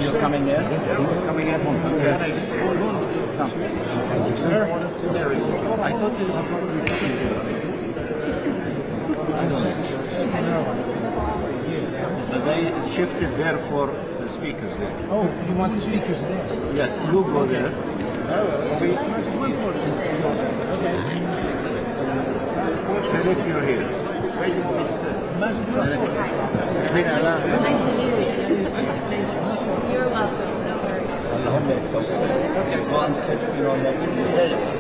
You're coming in? Coming in? Okay. Come. Sir? I thought you were probably they shifted there for the speakers there. Oh, you want the speakers there? Yes, you go there. Philip, you're here. Where do you want me to sit? You're welcome. No worries. Next. Okay, so I'm sitting on next to you.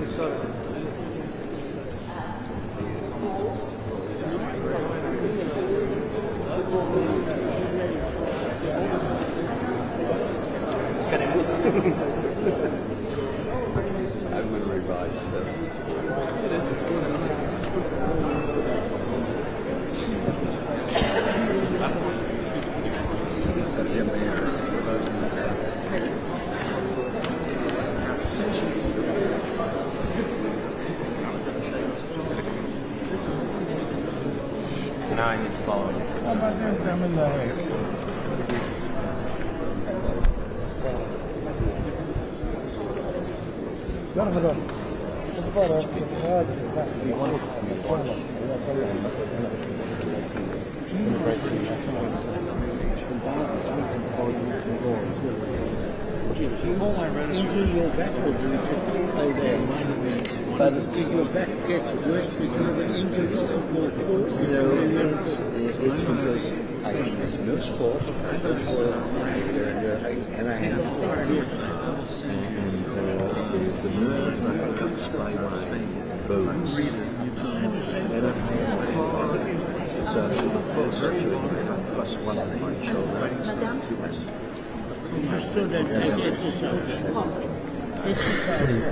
This side.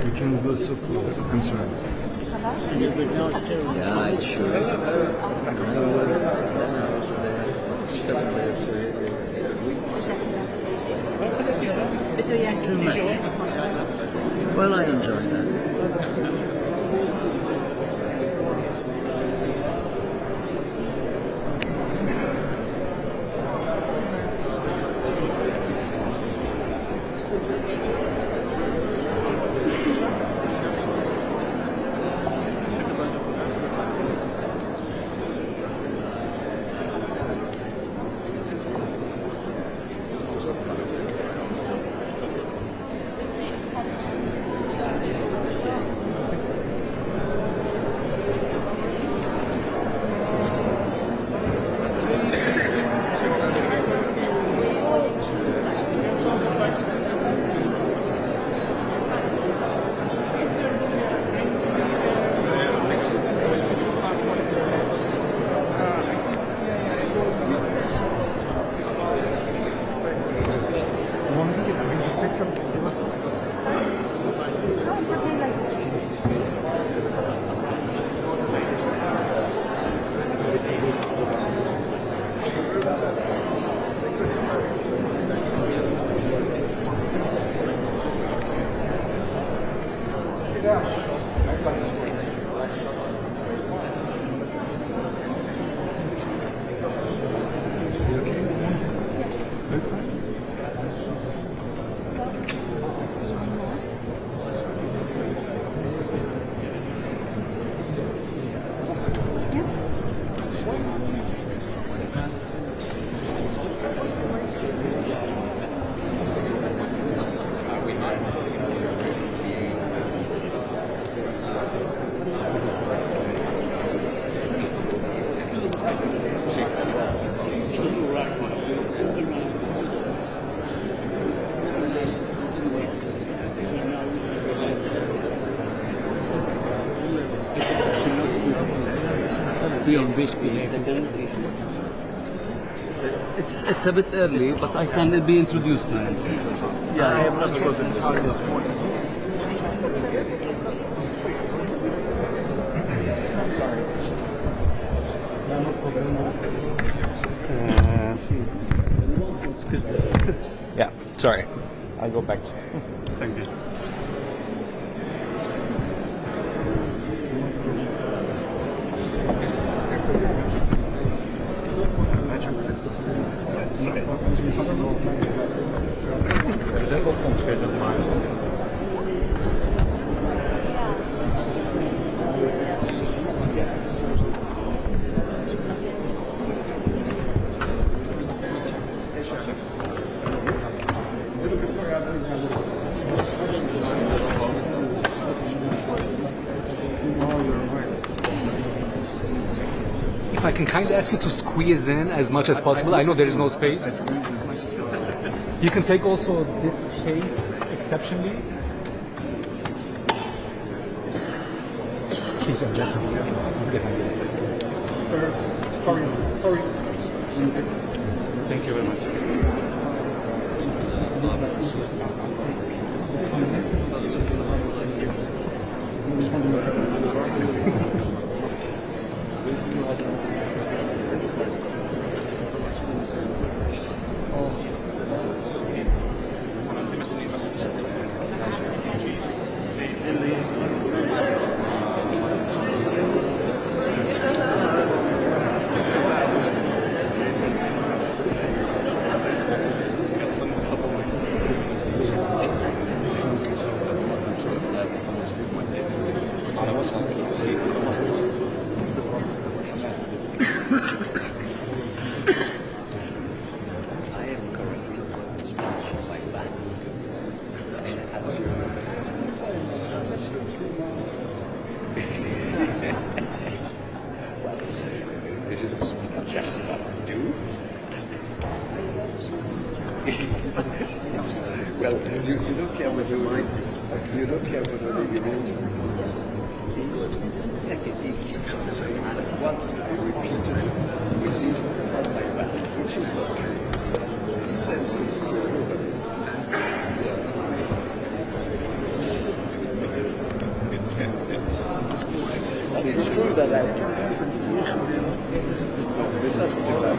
We can go so close. I'm sorry. Yeah, it should. Too much. Well, I enjoy that. on BHP. It's a bit early, but I can be introduced now. Yeah, I have not spoken to her this morning. Excuse me. Yeah, sorry. I'll go back. Thank you. If I can kindly ask you to squeeze in as much as possible. I know there is no space. You can take also this case exceptionally. She's a Sorry. Thank you very much. Well, you don't care what you mind. You don't care what you mention. He keeps on saying that once I repeat it, we see something like that, which is not true. He says it's true. And it's true that I can have an this has to do that.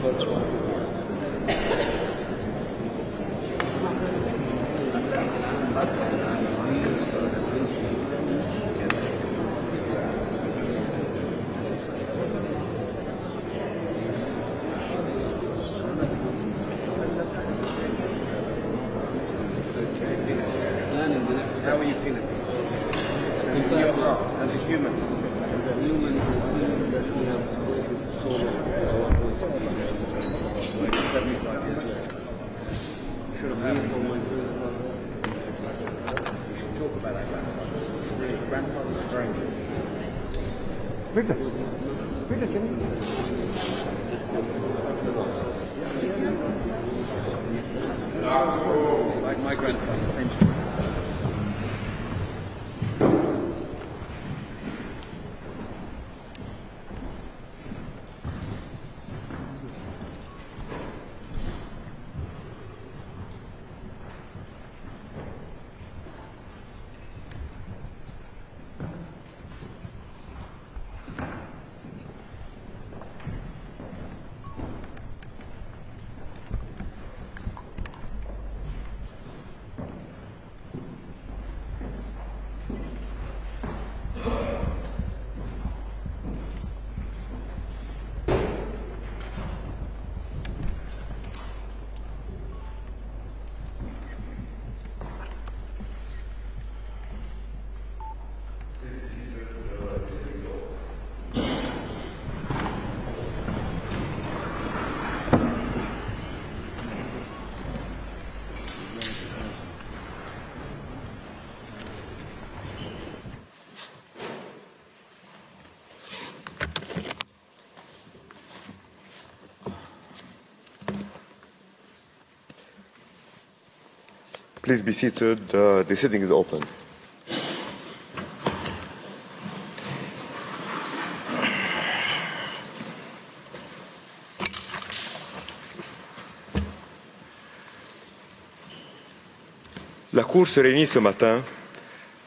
How are you feeling? In your heart, as a human. The human feeling that we have so long. Waited 75 years for this. Should have happened. We should talk about our grandfathers. It's really, grandfathers are very good. Victor, Victor, can you? Like my grandfather, same story. Please be seated. The sitting is open. La Cour se réunit ce matin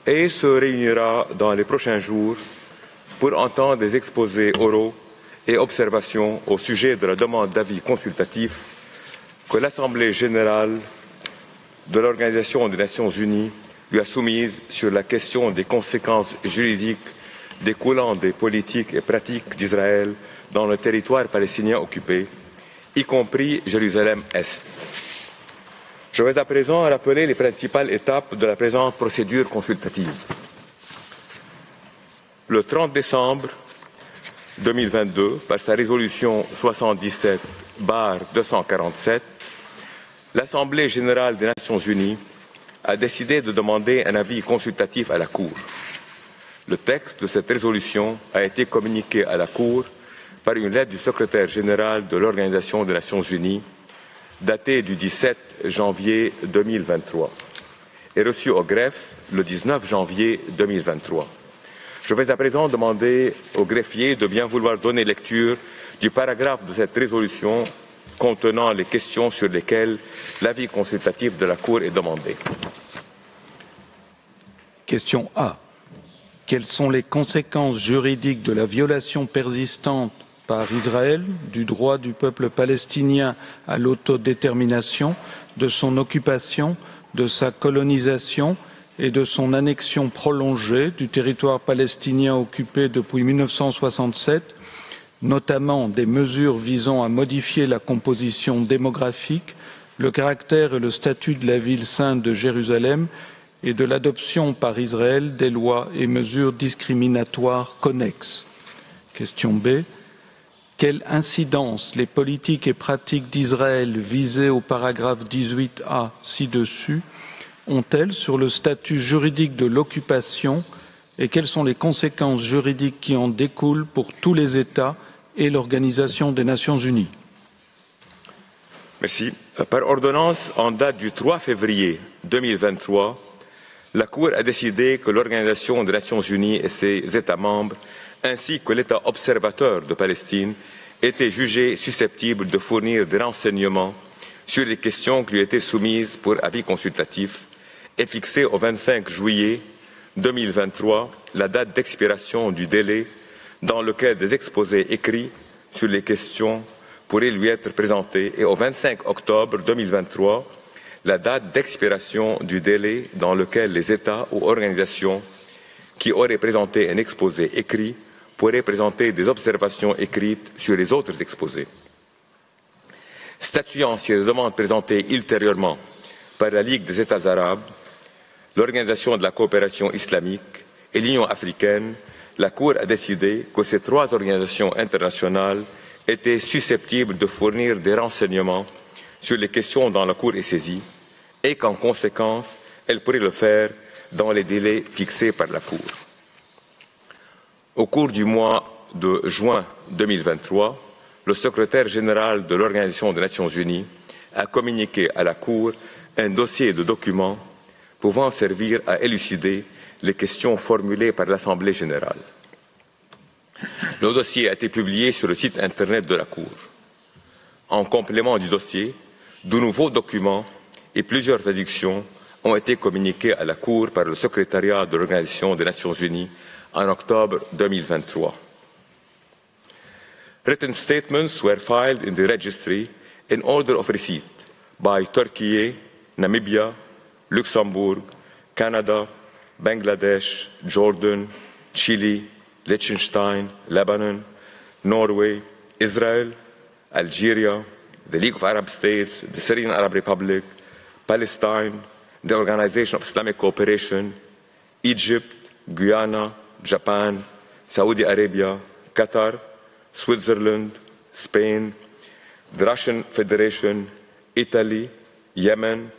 et se réunira dans les prochains jours pour entendre des exposés oraux et observations au sujet de la demande d'avis consultatif que l'Assemblée générale de l'Organisation des Nations Unies lui a soumise sur la question des conséquences juridiques découlant des politiques et pratiques d'Israël dans le territoire palestinien occupé, y compris Jérusalem-Est. Je vais à présent rappeler les principales étapes de la présente procédure consultative. Le 30 décembre 2022, par sa résolution 77/247, l'Assemblée générale des Nations unies a décidé de demander un avis consultatif à la Cour. Le texte de cette résolution a été communiqué à la Cour par une lettre du secrétaire général de l'Organisation des Nations unies, datée du 17 janvier 2023, et reçue au greffe le 19 janvier 2023. Je vais à présent demander au greffier de bien vouloir donner lecture du paragraphe de cette résolution contenant les questions sur lesquelles l'avis consultatif de la Cour est demandé. Question A. Quelles sont les conséquences juridiques de la violation persistante par Israël du droit du peuple palestinien à l'autodétermination, de son occupation, de sa colonisation et de son annexion prolongée du territoire palestinien occupé depuis 1967, notamment des mesures visant à modifier la composition démographique, le caractère et le statut de la ville sainte de Jérusalem et de l'adoption par Israël des lois et mesures discriminatoires connexes. Question B. Quelle incidence les politiques et pratiques d'Israël visées au paragraphe 18a ci-dessus ont-elles sur le statut juridique de l'occupation et quelles sont les conséquences juridiques qui en découlent pour tous les États et l'Organisation des Nations Unies? Merci. Par ordonnance en date du 3 février 2023, la Cour a décidé que l'Organisation des Nations Unies et ses États membres, ainsi que l'État observateur de Palestine, étaient jugés susceptibles de fournir des renseignements sur les questions qui lui étaient soumises pour avis consultatif et fixé au 25 juillet 2023 la date d'expiration du délai dans lequel des exposés écrits sur les questions pourrait lui être présenté et au 25 octobre 2023, la date d'expiration du délai dans lequel les États ou organisations qui auraient présenté un exposé écrit pourraient présenter des observations écrites sur les autres exposés. Statuant sur les demandes présentées ultérieurement par la Ligue des États arabes, l'Organisation de la coopération islamique et l'Union africaine, la Cour a décidé que ces trois organisations internationales étaient susceptibles de fournir des renseignements sur les questions dont la Cour est saisie et qu'en conséquence, elle pourrait le faire dans les délais fixés par la Cour. Au cours du mois de juin 2023, le secrétaire général de l'Organisation des Nations Unies a communiqué à la Cour un dossier de documents pouvant servir à élucider les questions formulées par l'Assemblée générale. Le dossier a été publié sur le site Internet de la Cour. En complément du dossier, de nouveaux documents et plusieurs traductions ont été communiqués à la Cour par le secrétariat de l'Organisation des Nations Unies en octobre 2023. Written statements were filed in the registry in order of receipt by Turkey, Namibia, Luxembourg, Canada, Bangladesh, Jordan, Chile, Liechtenstein, Lebanon, Norway, Israel, Algeria, the League of Arab States, the Syrian Arab Republic, Palestine, the Organization of Islamic Cooperation, Egypt, Guyana, Japan, Saudi Arabia, Qatar, Switzerland, Spain, the Russian Federation, Italy, Yemen,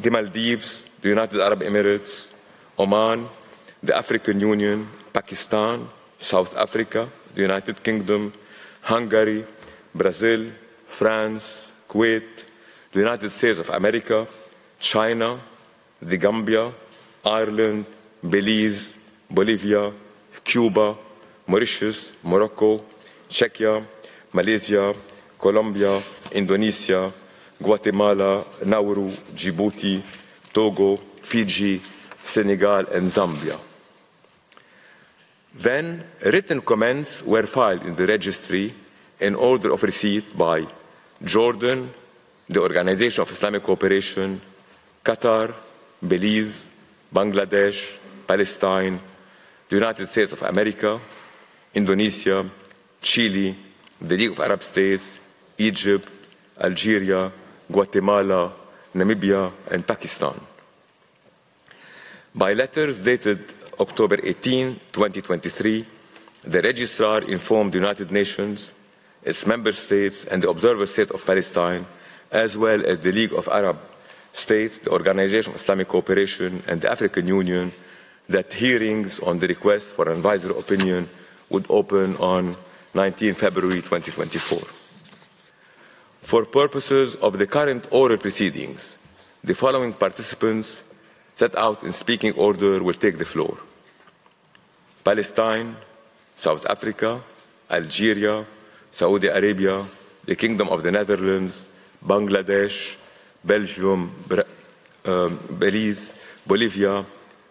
the Maldives, the United Arab Emirates, Oman, the African Union, Pakistan, South Africa, the United Kingdom, Hungary, Brazil, France, Kuwait, the United States of America, China, the Gambia, Ireland, Belize, Bolivia, Cuba, Mauritius, Morocco, Czechia, Malaysia, Colombia, Indonesia, Guatemala, Nauru, Djibouti, Togo, Fiji, Senegal, and Zambia. Then, written comments were filed in the registry in order of receipt by Jordan, the Organization of Islamic Cooperation, Qatar, Belize, Bangladesh, Palestine, the United States of America, Indonesia, Chile, the League of Arab States, Egypt, Algeria, Guatemala, Namibia, and Pakistan. By letters dated October 18, 2023, the Registrar informed the United Nations, its member states, and the Observer State of Palestine, as well as the League of Arab States, the Organization of Islamic Cooperation, and the African Union, that hearings on the request for an advisory opinion would open on 19 February 2024. For purposes of the current oral proceedings, the following participants set out in speaking order will take the floor: Palestine, South Africa, Algeria, Saudi Arabia, the Kingdom of the Netherlands, Bangladesh, Belgium, Belize, Bolivia,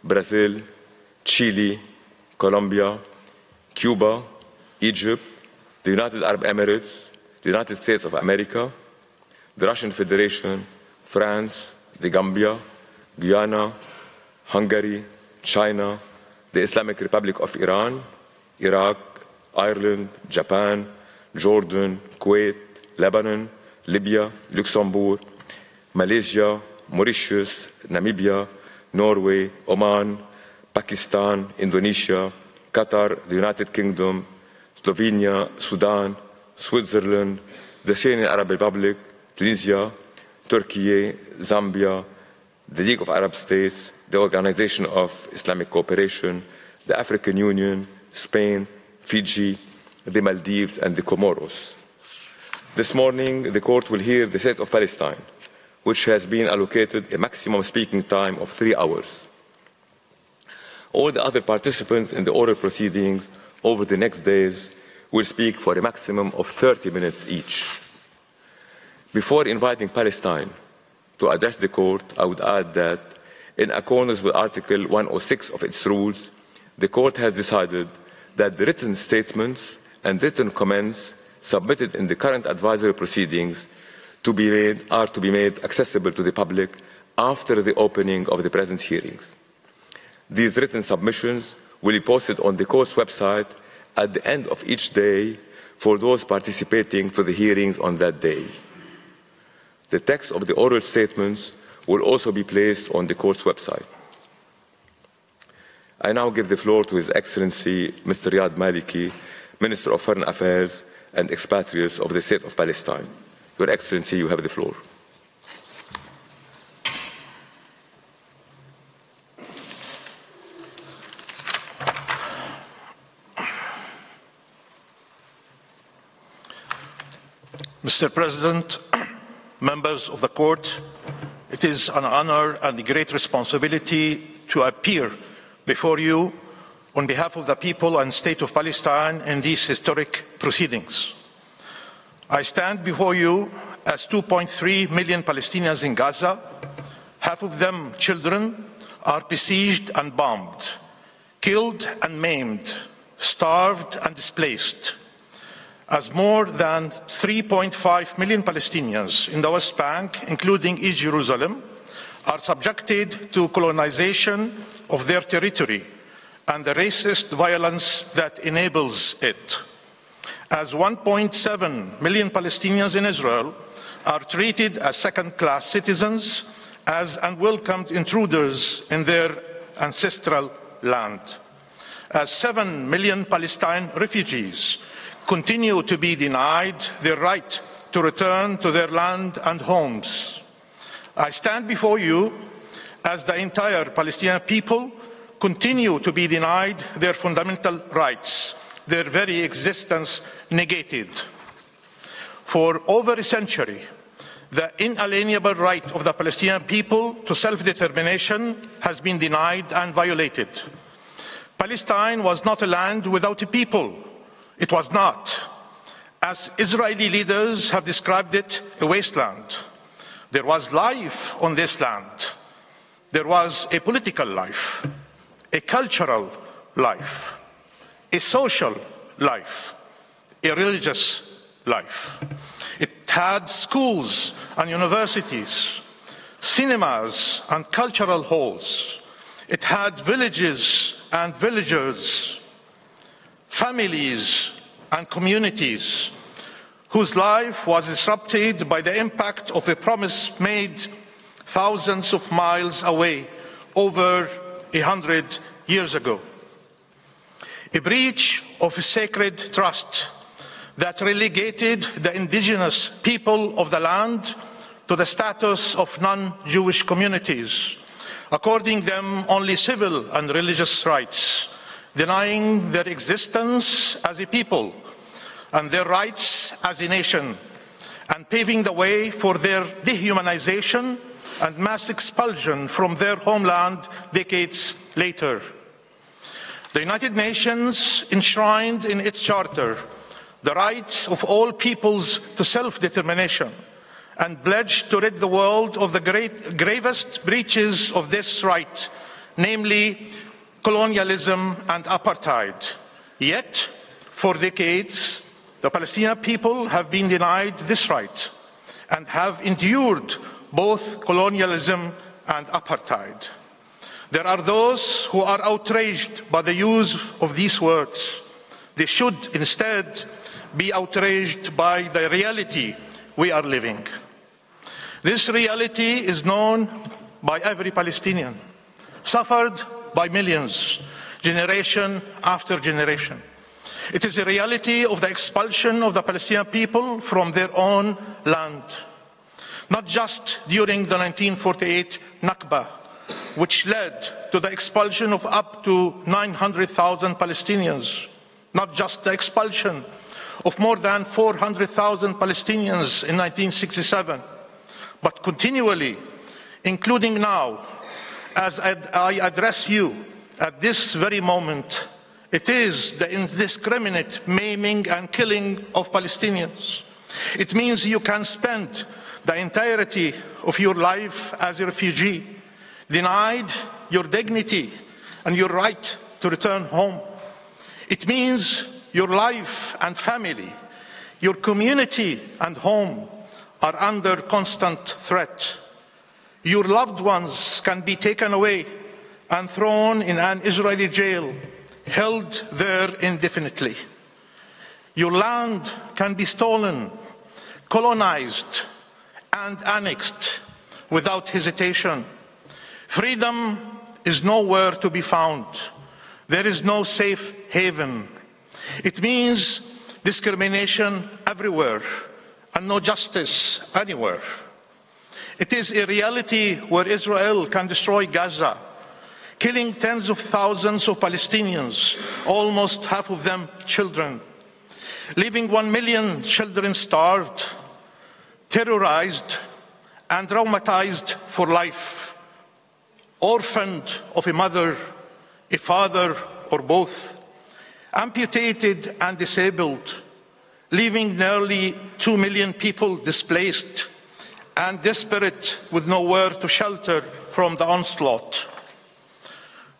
Brazil, Chile, Colombia, Cuba, Egypt, the United Arab Emirates, the United States of America, the Russian Federation, France, the Gambia, Guyana, Hungary, China, the Islamic Republic of Iran, Iraq, Ireland, Japan, Jordan, Kuwait, Lebanon, Libya, Luxembourg, Malaysia, Mauritius, Namibia, Norway, Oman, Pakistan, Indonesia, Qatar, the United Kingdom, Slovenia, Sudan, Switzerland, the Syrian Arab Republic, Tunisia, Turkey, Zambia, the League of Arab States, the Organization of Islamic Cooperation, the African Union, Spain, Fiji, the Maldives, and the Comoros. This morning, the court will hear the State of Palestine, which has been allocated a maximum speaking time of 3 hours. All the other participants in the oral proceedings over the next days will speak for a maximum of 30 minutes each. Before inviting Palestine to address the court, I would add that, in accordance with Article 106 of its rules, the court has decided that the written statements and written comments submitted in the current advisory proceedings are to be made accessible to the public after the opening of the present hearings. These written submissions will be posted on the court's website at the end of each day for those participating to the hearings on that day. The text of the oral statements will also be placed on the court's website. I now give the floor to His Excellency Mr. Riyad Maliki, Minister of Foreign Affairs and Expatriates of the State of Palestine. Your Excellency, you have the floor. Mr. President, members of the court, it is an honor and a great responsibility to appear before you on behalf of the people and state of Palestine in these historic proceedings. I stand before you as 2.3 million Palestinians in Gaza, half of them children, are besieged and bombed, killed and maimed, starved and displaced, as more than 3.5 million Palestinians in the West Bank, including East Jerusalem, are subjected to colonization of their territory and the racist violence that enables it. As 1.7 million Palestinians in Israel are treated as second-class citizens, as unwelcomed intruders in their ancestral land. As 7 million Palestine refugees continue to be denied their right to return to their land and homes. I stand before you as the entire Palestinian people continue to be denied their fundamental rights, their very existence negated. For over a century, the inalienable right of the Palestinian people to self-determination has been denied and violated. Palestine was not a land without a people. It was not. As Israeli leaders have described it, a wasteland. There was life on this land. There was a political life, a cultural life, a social life, a religious life. It had schools and universities, cinemas and cultural halls. It had villages and villagers, families and communities whose life was disrupted by the impact of a promise made thousands of miles away over 100 years ago. A breach of a sacred trust that relegated the indigenous people of the land to the status of non-Jewish communities, according them only civil and religious rights, denying their existence as a people and their rights as a nation, and paving the way for their dehumanization and mass expulsion from their homeland decades later. The United Nations enshrined in its charter the right of all peoples to self-determination and pledged to rid the world of the gravest breaches of this right, namely colonialism and apartheid. Yet, for decades, the Palestinian people have been denied this right and have endured both colonialism and apartheid. There are those who are outraged by the use of these words. They should instead be outraged by the reality we are living. This reality is known by every Palestinian, suffered by millions, generation after generation. It is a reality of the expulsion of the Palestinian people from their own land, not just during the 1948 Nakba, which led to the expulsion of up to 900,000 Palestinians, not just the expulsion of more than 400,000 Palestinians in 1967, but continually, including now, as I address you at this very moment, it is the indiscriminate maiming and killing of Palestinians. It means you can spend the entirety of your life as a refugee, denied your dignity and your right to return home. It means your life and family Your community and home are under constant threat. Your loved ones can be taken away and thrown in an Israeli jail, held there indefinitely. Your land can be stolen, colonized, and annexed without hesitation. Freedom is nowhere to be found. There is no safe haven. It means discrimination everywhere and no justice anywhere. It is a reality where Israel can destroy Gaza, killing tens of thousands of Palestinians, almost half of them children, leaving 1 million children starved, terrorized, and traumatized for life, orphaned of a mother, a father, or both, amputated and disabled, leaving nearly 2 million people displaced and desperate with nowhere to shelter from the onslaught.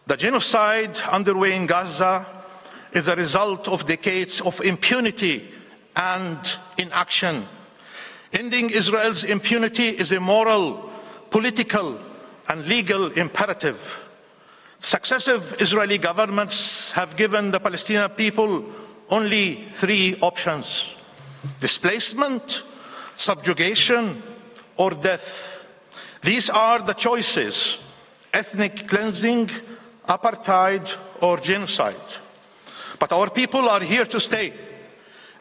The genocide underway in Gaza is a result of decades of impunity and inaction. Ending Israel's impunity is a moral, political, and legal imperative. Successive Israeli governments have given the Palestinian people only 3 options: displacement, subjugation, or death. These are the choices: ethnic cleansing, apartheid, or genocide. But our people are here to stay.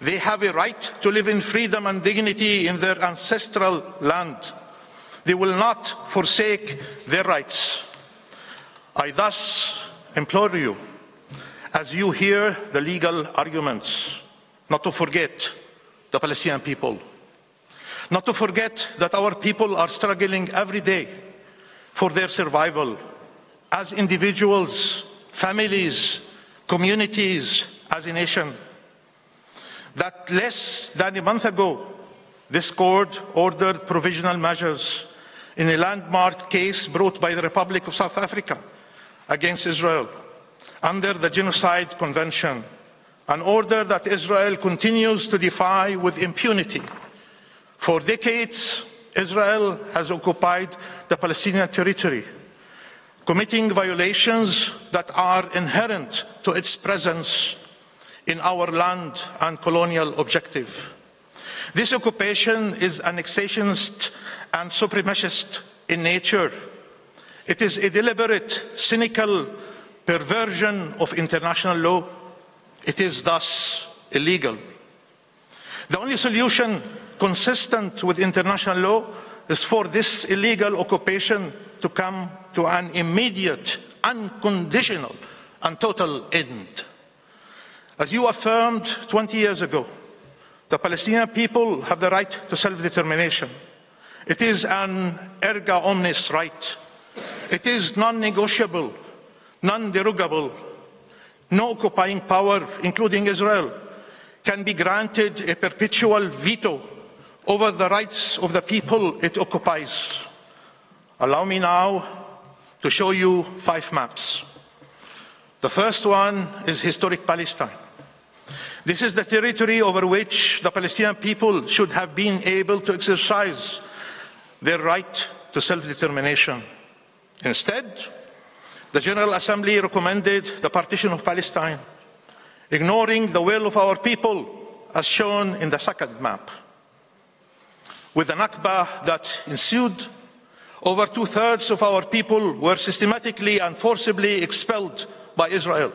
They have a right to live in freedom and dignity in their ancestral land. They will not forsake their rights. I thus implore you, as you hear the legal arguments, not to forget the Palestinian people, not to forget that our people are struggling every day for their survival as individuals, families, communities, as a nation. That less than a month ago, this court ordered provisional measures in a landmark case brought by the Republic of South Africa against Israel under the Genocide Convention, an order that Israel continues to defy with impunity. For decades, Israel has occupied the Palestinian territory, committing violations that are inherent to its presence in our land and colonial objective. This occupation is annexationist and supremacist in nature. It is a deliberate, cynical perversion of international law. It is thus illegal. The only solution consistent with international law is for this illegal occupation to come to an immediate, unconditional, and total end. As you affirmed 20 years ago, the Palestinian people have the right to self-determination. It is an erga omnes right. It is non-negotiable, non-derogable. No occupying power, including Israel, can be granted a perpetual veto over the rights of the people it occupies. Allow me now to show you 5 maps. The first one is historic Palestine. This is the territory over which the Palestinian people should have been able to exercise their right to self-determination. Instead, the General Assembly recommended the partition of Palestine, ignoring the will of our people as shown in the second map. With the Nakba that ensued, over 2/3 of our people were systematically and forcibly expelled by Israel.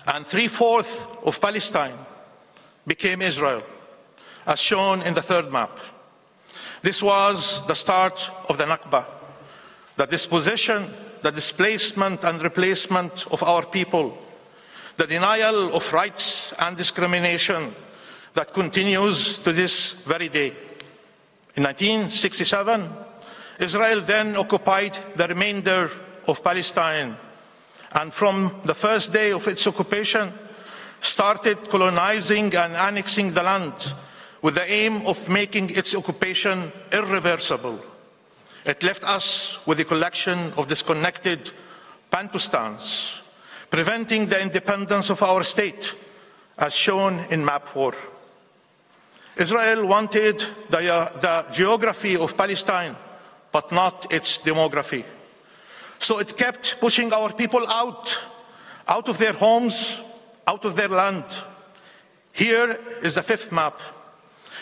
And 3/4 of Palestine became Israel, as shown in the third map. This was the start of the Nakba, the dispossession, the displacement and replacement of our people, the denial of rights and discrimination that continues to this very day. In 1967, Israel then occupied the remainder of Palestine, and from the first day of its occupation, started colonizing and annexing the land with the aim of making its occupation irreversible. It left us with a collection of disconnected Bantustans, preventing the independence of our state as shown in map 4. Israel wanted the geography of Palestine, but not its demography. So it kept pushing our people out of their homes, out of their land. Here is the 5th map.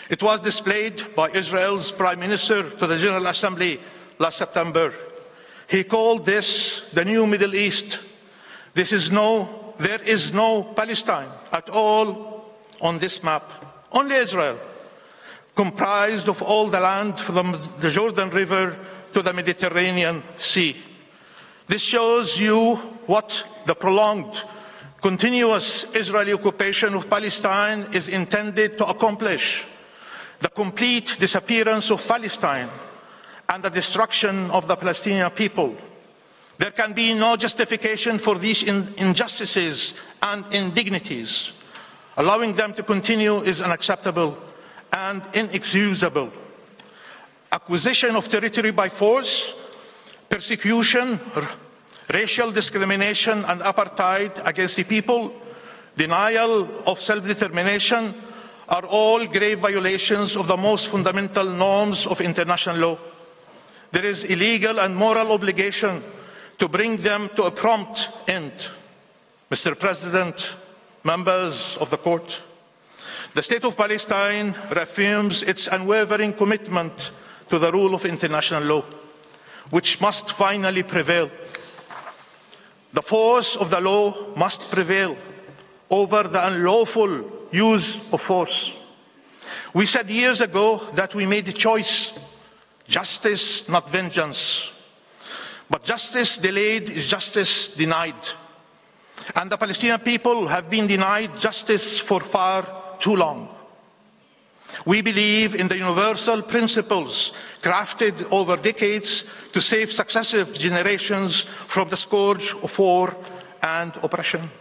It was displayed by Israel's Prime Minister to the General Assembly last September. He called this the new Middle East. There is no Palestine at all on this map. Only Israel, comprised of all the land from the Jordan River to the Mediterranean Sea. This shows you what the prolonged, continuous Israeli occupation of Palestine is intended to accomplish: the complete disappearance of Palestine and the destruction of the Palestinian people. There can be no justification for these injustices and indignities. Allowing them to continue is unacceptable and inexcusable. Acquisition of territory by force, persecution, racial discrimination and apartheid against the people, denial of self-determination are all grave violations of the most fundamental norms of international law. There is a legal and moral obligation to bring them to a prompt end. Mr. President, members of the court, the State of Palestine reaffirms its unwavering commitment to the rule of international law, which must finally prevail. The force of the law must prevail over the unlawful use of force. We said years ago that we made a choice: justice, not vengeance. But justice delayed is justice denied. And the Palestinian people have been denied justice for far too long. We believe in the universal principles crafted over decades to save successive generations from the scourge of war and oppression.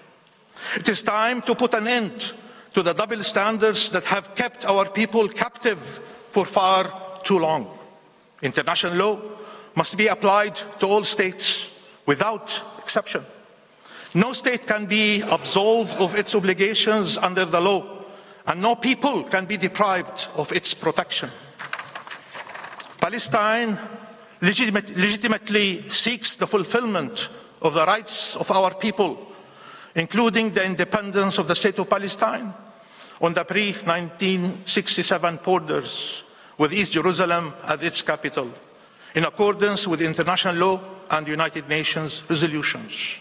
It is time to put an end to the double standards that have kept our people captive for far too long. International law must be applied to all states without exception. No state can be absolved of its obligations under the law, and no people can be deprived of its protection. Palestine legitimately seeks the fulfillment of the rights of our people, including the independence of the State of Palestine on the pre-1967 borders, with East Jerusalem as its capital, in accordance with international law and United Nations resolutions.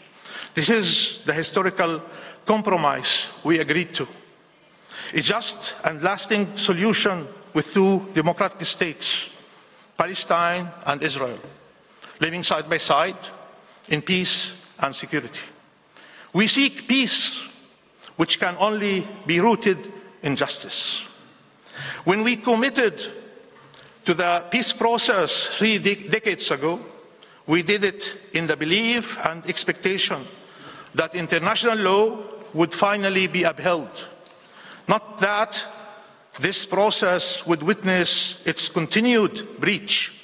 This is the historical compromise we agreed to. A just and lasting solution with two democratic states, Palestine and Israel, living side by side in peace and security. We seek peace, which can only be rooted in justice. When we committed to the peace process 3 decades ago, we did it in the belief and expectation that international law would finally be upheld, not that this process would witness its continued breach.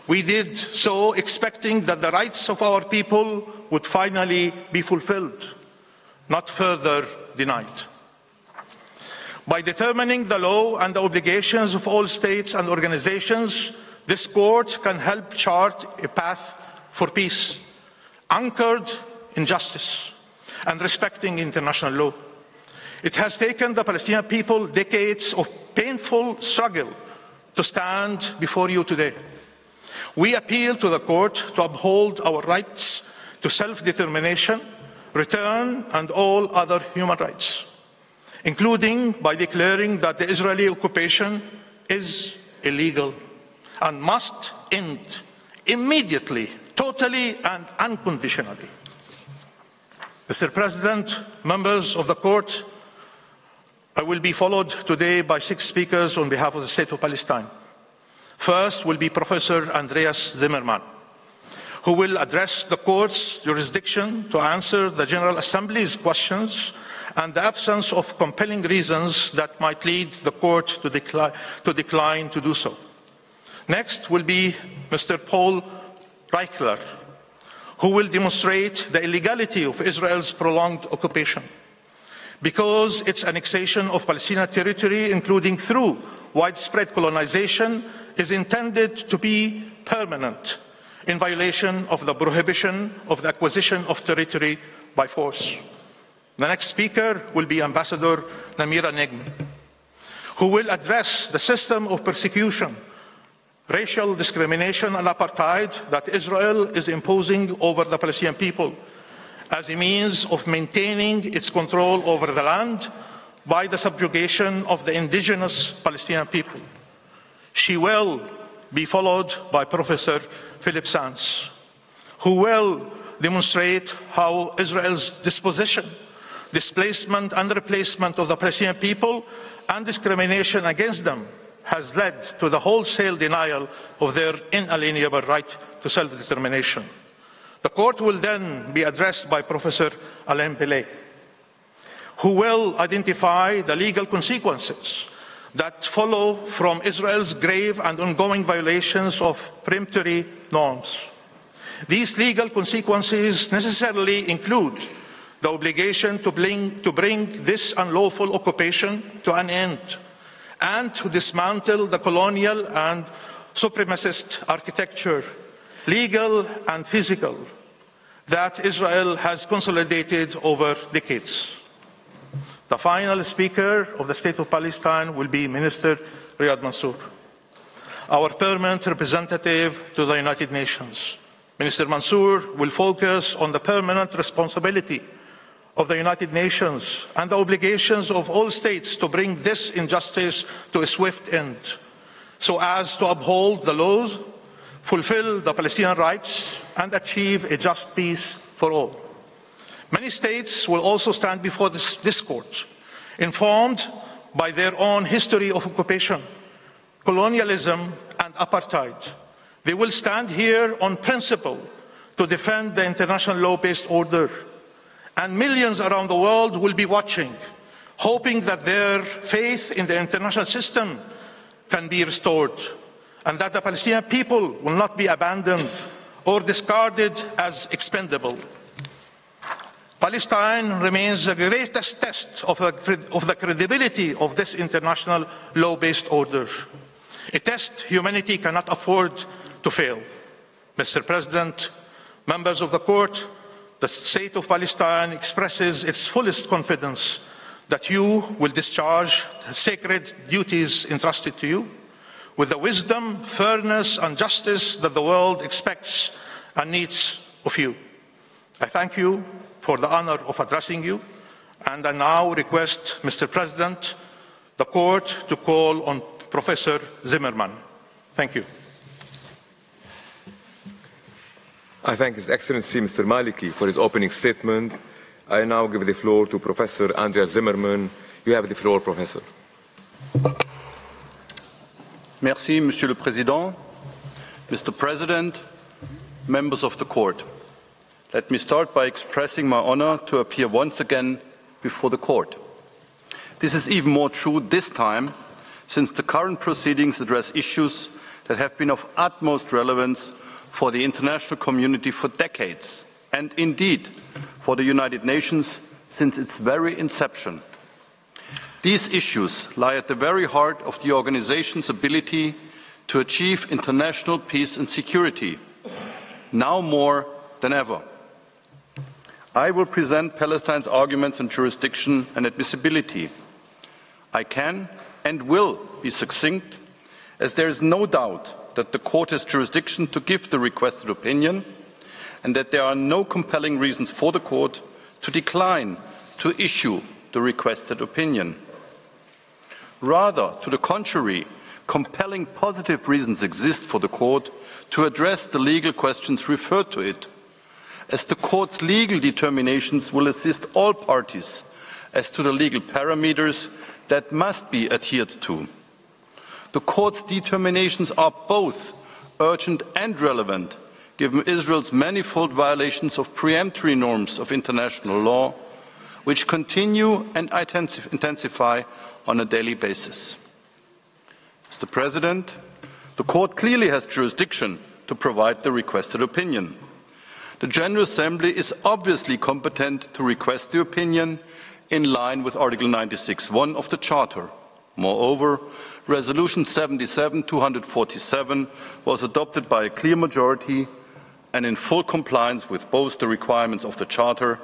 We did so expecting that the rights of our people would finally be fulfilled, not further denied. By determining the law and the obligations of all states and organizations, this court can help chart a path for peace, anchored in justice and respecting international law. It has taken the Palestinian people decades of painful struggle to stand before you today. We appeal to the court to uphold our rights to self-determination, return, and all other human rights, including by declaring that the Israeli occupation is illegal and must end immediately, totally and unconditionally. Mr. President, members of the court, I will be followed today by 6 speakers on behalf of the State of Palestine. First will be Professor Andreas Zimmerman, who will address the court's jurisdiction to answer the General Assembly's questions and the absence of compelling reasons that might lead the court to decline to do so. Next will be Mr. Paul Reichler, who will demonstrate the illegality of Israel's prolonged occupation. because its annexation of Palestinian territory, including through widespread colonization, is intended to be permanent, in violation of the prohibition of the acquisition of territory by force. The next speaker will be Ambassador Namira Negm, who will address the system of persecution, racial discrimination and apartheid that Israel is imposing over the Palestinian people as a means of maintaining its control over the land by the subjugation of the indigenous Palestinian people. She will be followed by Professor Philip Sands, who will demonstrate how Israel's dispossession, displacement and replacement of the Palestinian people and discrimination against them has led to the wholesale denial of their inalienable right to self-determination. The court will then be addressed by Professor Alain Pillay, who will identify the legal consequences that follow from Israel's grave and ongoing violations of peremptory norms. These legal consequences necessarily include the obligation to bring this unlawful occupation to an end and to dismantle the colonial and supremacist architecture, legal and physical, that Israel has consolidated over decades. The final speaker of the State of Palestine will be Minister Riyad Mansour, our permanent representative to the United Nations. Minister Mansour will focus on the permanent responsibility of the United Nations and the obligations of all states to bring this injustice to a swift end, so as to uphold the laws, fulfill the Palestinian rights, and achieve a just peace for all. Many states will also stand before this court, informed by their own history of occupation, colonialism, and apartheid. They will stand here on principle to defend the international law-based order. And millions around the world will be watching, hoping that their faith in the international system can be restored, and that the Palestinian people will not be abandoned or discarded as expendable. Palestine remains the greatest test of the credibility of this international law-based order, a test humanity cannot afford to fail. Mr. President, members of the court, the State of Palestine expresses its fullest confidence that you will discharge the sacred duties entrusted to you with the wisdom, fairness, and justice that the world expects and needs of you. I thank you for the honor of addressing you, and I now request, Mr. President, the court to call on Professor Zimmerman. Thank you. I thank His Excellency Mr. Maliki for his opening statement. I now give the floor to Professor Andreas Zimmerman. You have the floor, Professor. Merci, Monsieur le Président. Mr. President, members of the court. Let me start by expressing my honor to appear once again before the court. This is even more true this time, since the current proceedings address issues that have been of utmost relevance for the international community for decades, and indeed for the United Nations since its very inception. These issues lie at the very heart of the organization's ability to achieve international peace and security, now more than ever. I will present Palestine's arguments on jurisdiction and admissibility. I can and will be succinct, as there is no doubt that the court has jurisdiction to give the requested opinion, and that there are no compelling reasons for the court to decline to issue the requested opinion. Rather, to the contrary, compelling positive reasons exist for the court to address the legal questions referred to it, as the court's legal determinations will assist all parties as to the legal parameters that must be adhered to. The court's determinations are both urgent and relevant, given Israel's manifold violations of peremptory norms of international law, which continue and intensify on a daily basis. Mr. President, the court clearly has jurisdiction to provide the requested opinion. The General Assembly is obviously competent to request the opinion, in line with Article 96(1) of the Charter. Moreover, Resolution 77-247 was adopted by a clear majority and in full compliance with both the requirements of the Charter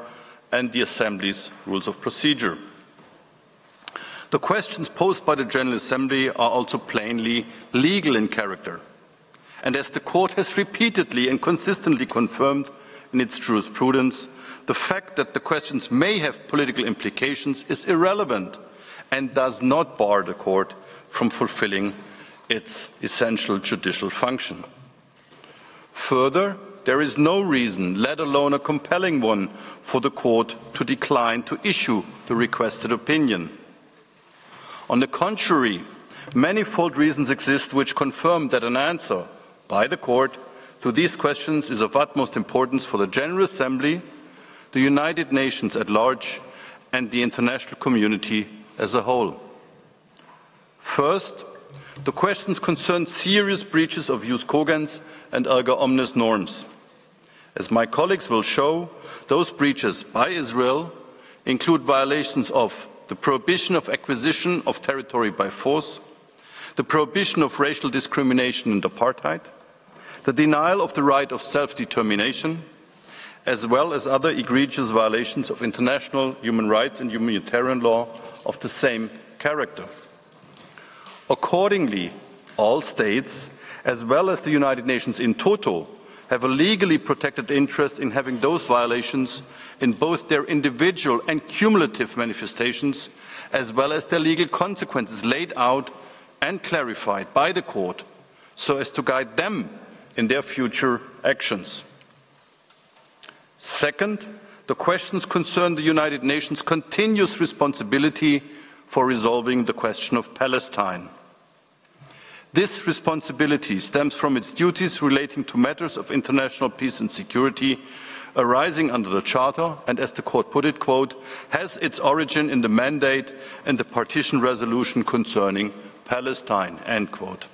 and the Assembly's Rules of Procedure. The questions posed by the General Assembly are also plainly legal in character. And as the Court has repeatedly and consistently confirmed in its jurisprudence, the fact that the questions may have political implications is irrelevant and does not bar the Court from fulfilling its essential judicial function. Further, there is no reason, let alone a compelling one, for the Court to decline to issue the requested opinion. On the contrary, manifold reasons exist which confirm that an answer by the Court to these questions is of utmost importance for the General Assembly, the United Nations at large, and the international community as a whole. First, the questions concern serious breaches of jus cogens and erga omnes norms. As my colleagues will show, those breaches by Israel include violations of the prohibition of acquisition of territory by force, the prohibition of racial discrimination and apartheid, the denial of the right of self-determination, as well as other egregious violations of international human rights and humanitarian law of the same character. Accordingly, all states, as well as the United Nations in toto, have a legally protected interest in having those violations in both their individual and cumulative manifestations, as well as their legal consequences laid out and clarified by the Court, so as to guide them in their future actions. Second, the questions concern the United Nations' continuous responsibility for resolving the question of Palestine. This responsibility stems from its duties relating to matters of international peace and security arising under the Charter and, as the Court put it, quote, has its origin in the mandate and the partition resolution concerning Palestine, end quote.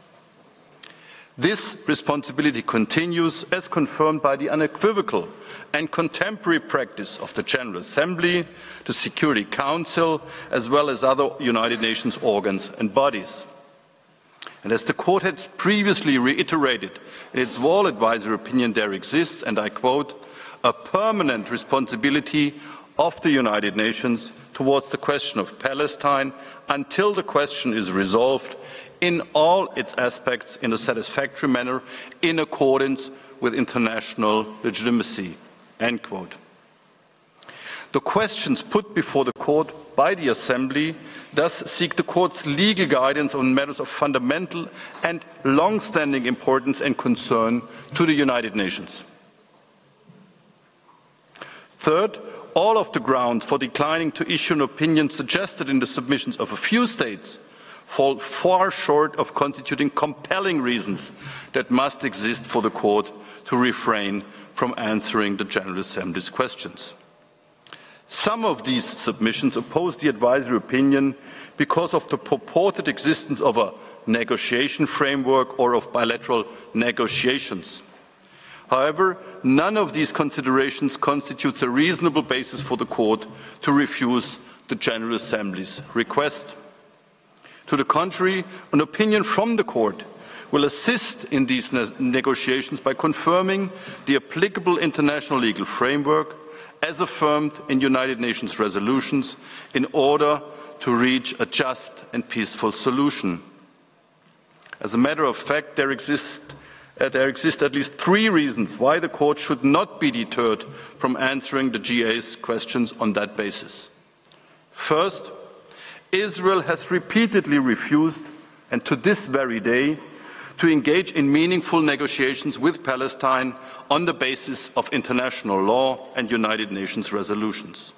This responsibility continues as confirmed by the unequivocal and contemporary practice of the General Assembly, the Security Council, as well as other United Nations organs and bodies. And as the Court had previously reiterated in its Wall Advisory opinion, there exists, and I quote, a permanent responsibility of the United Nations towards the question of Palestine until the question is resolved in all its aspects in a satisfactory manner in accordance with international legitimacy, end quote. The questions put before the Court by the Assembly thus seek the Court's legal guidance on matters of fundamental and long-standing importance and concern to the United Nations. Third, all of the grounds for declining to issue an opinion suggested in the submissions of a few states fall far short of constituting compelling reasons that must exist for the Court to refrain from answering the General Assembly's questions. Some of these submissions oppose the advisory opinion because of the purported existence of a negotiation framework or of bilateral negotiations. However, none of these considerations constitutes a reasonable basis for the Court to refuse the General Assembly's request. To the contrary, an opinion from the Court will assist in these negotiations by confirming the applicable international legal framework as affirmed in United Nations resolutions in order to reach a just and peaceful solution. As a matter of fact, there exist at least three reasons why the Court should not be deterred from answering the GA's questions on that basis. First, Israel has repeatedly refused, and to this very day, to engage in meaningful negotiations with Palestine on the basis of international law and United Nations resolutions.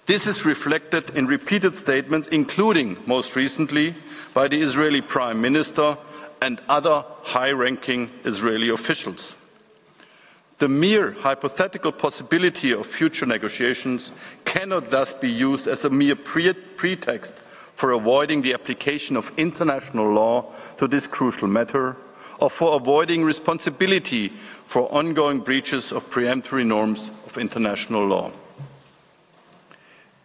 This is reflected in repeated statements, including, most recently, by the Israeli Prime Minister and other high-ranking Israeli officials. The mere hypothetical possibility of future negotiations cannot thus be used as a mere pretext for avoiding the application of international law to this crucial matter, or for avoiding responsibility for ongoing breaches of preemptory norms of international law.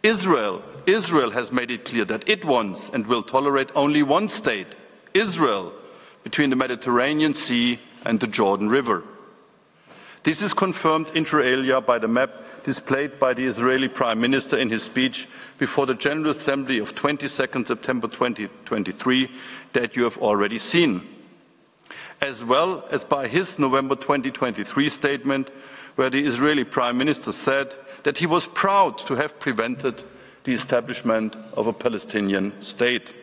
Israel has made it clear that it wants and will tolerate only one state, Israel, between the Mediterranean Sea and the Jordan River. This is confirmed inter alia by the map displayed by the Israeli Prime Minister in his speech before the General Assembly of 22nd September 2023 that you have already seen, as well as by his November 2023 statement where the Israeli Prime Minister said that he was proud to have prevented the establishment of a Palestinian state.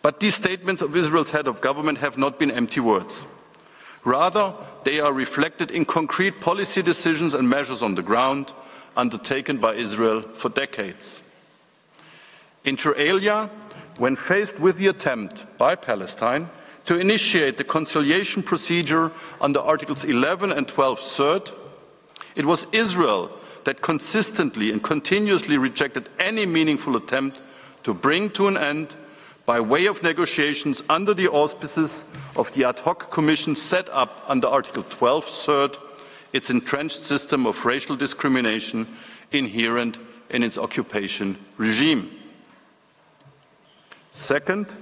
But these statements of Israel's head of government have not been empty words. Rather, they are reflected in concrete policy decisions and measures on the ground undertaken by Israel for decades. Inter alia, when faced with the attempt by Palestine to initiate the conciliation procedure under Articles 11 and 12 third, it was Israel that consistently and continuously rejected any meaningful attempt to bring to an end, by way of negotiations under the auspices of the ad hoc commission set up under Article 12 third, its entrenched system of racial discrimination inherent in its occupation regime. Second,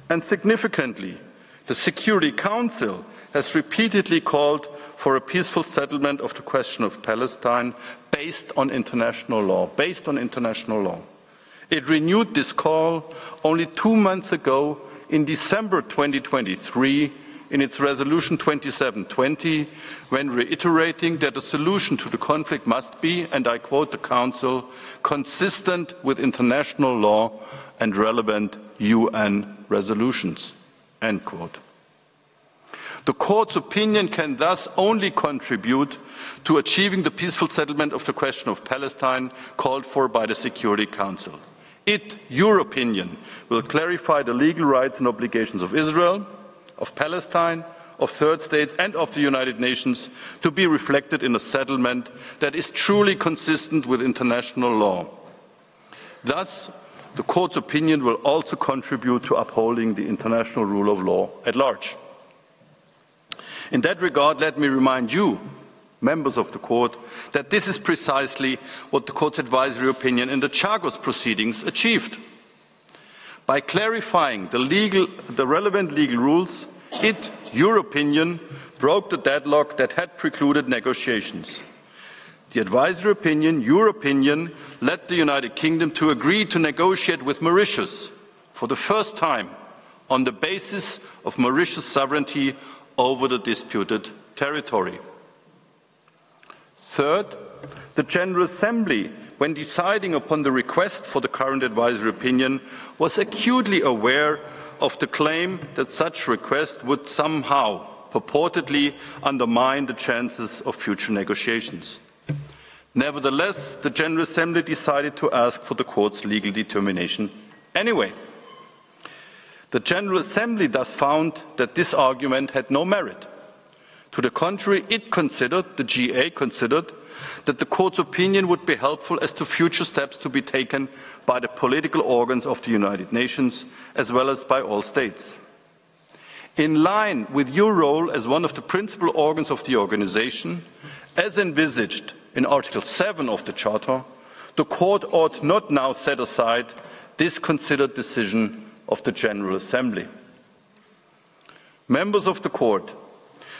and significantly, the Security Council has repeatedly called for a peaceful settlement of the question of Palestine based on international law. It renewed this call only 2 months ago in December 2023 in its resolution 2720, when reiterating that a solution to the conflict must be, and I quote the Council, consistent with international law and relevant UN resolutions, end quote. The Court's opinion can thus only contribute to achieving the peaceful settlement of the question of Palestine called for by the Security Council. Your opinion, will clarify the legal rights and obligations of Israel, of Palestine, of third states and of the United Nations to be reflected in a settlement that is truly consistent with international law. Thus, the Court's opinion will also contribute to upholding the international rule of law at large. In that regard, let me remind you, members of the Court, that this is precisely what the Court's advisory opinion in the Chagos proceedings achieved. By clarifying the relevant legal rules, your opinion, broke the deadlock that had precluded negotiations. The advisory opinion, your opinion, led the United Kingdom to agree to negotiate with Mauritius for the first time on the basis of Mauritius' sovereignty over the disputed territory. Third, the General Assembly, when deciding upon the request for the current advisory opinion, was acutely aware of the claim that such request would somehow purportedly undermine the chances of future negotiations. Nevertheless, the General Assembly decided to ask for the Court's legal determination anyway. The General Assembly thus found that this argument had no merit. To the contrary, the GA considered that the Court's opinion would be helpful as to future steps to be taken by the political organs of the United Nations, as well as by all states. In line with your role as one of the principal organs of the organization, as envisaged in Article 7 of the Charter, the Court ought not now set aside this considered decision of the General Assembly. Members of the Court,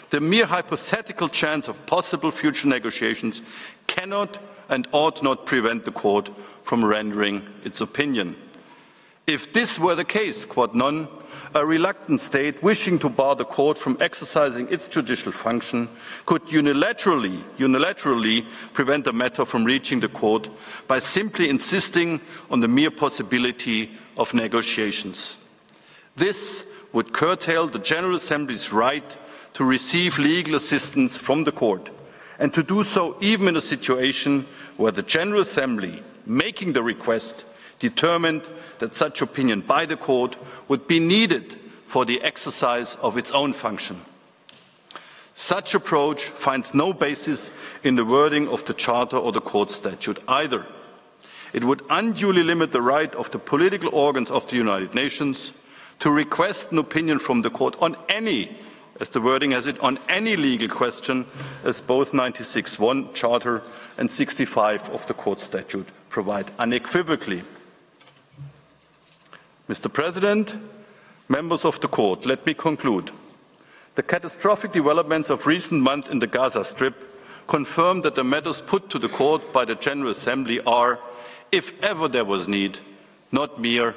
the mere hypothetical chance of possible future negotiations cannot and ought not prevent the Court from rendering its opinion. If this were the case, quod non, a reluctant state wishing to bar the Court from exercising its judicial function could unilaterally prevent a matter from reaching the Court by simply insisting on the mere possibility of negotiations. This would curtail the General Assembly's right to receive legal assistance from the Court, and to do so even in a situation where the General Assembly, making the request, determined that such opinion by the Court would be needed for the exercise of its own function. Such approach finds no basis in the wording of the Charter or the Court statute either. It would unduly limit the right of the political organs of the United Nations to request an opinion from the Court on any as the wording has it, on any legal question, as both 96.1 Charter and 65 of the Court Statute provide unequivocally. Mr. President, members of the Court, let me conclude. The catastrophic developments of recent months in the Gaza Strip confirm that the matters put to the Court by the General Assembly are, if ever there was need, not mere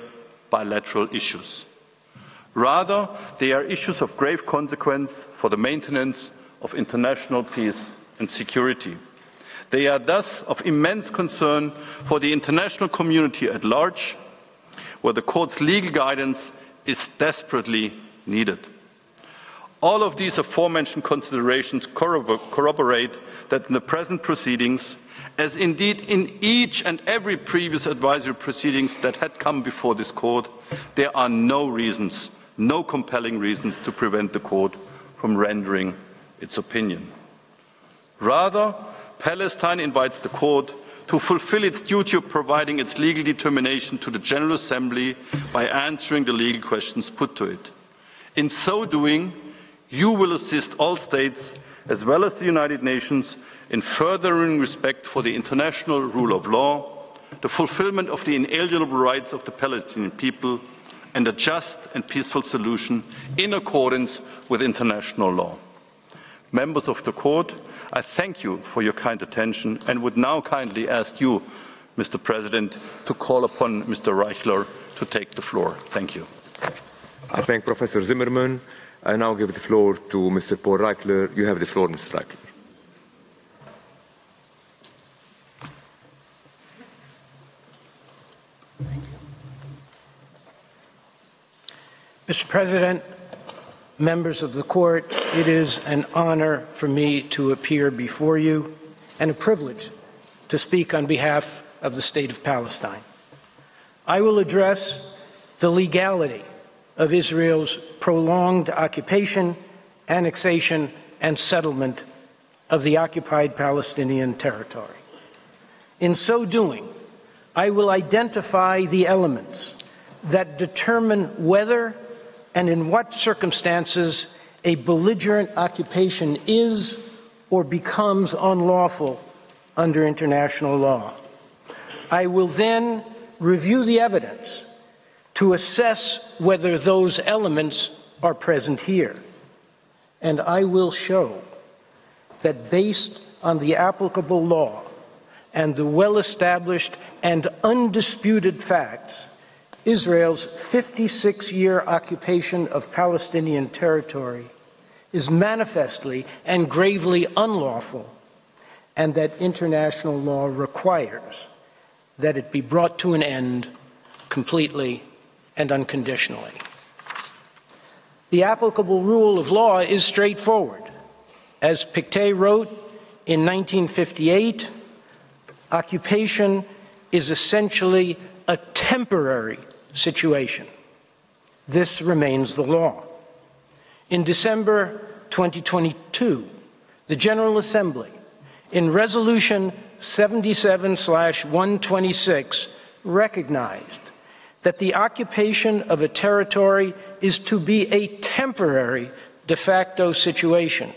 bilateral issues. Rather, they are issues of grave consequence for the maintenance of international peace and security. They are thus of immense concern for the international community at large, where the Court's legal guidance is desperately needed. All of these aforementioned considerations corroborate that in the present proceedings, as indeed in each and every previous advisory proceedings that had come before this Court, there are no compelling reasons to prevent the Court from rendering its opinion. Rather, Palestine invites the Court to fulfill its duty of providing its legal determination to the General Assembly by answering the legal questions put to it. In so doing, you will assist all states, as well as the United Nations, in furthering respect for the international rule of law, the fulfillment of the inalienable rights of the Palestinian people, and a just and peaceful solution in accordance with international law. Members of the Court, I thank you for your kind attention and would now kindly ask you, Mr. President, to call upon Mr. Reichler to take the floor. Thank you. I thank Professor Zimmerman. I now give the floor to Mr. Paul Reichler. You have the floor, Mr. Reichler. Mr. President, members of the Court, it is an honor for me to appear before you and a privilege to speak on behalf of the State of Palestine. I will address the legality of Israel's prolonged occupation, annexation, and settlement of the occupied Palestinian territory. In so doing, I will identify the elements that determine whether and in what circumstances a belligerent occupation is or becomes unlawful under international law. I will then review the evidence to assess whether those elements are present here. And I will show that based on the applicable law and the well-established and undisputed facts, Israel's 56-year occupation of Palestinian territory is manifestly and gravely unlawful, and that international law requires that it be brought to an end completely and unconditionally. The applicable rule of law is straightforward. As Pictet wrote in 1958, occupation is essentially a temporary situation. This remains the law. In December 2022, the General Assembly, in Resolution 77/126, recognized that the occupation of a territory is to be a temporary de facto situation,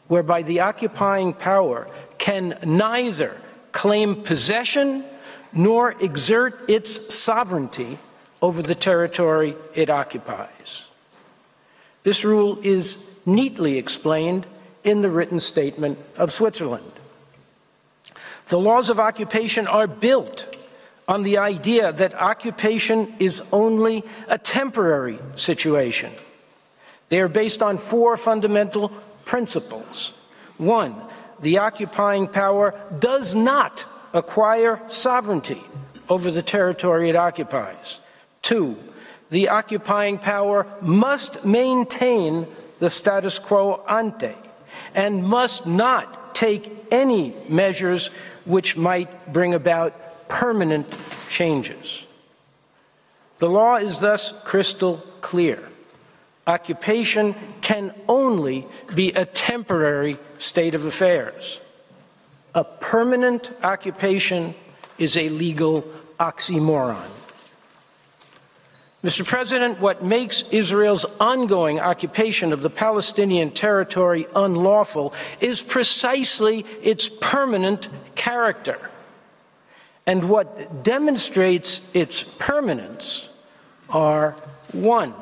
whereby the occupying power can neither claim possession nor exert its sovereignty over the territory it occupies. This rule is neatly explained in the written statement of Switzerland. The laws of occupation are built on the idea that occupation is only a temporary situation. They are based on four fundamental principles. One, the occupying power does not acquire sovereignty over the territory it occupies. Two, the occupying power must maintain the status quo ante and must not take any measures which might bring about permanent changes. The law is thus crystal clear. Occupation can only be a temporary state of affairs. A permanent occupation is a legal oxymoron. Mr. President, what makes Israel's ongoing occupation of the Palestinian territory unlawful is precisely its permanent character. And what demonstrates its permanence are, 1,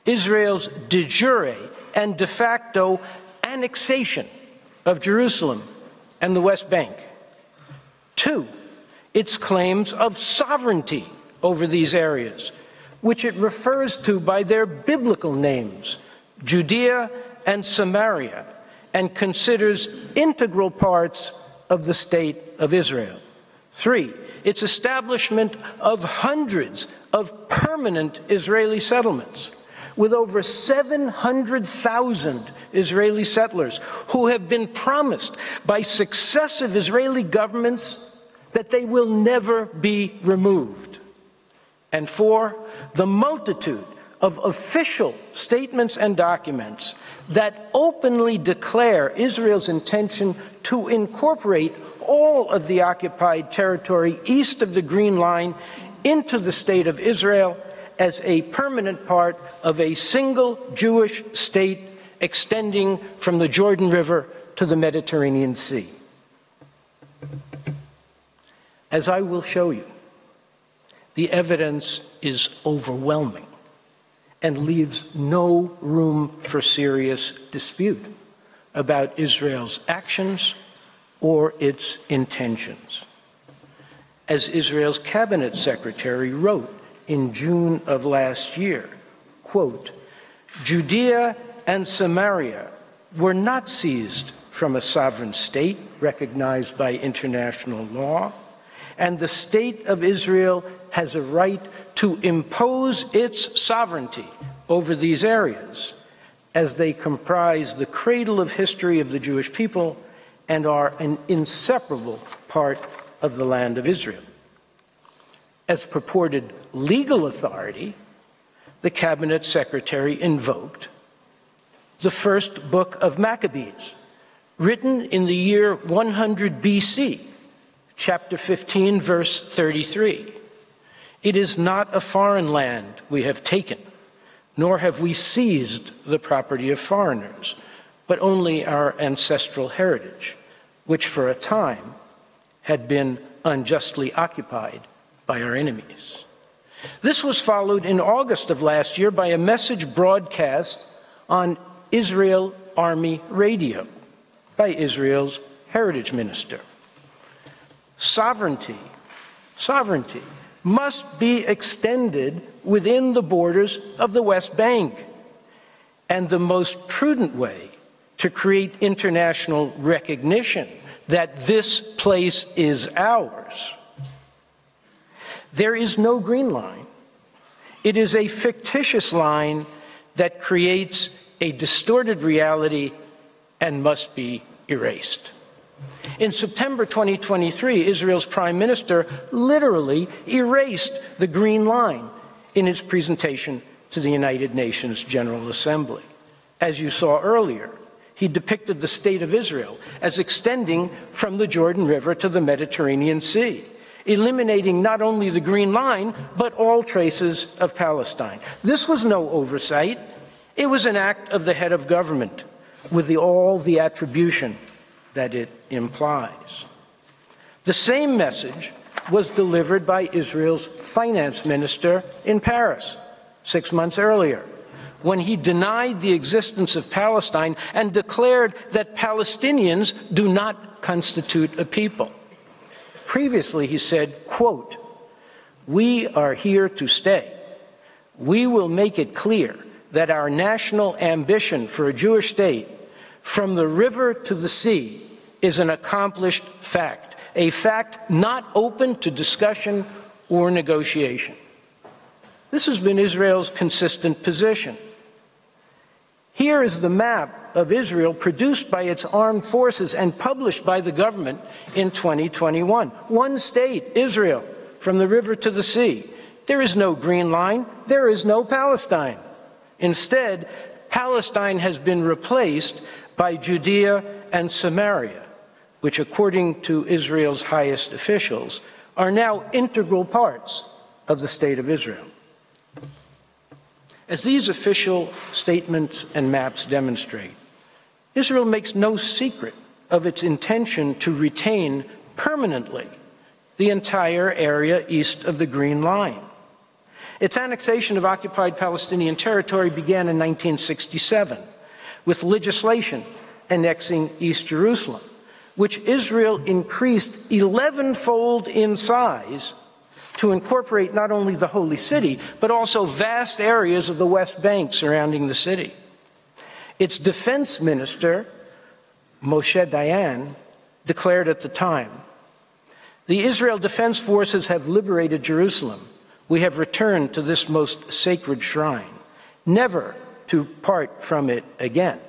Israel's de jure and de facto annexation of Jerusalem and the West Bank. 2, its claims of sovereignty over these areas, which it refers to by their biblical names, Judea and Samaria, and considers integral parts of the state of Israel. 3, its establishment of hundreds of permanent Israeli settlements, with over 700,000 Israeli settlers who have been promised by successive Israeli governments that they will never be removed. And 4, the multitude of official statements and documents that openly declare Israel's intention to incorporate all of the occupied territory east of the Green Line into the state of Israel as a permanent part of a single Jewish state extending from the Jordan River to the Mediterranean Sea. As I will show you, the evidence is overwhelming and leaves no room for serious dispute about Israel's actions or its intentions. As Israel's cabinet secretary wrote in June of last year, quote, Judea and Samaria were not seized from a sovereign state recognized by international law, and the state of Israel has a right to impose its sovereignty over these areas, as they comprise the cradle of history of the Jewish people and are an inseparable part of the land of Israel. As purported legal authority, the cabinet secretary invoked the first book of Maccabees, written in the year 100 BC, chapter 15, verse 33. It is not a foreign land we have taken, nor have we seized the property of foreigners, but only our ancestral heritage, which for a time had been unjustly occupied by our enemies. This was followed in August of last year by a message broadcast on Israel Army Radio by Israel's heritage minister. Sovereignty must be extended within the borders of the West Bank, and the most prudent way to create international recognition that this place is ours. There is no green line. It is a fictitious line that creates a distorted reality and must be erased. In September 2023, Israel's prime minister literally erased the green line in his presentation to the United Nations General Assembly. As you saw earlier, he depicted the state of Israel as extending from the Jordan River to the Mediterranean Sea, eliminating not only the green line, but all traces of Palestine. This was no oversight. It was an act of the head of government with all the attribution that it implies. The same message was delivered by Israel's finance minister in Paris 6 months earlier, when he denied the existence of Palestine and declared that Palestinians do not constitute a people. Previously, he said, quote, "We are here to stay. We will make it clear that our national ambition for a Jewish state from the river to the sea is an accomplished fact, a fact not open to discussion or negotiation." This has been Israel's consistent position. Here is the map of Israel produced by its armed forces and published by the government in 2021. One state, Israel, from the river to the sea. There is no green line. There is no Palestine. Instead, Palestine has been replaced by Judea and Samaria, which, according to Israel's highest officials, are now integral parts of the state of Israel. As these official statements and maps demonstrate, Israel makes no secret of its intention to retain permanently the entire area east of the Green Line. Its annexation of occupied Palestinian territory began in 1967 with legislation annexing East Jerusalem, which Israel increased 11-fold in size to incorporate not only the Holy City, but also vast areas of the West Bank surrounding the city. Its defense minister, Moshe Dayan, declared at the time, "The Israel Defense Forces have liberated Jerusalem. We have returned to this most sacred shrine, never to part from it again."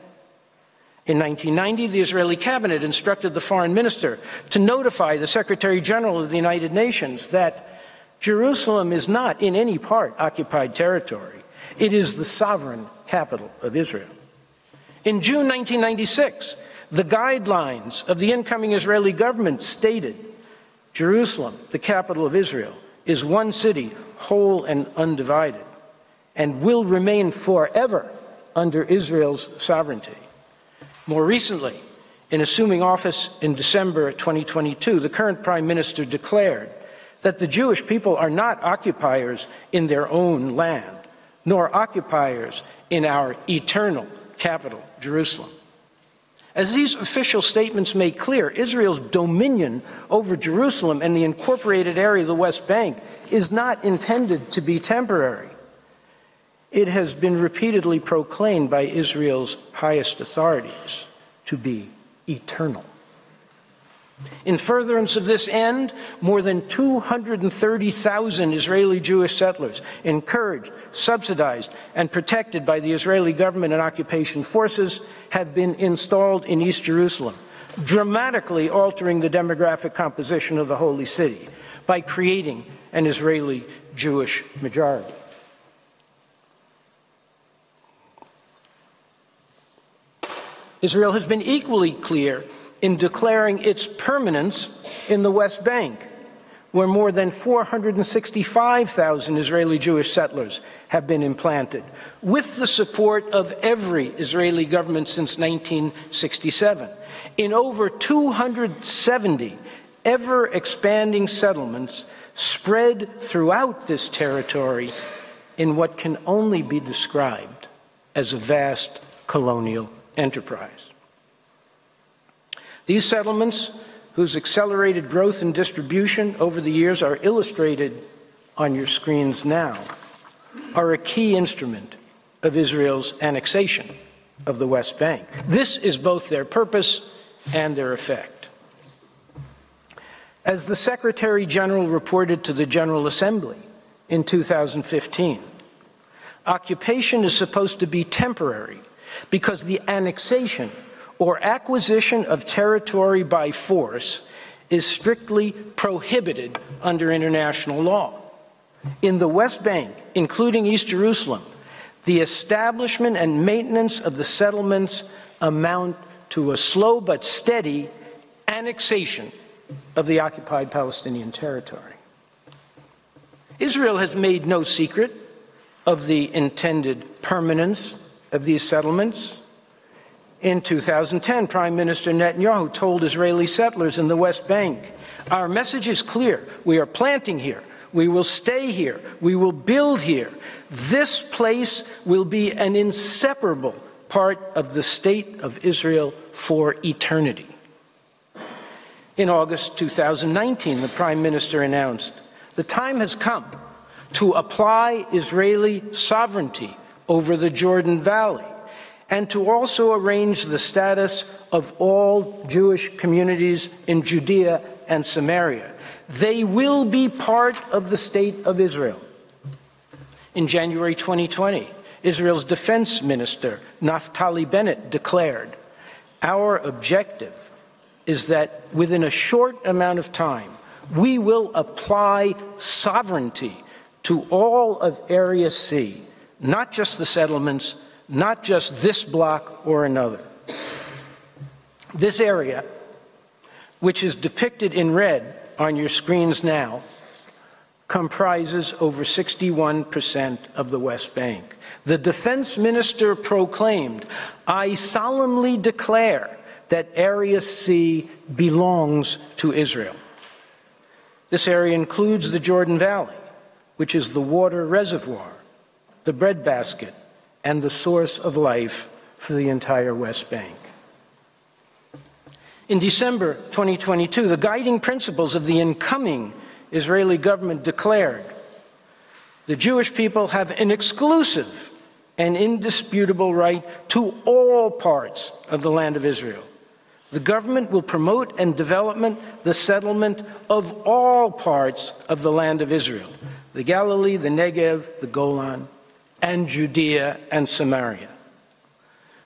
In 1990, the Israeli cabinet instructed the foreign minister to notify the Secretary General of the United Nations that Jerusalem is not in any part occupied territory. It is the sovereign capital of Israel. In June 1996, the guidelines of the incoming Israeli government stated, "Jerusalem, the capital of Israel, is one city, whole and undivided, and will remain forever under Israel's sovereignty." More recently, in assuming office in December 2022, the current Prime Minister declared that the Jewish people are not occupiers in their own land, nor occupiers in our eternal capital, Jerusalem. As these official statements make clear, Israel's dominion over Jerusalem and the incorporated area of the West Bank is not intended to be temporary. It has been repeatedly proclaimed by Israel's highest authorities to be eternal. In furtherance of this end, more than 230,000 Israeli Jewish settlers, encouraged, subsidized, and protected by the Israeli government and occupation forces, have been installed in East Jerusalem, dramatically altering the demographic composition of the Holy City by creating an Israeli Jewish majority. Israel has been equally clear in declaring its permanence in the West Bank, where more than 465,000 Israeli Jewish settlers have been implanted, with the support of every Israeli government since 1967, in over 270 ever-expanding settlements spread throughout this territory in what can only be described as a vast colonial enterprise. These settlements, whose accelerated growth and distribution over the years are illustrated on your screens now, are a key instrument of Israel's annexation of the West Bank. This is both their purpose and their effect. As the Secretary General reported to the General Assembly in 2015, occupation is supposed to be temporary because the annexation or acquisition of territory by force is strictly prohibited under international law. In the West Bank, including East Jerusalem, the establishment and maintenance of the settlements amount to a slow but steady annexation of the occupied Palestinian territory. Israel has made no secret of the intended permanence of these settlements. In 2010, Prime Minister Netanyahu told Israeli settlers in the West Bank, "Our message is clear. We are planting here. We will stay here. We will build here. This place will be an inseparable part of the state of Israel for eternity." In August 2019, the Prime Minister announced, "The time has come to apply Israeli sovereignty over the Jordan Valley, and to also arrange the status of all Jewish communities in Judea and Samaria. They will be part of the state of Israel." In January 2020, Israel's defense minister, Naftali Bennett, declared, "Our objective is that within a short amount of time, we will apply sovereignty to all of Area C, not just the settlements, not just this block or another." This area, which is depicted in red on your screens now, comprises over 61% of the West Bank. The defense minister proclaimed, "I solemnly declare that Area C belongs to Israel." This area includes the Jordan Valley, which is the water reservoir, the breadbasket, and the source of life for the entire West Bank. In December 2022, the guiding principles of the incoming Israeli government declared, "The Jewish people have an exclusive and indisputable right to all parts of the land of Israel. The government will promote and develop the settlement of all parts of the land of Israel, the Galilee, the Negev, the Golan, and Judea and Samaria."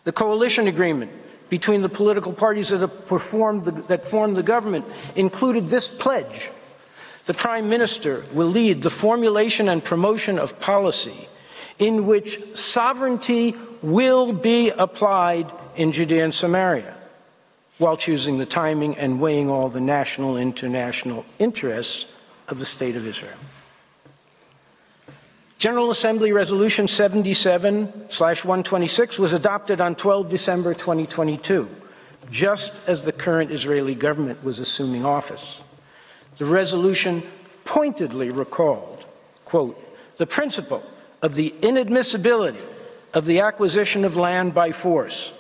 The coalition agreement between the political parties that formed the government included this pledge: the Prime Minister will lead the formulation and promotion of policy in which sovereignty will be applied in Judea and Samaria, while choosing the timing and weighing all the national and international interests of the State of Israel. General Assembly Resolution 77/126 was adopted on 12 December 2022, just as the current Israeli government was assuming office. The resolution pointedly recalled, quote, "the principle of the inadmissibility of the acquisition of land by force,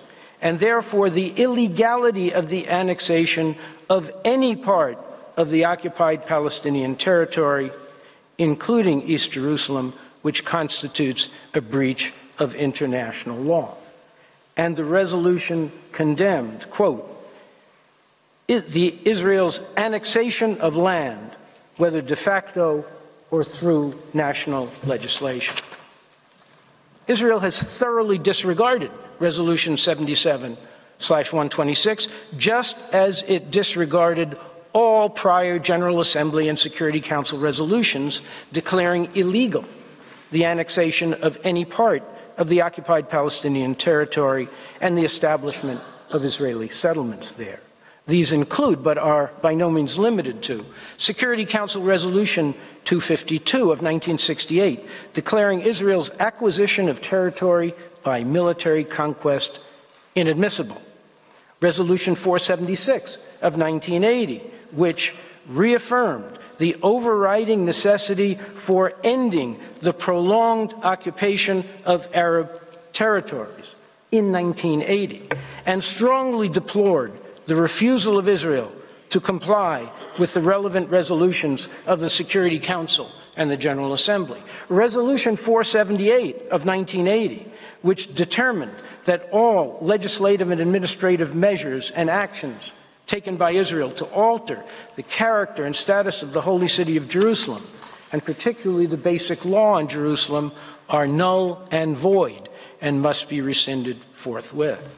and therefore the illegality of the annexation of any part of the occupied Palestinian territory, including East Jerusalem, which constitutes a breach of international law." And the resolution condemned, quote, Israel's annexation of land, whether de facto or through national legislation. Israel has thoroughly disregarded Resolution 77/126, just as it disregarded all prior General Assembly and Security Council resolutions declaring illegal the annexation of any part of the occupied Palestinian territory and the establishment of Israeli settlements there. These include, but are by no means limited to, Security Council Resolution 252 of 1968, declaring Israel's acquisition of territory by military conquest inadmissible. Resolution 476 of 1980, which reaffirmed the overriding necessity for ending the prolonged occupation of Arab territories in 1980, and strongly deplored the refusal of Israel to comply with the relevant resolutions of the Security Council and the General Assembly. Resolution 478 of 1980, which determined that all legislative and administrative measures and actions taken by Israel to alter the character and status of the Holy City of Jerusalem, and particularly the basic law in Jerusalem, are null and void and must be rescinded forthwith.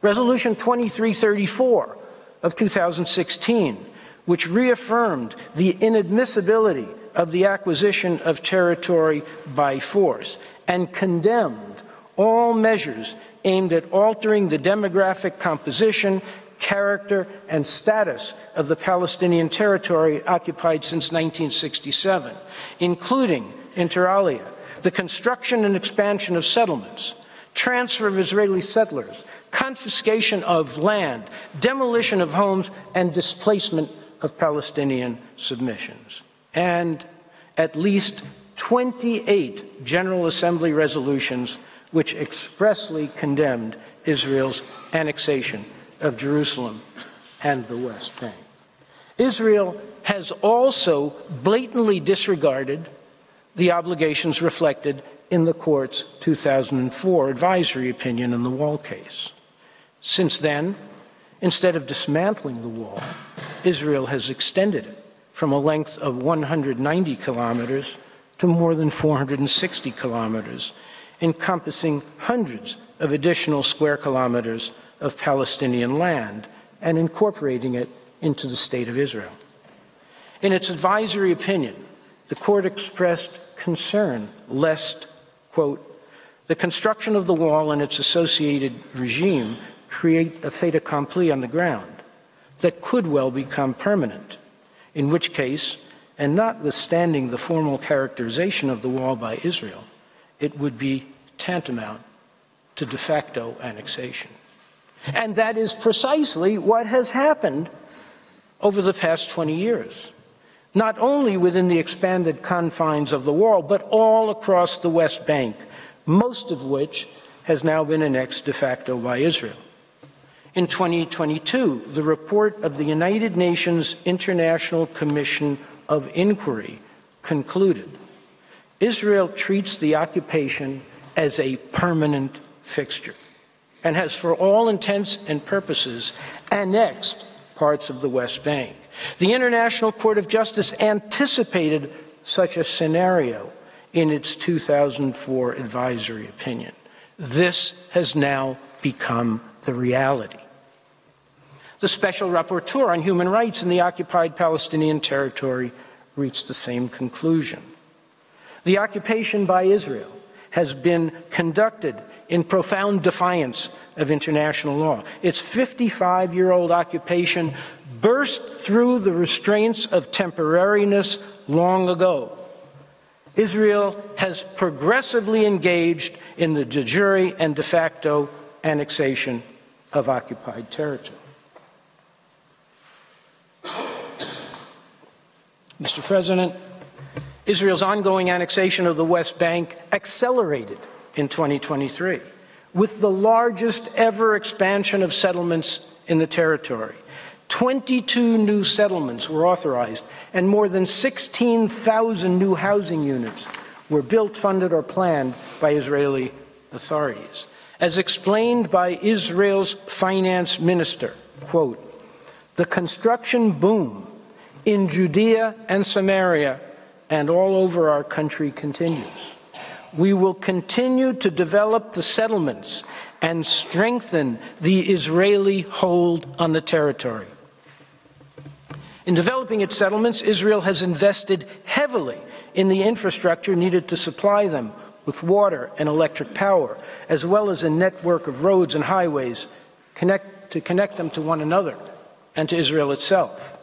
Resolution 2334 of 2016, which reaffirmed the inadmissibility of the acquisition of territory by force and condemned all measures aimed at altering the demographic composition, character, and status of the Palestinian territory occupied since 1967, including, inter alia, the construction and expansion of settlements, transfer of Israeli settlers, confiscation of land, demolition of homes, and displacement of Palestinian submissions. And at least 28 General Assembly resolutions which expressly condemned Israel's annexation of Jerusalem and the West Bank. Israel has also blatantly disregarded the obligations reflected in the court's 2004 advisory opinion in the wall case. Since then, instead of dismantling the wall, Israel has extended it from a length of 190 kilometers to more than 460 kilometers, encompassing hundreds of additional square kilometers of Palestinian land and incorporating it into the State of Israel. In its advisory opinion, the court expressed concern lest, quote, the construction of the wall and its associated regime create a fait accompli on the ground that could well become permanent, in which case And notwithstanding the formal characterization of the wall by Israel, it would be tantamount to de facto annexation. And that is precisely what has happened over the past 20 years, not only within the expanded confines of the wall, but all across the West Bank, most of which has now been annexed de facto by Israel. In 2022, the report of the United Nations International Commission of Inquiry concluded Israel treats the occupation as a permanent fixture and has, for all intents and purposes, annexed parts of the West Bank. The International Court of Justice anticipated such a scenario in its 2004 advisory opinion. This has now become the reality. The Special Rapporteur on Human Rights in the occupied Palestinian territory reached the same conclusion. The occupation by Israel has been conducted in profound defiance of international law. Its 55-year-old occupation burst through the restraints of temporariness long ago. Israel has progressively engaged in the de jure and de facto annexation of occupied territory. Mr. President, Israel's ongoing annexation of the West Bank accelerated in 2023, with the largest ever expansion of settlements in the territory. 22 new settlements were authorized, and more than 16,000 new housing units were built, funded, or planned by Israeli authorities. As explained by Israel's finance minister, quote, "The construction boom in Judea and Samaria and all over our country continues. We will continue to develop the settlements and strengthen the Israeli hold on the territory." In developing its settlements, Israel has invested heavily in the infrastructure needed to supply them with water and electric power, as well as a network of roads and highways to connect them to one another and to Israel itself.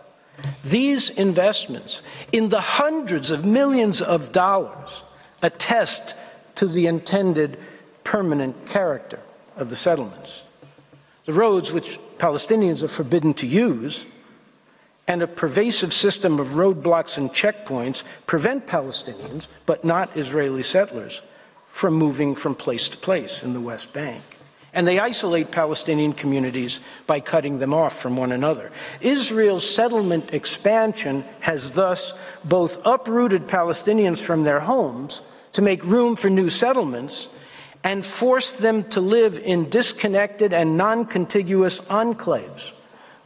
These investments, in the hundreds of millions of dollars, attest to the intended permanent character of the settlements. The roads, which Palestinians are forbidden to use, and a pervasive system of roadblocks and checkpoints prevent Palestinians, but not Israeli settlers, from moving from place to place in the West Bank. And they isolate Palestinian communities by cutting them off from one another. Israel's settlement expansion has thus both uprooted Palestinians from their homes to make room for new settlements and forced them to live in disconnected and non-contiguous enclaves,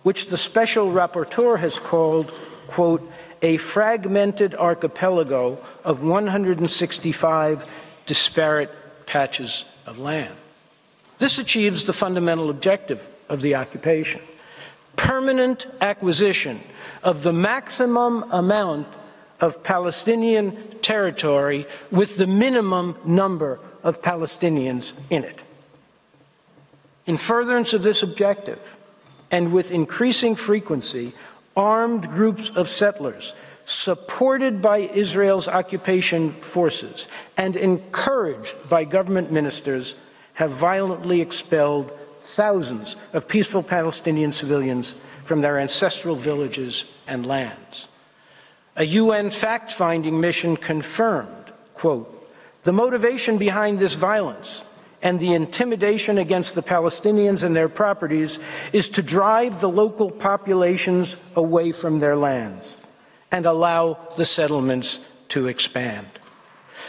which the Special Rapporteur has called, quote, "a fragmented archipelago of 165 disparate patches of land." This achieves the fundamental objective of the occupation: permanent acquisition of the maximum amount of Palestinian territory with the minimum number of Palestinians in it. In furtherance of this objective, and with increasing frequency, armed groups of settlers, supported by Israel's occupation forces and encouraged by government ministers, have violently expelled thousands of peaceful Palestinian civilians from their ancestral villages and lands. A UN fact-finding mission confirmed, quote, "The motivation behind this violence and the intimidation against the Palestinians and their properties is to drive the local populations away from their lands and allow the settlements to expand."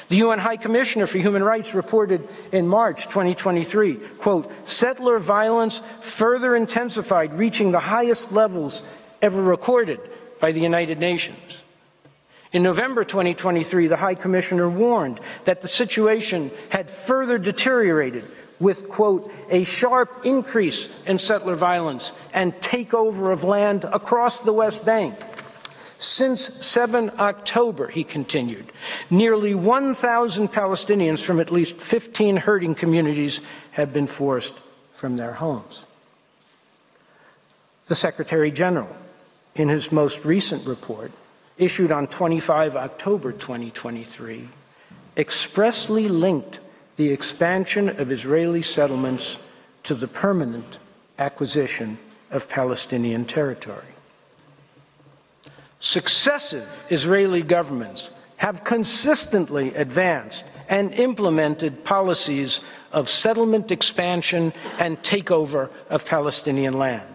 The UN High Commissioner for Human Rights reported in March 2023, quote, "Settler violence further intensified, reaching the highest levels ever recorded by the United Nations." In November 2023, the High Commissioner warned that the situation had further deteriorated with, quote, "a sharp increase in settler violence and takeover of land across the West Bank. Since 7 October, he continued, nearly 1,000 Palestinians from at least 15 herding communities have been forced from their homes." The Secretary General, in his most recent report, issued on 25 October 2023, expressly linked the expansion of Israeli settlements to the permanent acquisition of Palestinian territory. Successive Israeli governments have consistently advanced and implemented policies of settlement expansion and takeover of Palestinian land.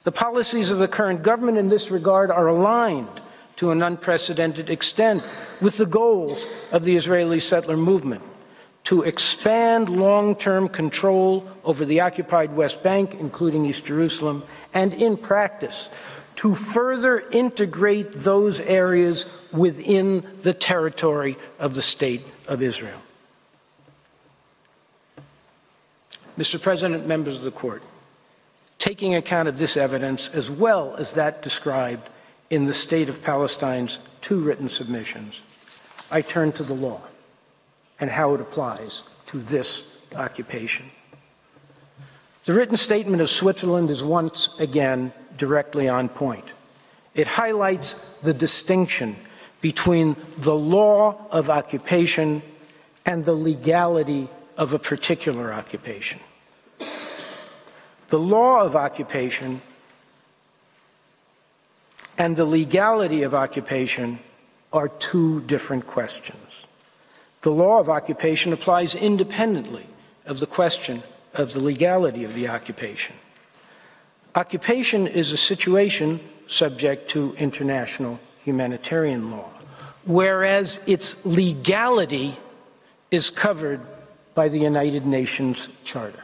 The policies of the current government in this regard are aligned to an unprecedented extent with the goals of the Israeli settler movement to expand long-term control over the occupied West Bank, including East Jerusalem, and in practice, to further integrate those areas within the territory of the State of Israel. Mr. President, members of the Court, taking account of this evidence as well as that described in the State of Palestine's two written submissions, I turn to the law and how it applies to this occupation. The written statement of Switzerland is once again directly on point. It highlights the distinction between the law of occupation and the legality of a particular occupation. The law of occupation and the legality of occupation are two different questions. The law of occupation applies independently of the question of the legality of the occupation. Occupation is a situation subject to international humanitarian law, whereas its legality is covered by the United Nations Charter.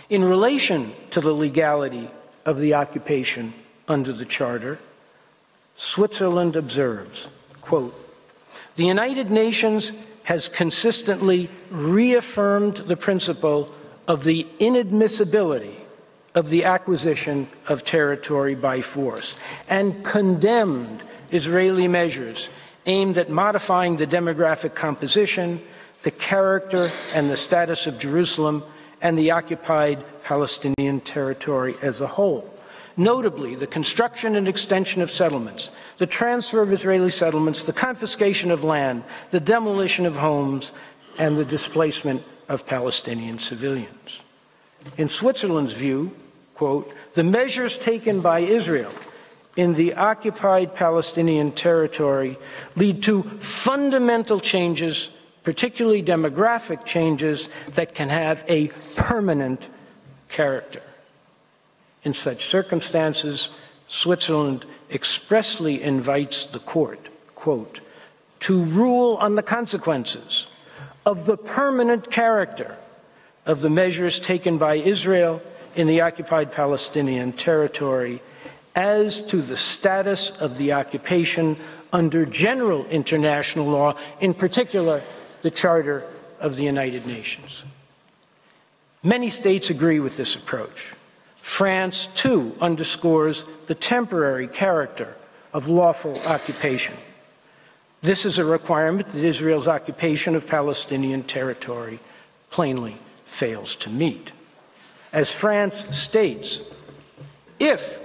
In relation to the legality of the occupation under the Charter, Switzerland observes, quote, "The United Nations has consistently reaffirmed the principle of the inadmissibility of the acquisition of territory by force and condemned Israeli measures aimed at modifying the demographic composition, the character and the status of Jerusalem and the occupied Palestinian territory as a whole. Notably, the construction and extension of settlements, the transfer of Israeli settlements, the confiscation of land, the demolition of homes, and the displacement of Palestinian civilians." In Switzerland's view, quote, "The measures taken by Israel in the occupied Palestinian territory lead to fundamental changes, particularly demographic changes, that can have a permanent character. In such circumstances, Switzerland expressly invites the court, quote, to rule on the consequences of the permanent character of the measures taken by Israel in the occupied Palestinian territory as to the status of the occupation under general international law, in particular, the Charter of the United Nations." Many states agree with this approach. France, too, underscores the temporary character of lawful occupation. This is a requirement that Israel's occupation of Palestinian territory plainly fails to meet. As France states, if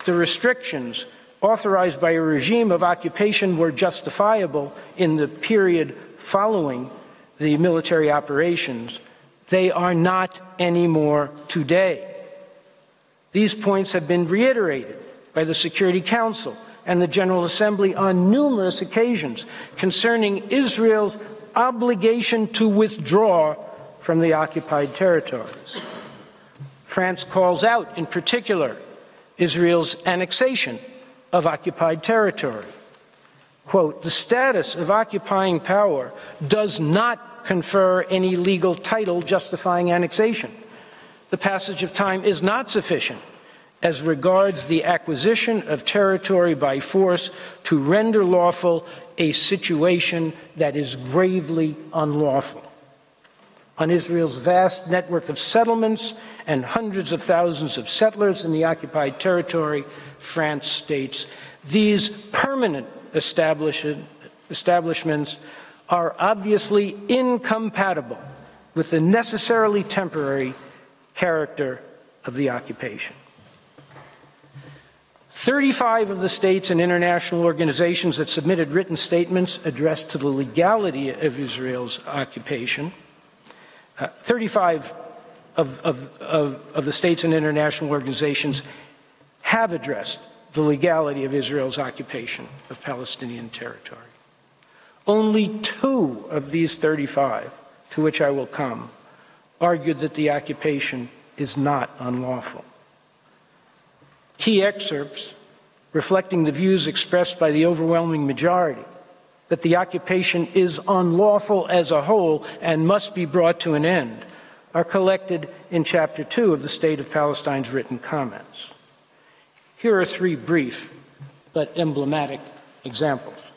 the restrictions authorized by a regime of occupation were justifiable in the period following the military operations, they are not anymore today. These points have been reiterated by the Security Council and the General Assembly on numerous occasions concerning Israel's obligation to withdraw from the occupied territories. France calls out, in particular, Israel's annexation of occupied territory. Quote, "The status of occupying power does not confer any legal title justifying annexation. The passage of time is not sufficient as regards the acquisition of territory by force to render lawful a situation that is gravely unlawful. On Israel's vast network of settlements and hundreds of thousands of settlers in the occupied territory," France states, "these permanent establishments are obviously incompatible with the necessarily temporary character of the occupation." 35 of the states and international organizations that submitted written statements addressed to the legality of Israel's occupation, 35 of the states and international organizations have addressed the legality of Israel's occupation of Palestinian territory. Only 2 of these 35, to which I will come, argued that the occupation is not unlawful. Key excerpts reflecting the views expressed by the overwhelming majority that the occupation is unlawful as a whole and must be brought to an end are collected in Chapter 2 of the State of Palestine's written comments. Here are 3 brief but emblematic examples.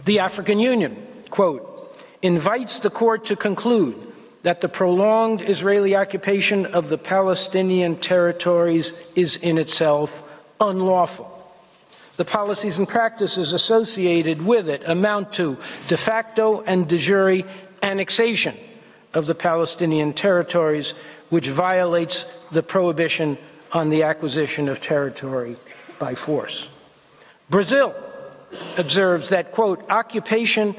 The African Union, quote, invites the court to conclude that the prolonged Israeli occupation of the Palestinian territories is in itself unlawful. The policies and practices associated with it amount to de facto and de jure annexation of the Palestinian territories, which violates the prohibition on the acquisition of territory by force. Brazil observes that, quote, occupation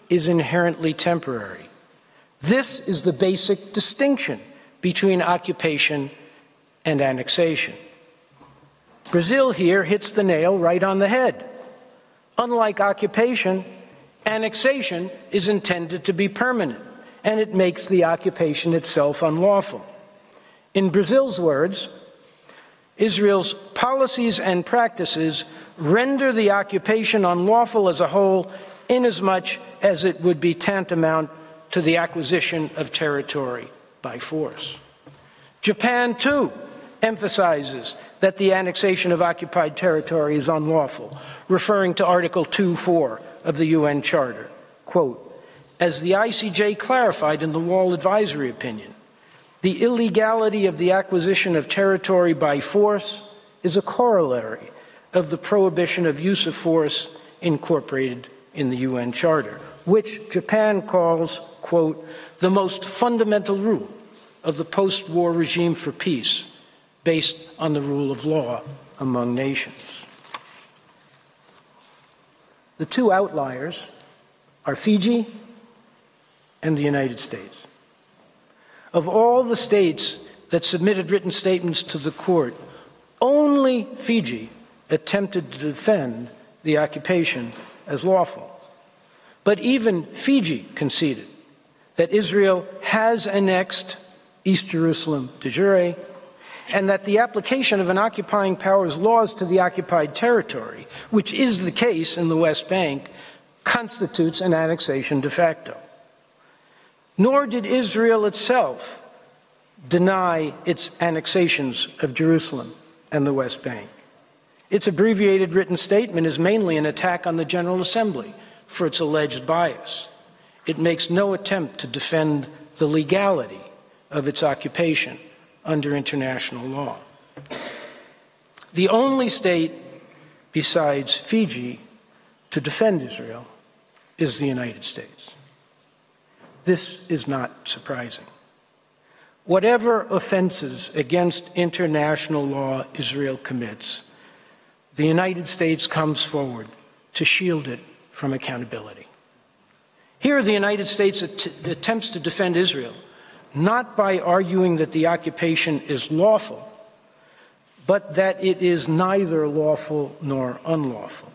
is inherently temporary. This is the basic distinction between occupation and annexation. Brazil here hits the nail right on the head. Unlike occupation, annexation is intended to be permanent, and it makes the occupation itself unlawful. In Brazil's words, Israel's policies and practices render the occupation unlawful as a whole, inasmuch as it would be tantamount to the acquisition of territory by force. Japan, too, emphasizes that the annexation of occupied territory is unlawful, referring to Article 2.4 of the UN Charter. Quote, as the ICJ clarified in the Wall Advisory Opinion, the illegality of the acquisition of territory by force is a corollary of the prohibition of use of force incorporated in the UN Charter, which Japan calls, quote, the most fundamental rule of the post-war regime for peace, based on the rule of law among nations. The 2 outliers are Fiji and the United States. Of all the states that submitted written statements to the court, only Fiji attempted to defend the occupation as lawful. But even Fiji conceded that Israel has annexed East Jerusalem de jure, and that the application of an occupying power's laws to the occupied territory, which is the case in the West Bank, constitutes an annexation de facto. Nor did Israel itself deny its annexations of Jerusalem and the West Bank. Its abbreviated written statement is mainly an attack on the General Assembly for its alleged bias. It makes no attempt to defend the legality of its occupation under international law. The only state besides Fiji to defend Israel is the United States. This is not surprising. Whatever offenses against international law Israel commits, the United States comes forward to shield it from accountability. Here, the United States attempts to defend Israel, not by arguing that the occupation is lawful, but that it is neither lawful nor unlawful.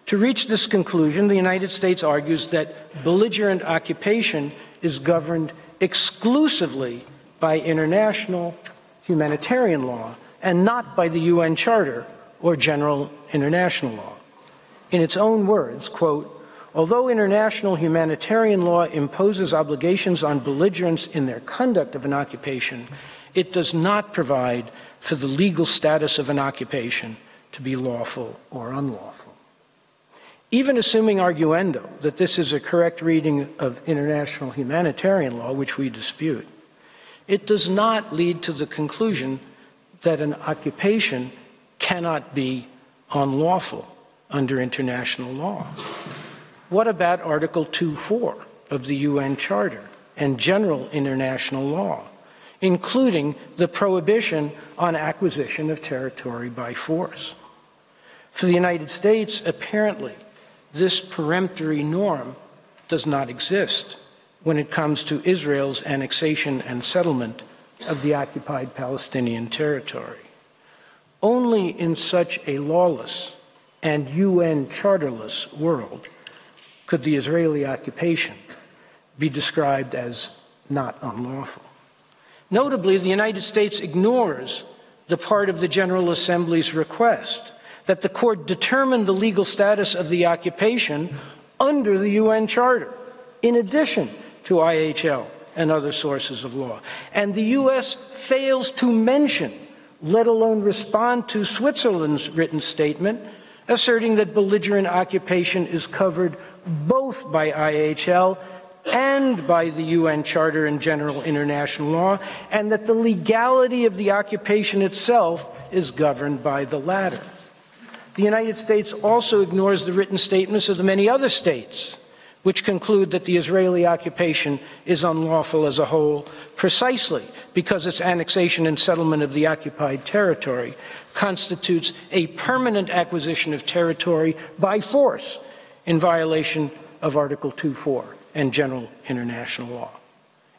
To reach this conclusion, the United States argues that belligerent occupation is governed exclusively by international humanitarian law and not by the UN Charter or general international law. In its own words, quote, although international humanitarian law imposes obligations on belligerents in their conduct of an occupation, it does not provide for the legal status of an occupation to be lawful or unlawful. Even assuming arguendo that this is a correct reading of international humanitarian law, which we dispute, it does not lead to the conclusion that an occupation cannot be unlawful under international law. What about Article 2.4 of the UN Charter and general international law? including the prohibition on acquisition of territory by force. For the United States, apparently, this peremptory norm does not exist when it comes to Israel's annexation and settlement of the occupied Palestinian territory. Only in such a lawless and UN charterless world could the Israeli occupation be described as not unlawful. Notably, the United States ignores the part of the General Assembly's request that the court determine the legal status of the occupation under the UN Charter, in addition to IHL and other sources of law. And the U.S. fails to mention, let alone respond to, Switzerland's written statement asserting that belligerent occupation is covered both by IHL and by the UN Charter and general international law, and that the legality of the occupation itself is governed by the latter. The United States also ignores the written statements of the many other states, which conclude that the Israeli occupation is unlawful as a whole, precisely because its annexation and settlement of the occupied territory constitutes a permanent acquisition of territory by force in violation of Article 2.4 and general international law.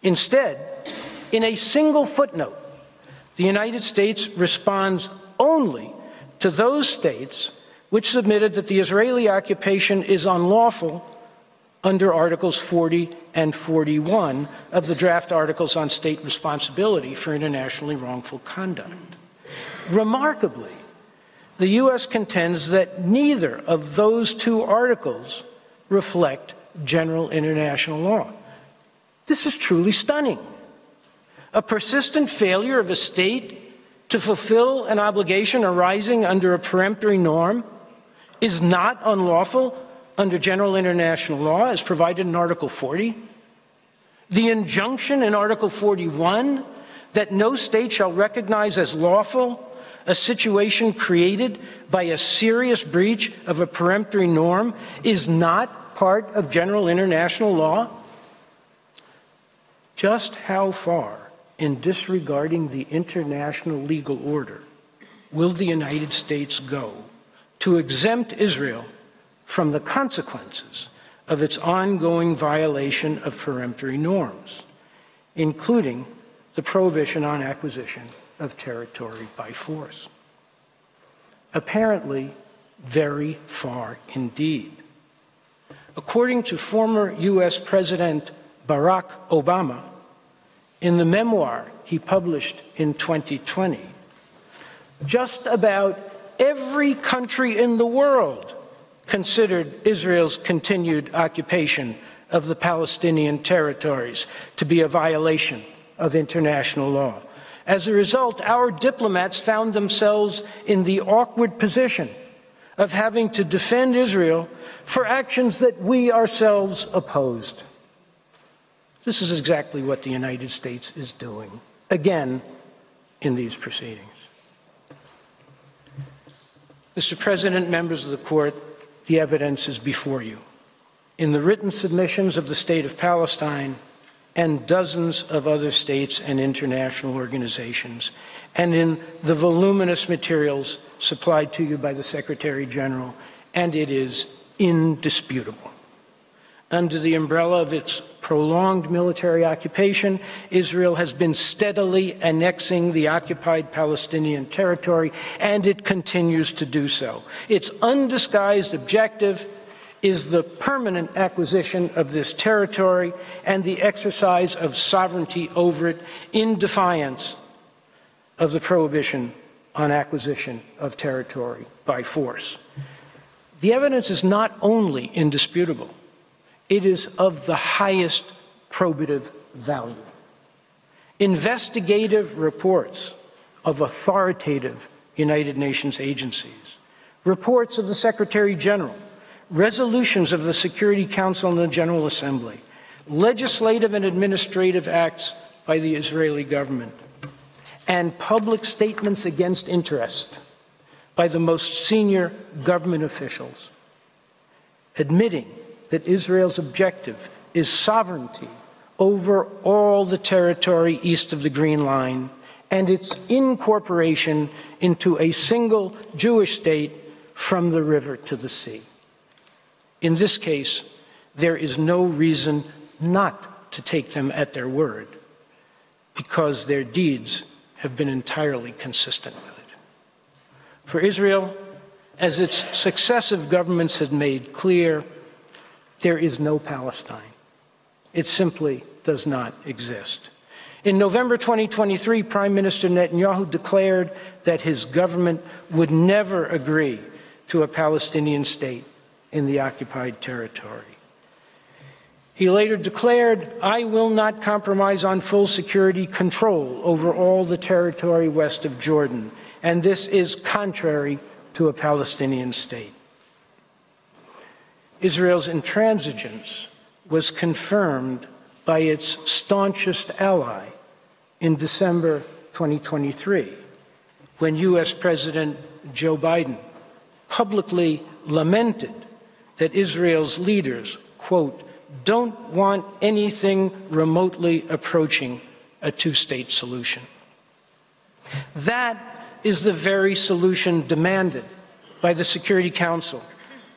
Instead, in a single footnote, the United States responds only to those states which submitted that the Israeli occupation is unlawful under Articles 40 and 41 of the draft Articles on State Responsibility for Internationally Wrongful Conduct. Remarkably, the U.S. contends that neither of those two articles reflect general international law. This is truly stunning. A persistent failure of a state to fulfill an obligation arising under a peremptory norm is not unlawful under general international law as provided in Article 40. The injunction in Article 41 that no state shall recognize as lawful a situation created by a serious breach of a peremptory norm is not part of general international law. Just how far, in disregarding the international legal order, will the United States go to exempt Israel from the consequences of its ongoing violation of peremptory norms, including the prohibition on acquisition of territory by force? Apparently, very far indeed. According to former U.S. President Barack Obama, in the memoir he published in 2020, just about every country in the world considered Israel's continued occupation of the Palestinian territories to be a violation of international law. As a result, our diplomats found themselves in the awkward position of having to defend Israel for actions that we ourselves opposed. This is exactly what the United States is doing, again, in these proceedings. Mr. President, members of the Court, the evidence is before you. In the written submissions of the State of Palestine and dozens of other states and international organizations, and in the voluminous materials supplied to you by the Secretary General, and it is indisputable. Under the umbrella of its prolonged military occupation, Israel has been steadily annexing the occupied Palestinian territory, and it continues to do so. Its undisguised objective is the permanent acquisition of this territory and the exercise of sovereignty over it in defiance of the prohibition on acquisition of territory by force. The evidence is not only indisputable, it is of the highest probative value. Investigative reports of authoritative United Nations agencies, reports of the Secretary General, resolutions of the Security Council and the General Assembly, legislative and administrative acts by the Israeli government, and public statements against interest by the most senior government officials, admitting that Israel's objective is sovereignty over all the territory east of the Green Line and its incorporation into a single Jewish state from the river to the sea. In this case, there is no reason not to take them at their word, because their deeds have been entirely consistent with it. For Israel, as its successive governments have made clear, there is no Palestine. It simply does not exist. In November 2023, Prime Minister Netanyahu declared that his government would never agree to a Palestinian state in the occupied territory. He later declared, "I will not compromise on full security control over all the territory west of Jordan, and this is contrary to a Palestinian state." Israel's intransigence was confirmed by its staunchest ally in December 2023, when U.S. President Joe Biden publicly lamented that Israel's leaders, quote, "don't want anything remotely approaching a two-state solution." That is the very solution demanded by the Security Council,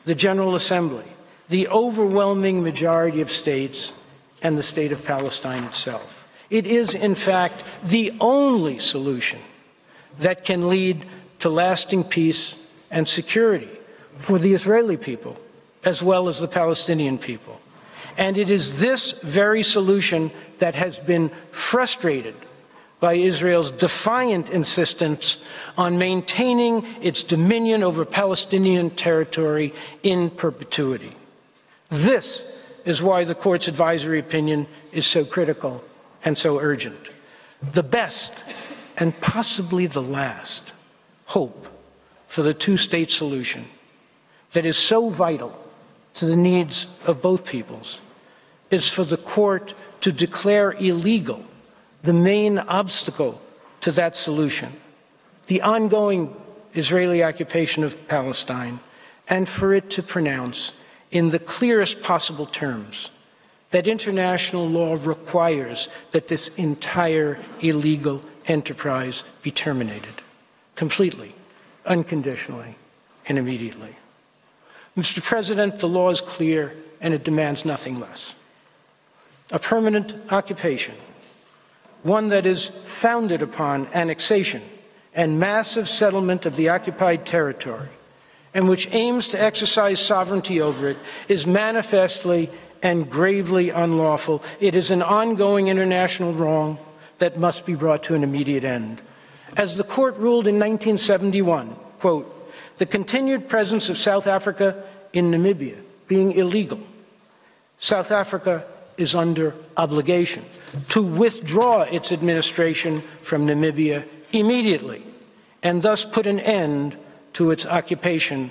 the General Assembly, the overwhelming majority of states, and the State of Palestine itself. It is, in fact, the only solution that can lead to lasting peace and security for the Israeli people as well as the Palestinian people. And it is this very solution that has been frustrated by Israel's defiant insistence on maintaining its dominion over Palestinian territory in perpetuity. This is why the Court's advisory opinion is so critical and so urgent. The best, and possibly the last, hope for the two-state solution that is so vital to the needs of both peoples is for the Court to declare illegal the main obstacle to that solution, the ongoing Israeli occupation of Palestine, and for it to pronounce in the clearest possible terms that international law requires that this entire illegal enterprise be terminated, completely, unconditionally, and immediately. Mr. President, the law is clear and it demands nothing less. A permanent occupation, one that is founded upon annexation and massive settlement of the occupied territory, and which aims to exercise sovereignty over it, is manifestly and gravely unlawful. It is an ongoing international wrong that must be brought to an immediate end. As the Court ruled in 1971, quote, "the continued presence of South Africa in Namibia being illegal, South Africa is under obligation to withdraw its administration from Namibia immediately and thus put an end to its occupation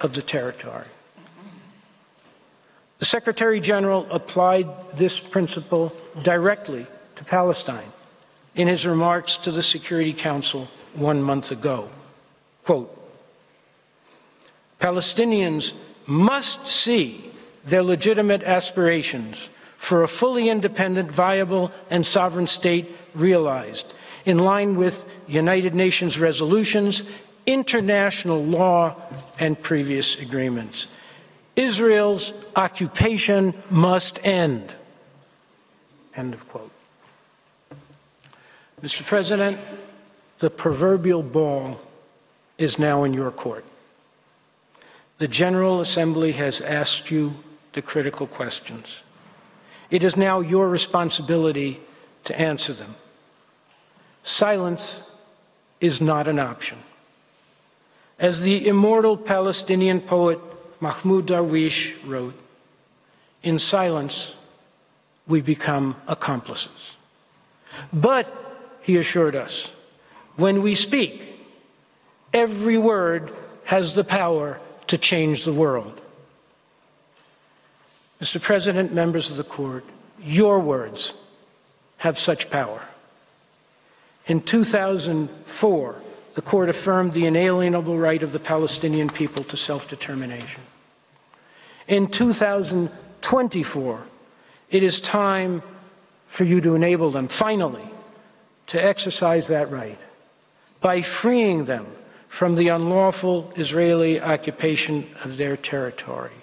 of the territory." The Secretary General applied this principle directly to Palestine in his remarks to the Security Council 1 month ago. Quote, "Palestinians must see their legitimate aspirations for a fully independent, viable, and sovereign state realized in line with United Nations resolutions, international law, and previous agreements. Israel's occupation must end." End of quote. Mr. President, the proverbial ball is now in your court. The General Assembly has asked you the critical questions. It is now your responsibility to answer them. Silence is not an option. As the immortal Palestinian poet Mahmoud Darwish wrote, "In silence, we become accomplices." But, he assured us, when we speak, every word has the power to change the world. Mr. President, members of the Court, your words have such power. In 2004, the Court affirmed the inalienable right of the Palestinian people to self-determination. In 2024, it is time for you to enable them, finally, to exercise that right by freeing them from the unlawful Israeli occupation of their territory,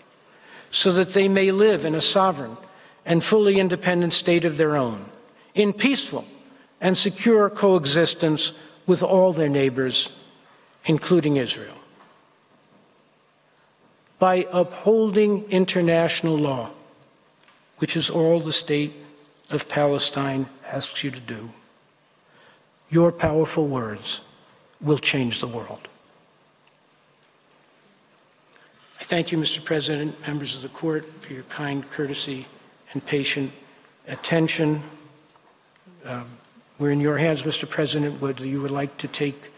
so that they may live in a sovereign and fully independent state of their own, in peaceful and secure coexistence with all their neighbors, including Israel. By upholding international law, which is all the state of Palestine asks you to do, your powerful words will change the world. I thank you, Mr. President, members of the court, for your kind courtesy and patient attention. We're in your hands, Mr. President, whether you would like to take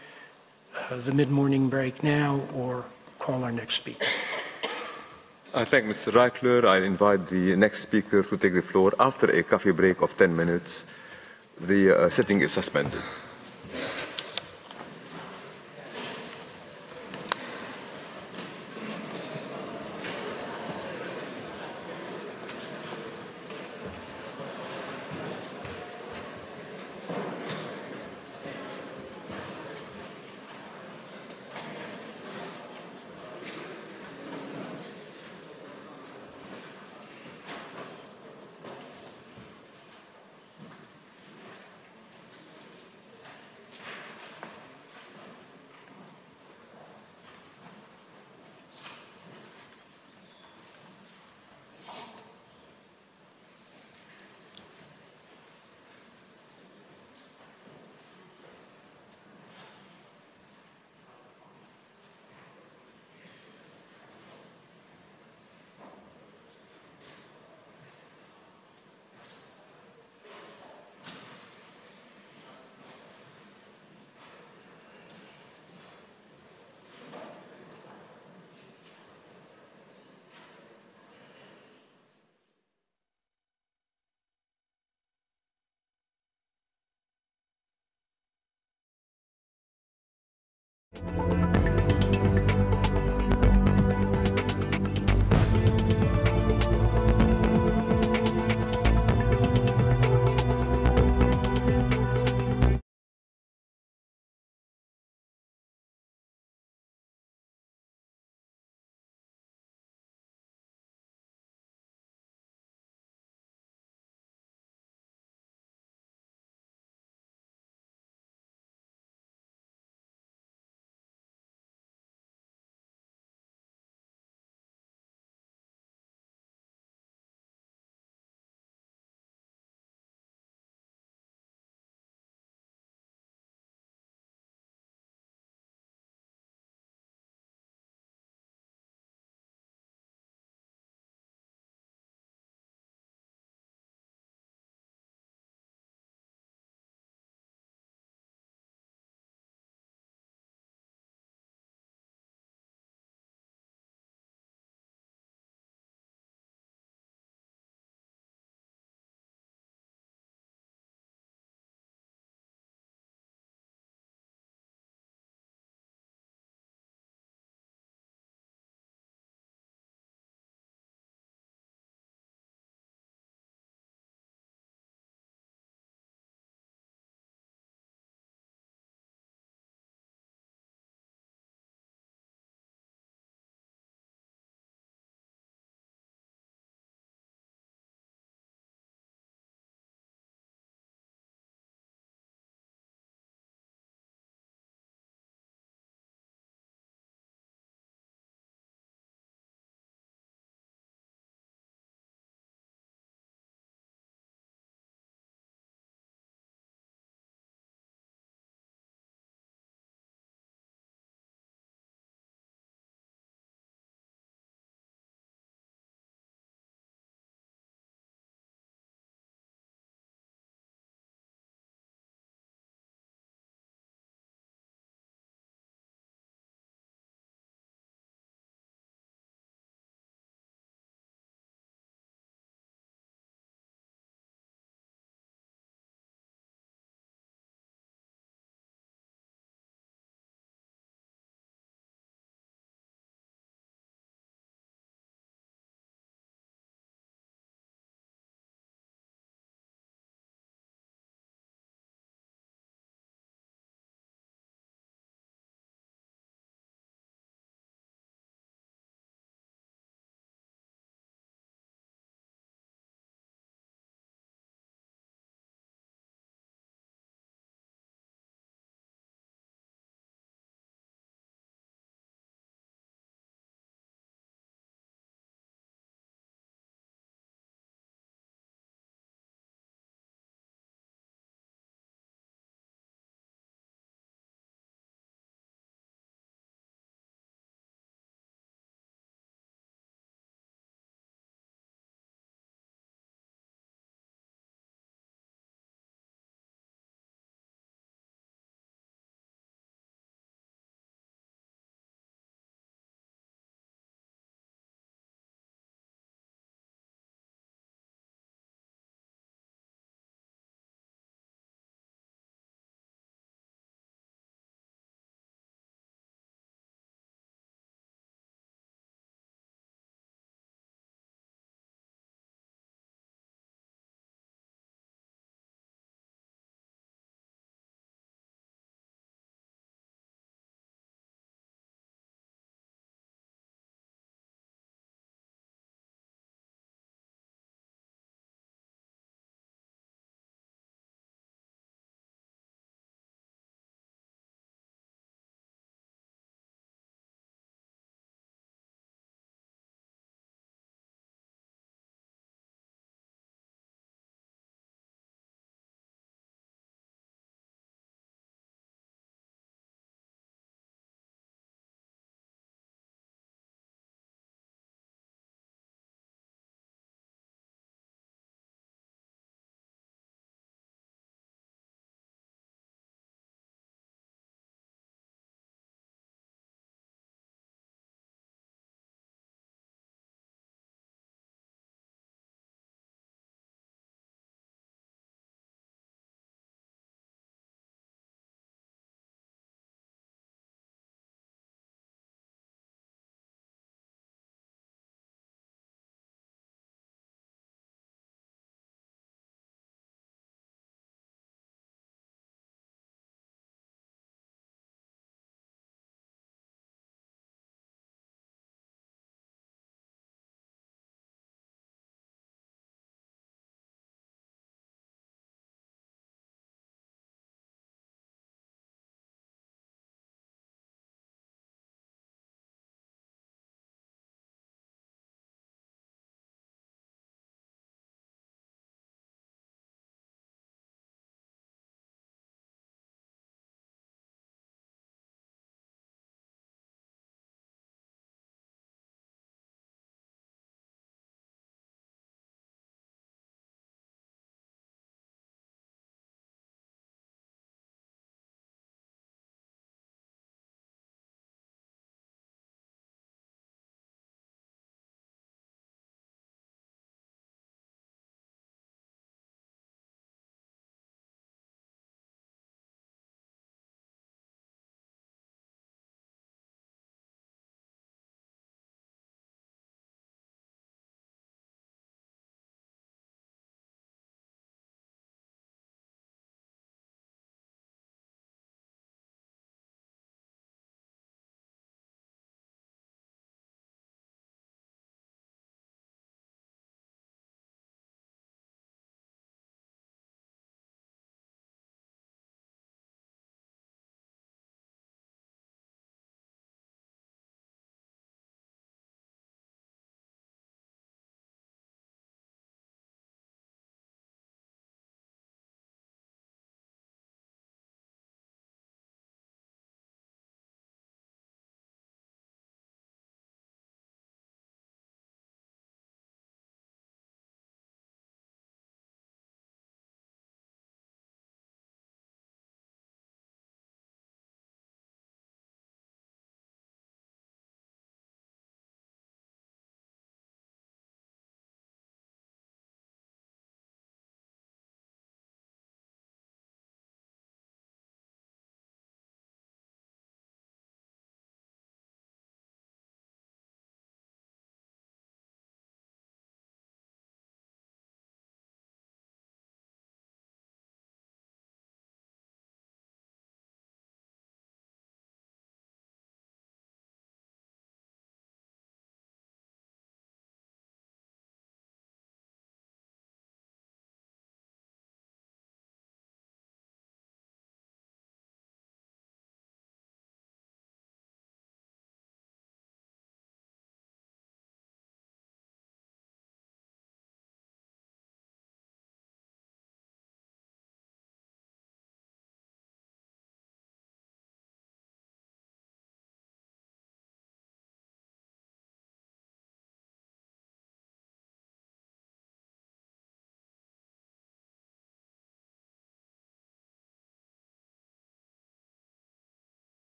the mid-morning break now or call our next speaker. I thank Mr. Reichler. I invite the next speaker to take the floor. After a coffee break of 10 minutes, the sitting is suspended.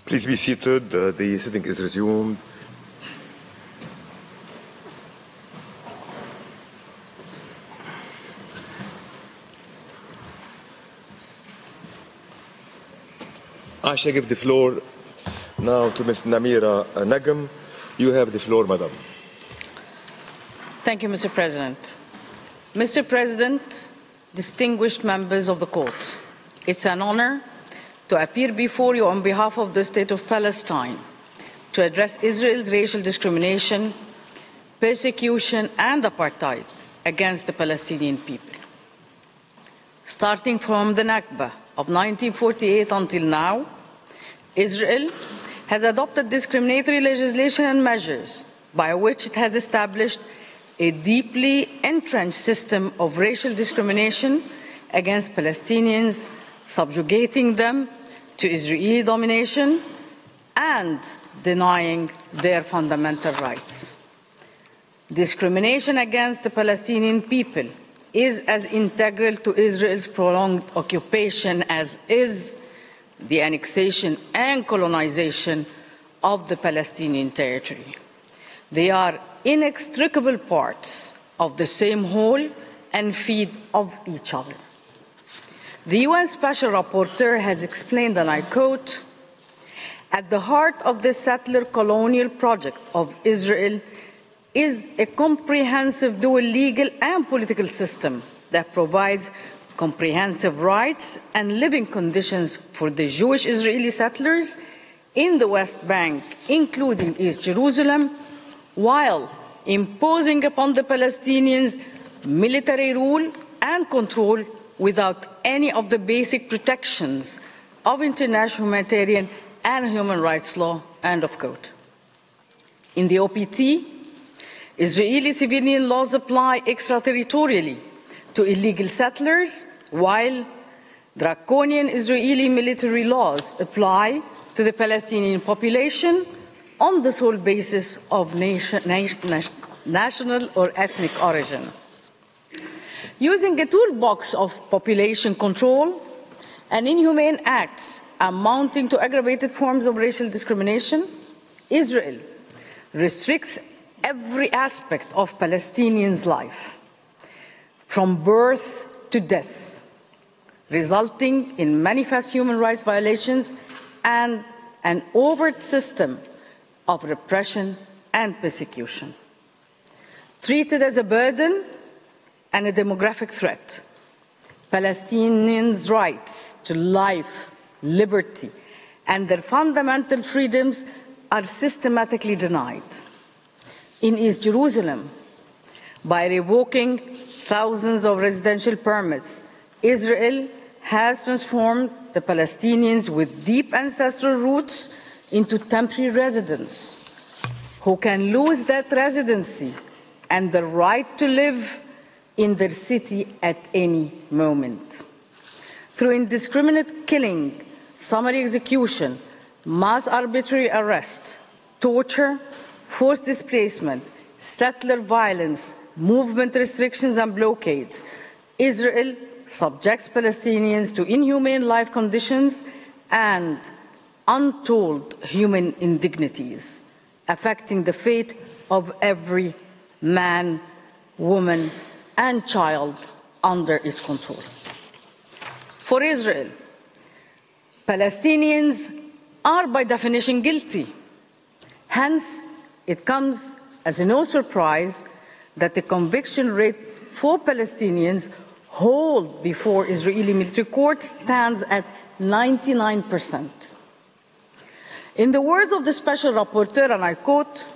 Please be seated. The sitting is resumed. I shall give the floor now to Ms. Namira Nagam. You have the floor, Madam. Thank you, Mr. President. Mr. President, distinguished members of the court, it's an honor to appear before you on behalf of the State of Palestine to address Israel's racial discrimination, persecution, and apartheid against the Palestinian people. Starting from the Nakba of 1948 until now, Israel has adopted discriminatory legislation and measures by which it has established a deeply entrenched system of racial discrimination against Palestinians, subjugating them to Israeli domination and denying their fundamental rights. Discrimination against the Palestinian people is as integral to Israel's prolonged occupation as is the annexation and colonization of the Palestinian territory. They are inextricable parts of the same whole and feed off each other. The UN Special Rapporteur has explained, and I quote, "At the heart of the settler colonial project of Israel is a comprehensive dual legal and political system that provides comprehensive rights and living conditions for the Jewish Israeli settlers in the West Bank, including East Jerusalem, while imposing upon the Palestinians military rule and control without any of the basic protections of international humanitarian and human rights law," end of quote. In the OPT, Israeli civilian laws apply extraterritorially to illegal settlers, while draconian Israeli military laws apply to the Palestinian population on the sole basis of national or ethnic origin. Using a toolbox of population control and inhumane acts amounting to aggravated forms of racial discrimination, Israel restricts every aspect of Palestinians' life, from birth to death, resulting in manifest human rights violations and an overt system of repression and persecution. Treated as a burden and a demographic threat, Palestinians' rights to life, liberty, and their fundamental freedoms are systematically denied. In East Jerusalem, by revoking thousands of residential permits, Israel has transformed the Palestinians with deep ancestral roots into temporary residents who can lose that residency and the right to live in their city at any moment. Through indiscriminate killing, summary execution, mass arbitrary arrest, torture, forced displacement, settler violence, movement restrictions and blockades, Israel subjects Palestinians to inhumane life conditions and untold human indignities, affecting the fate of every man, woman, and child under its control. For Israel, Palestinians are by definition guilty. Hence, it comes as no surprise that the conviction rate for Palestinians held before Israeli military courts stands at 99%. In the words of the Special Rapporteur, and I quote,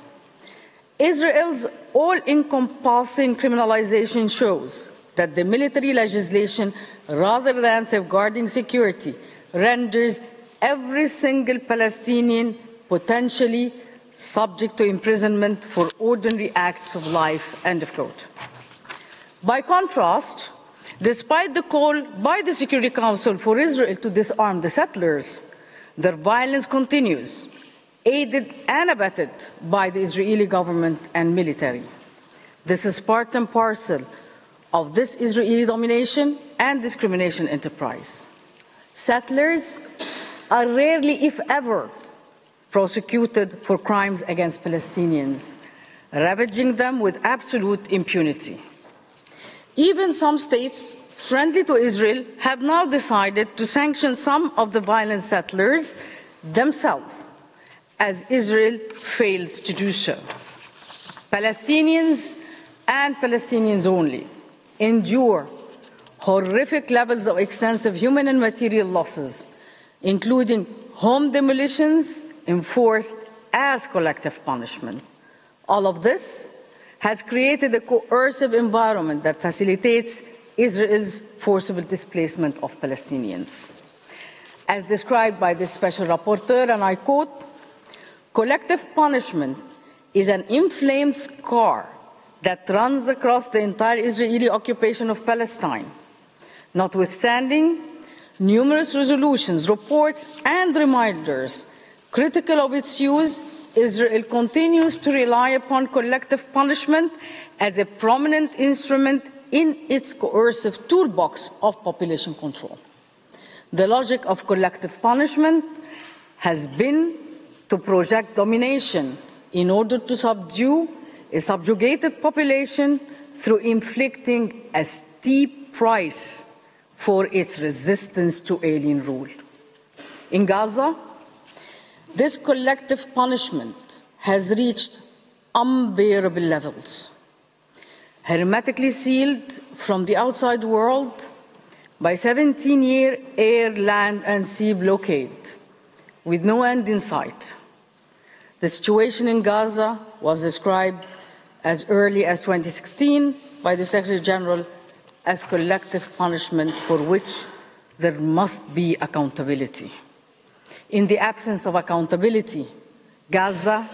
"Israel's all-encompassing criminalization shows that the military legislation, rather than safeguarding security, renders every single Palestinian potentially subject to imprisonment for ordinary acts of life," end of quote. By contrast, despite the call by the Security Council for Israel to disarm the settlers, their violence continues, aided and abetted by the Israeli government and military. This is part and parcel of this Israeli domination and discrimination enterprise. Settlers are rarely, if ever, prosecuted for crimes against Palestinians, ravaging them with absolute impunity. Even some states friendly to Israel have now decided to sanction some of the violent settlers themselves, as Israel fails to do so. Palestinians and Palestinians only endure horrific levels of extensive human and material losses, including home demolitions enforced as collective punishment. All of this has created a coercive environment that facilitates Israel's forcible displacement of Palestinians. As described by the Special Rapporteur, and I quote, "Collective punishment is an inflamed scar that runs across the entire Israeli occupation of Palestine. Notwithstanding numerous resolutions, reports, and reminders critical of its use, Israel continues to rely upon collective punishment as a prominent instrument in its coercive toolbox of population control. The logic of collective punishment has been to project domination in order to subdue a subjugated population through inflicting a steep price for its resistance to alien rule. In Gaza, this collective punishment has reached unbearable levels. Hermetically sealed from the outside world by 17-year air, land, and sea blockade, with no end in sight. The situation in Gaza was described as early as 2016 by the Secretary General as collective punishment for which there must be accountability. In the absence of accountability, Gaza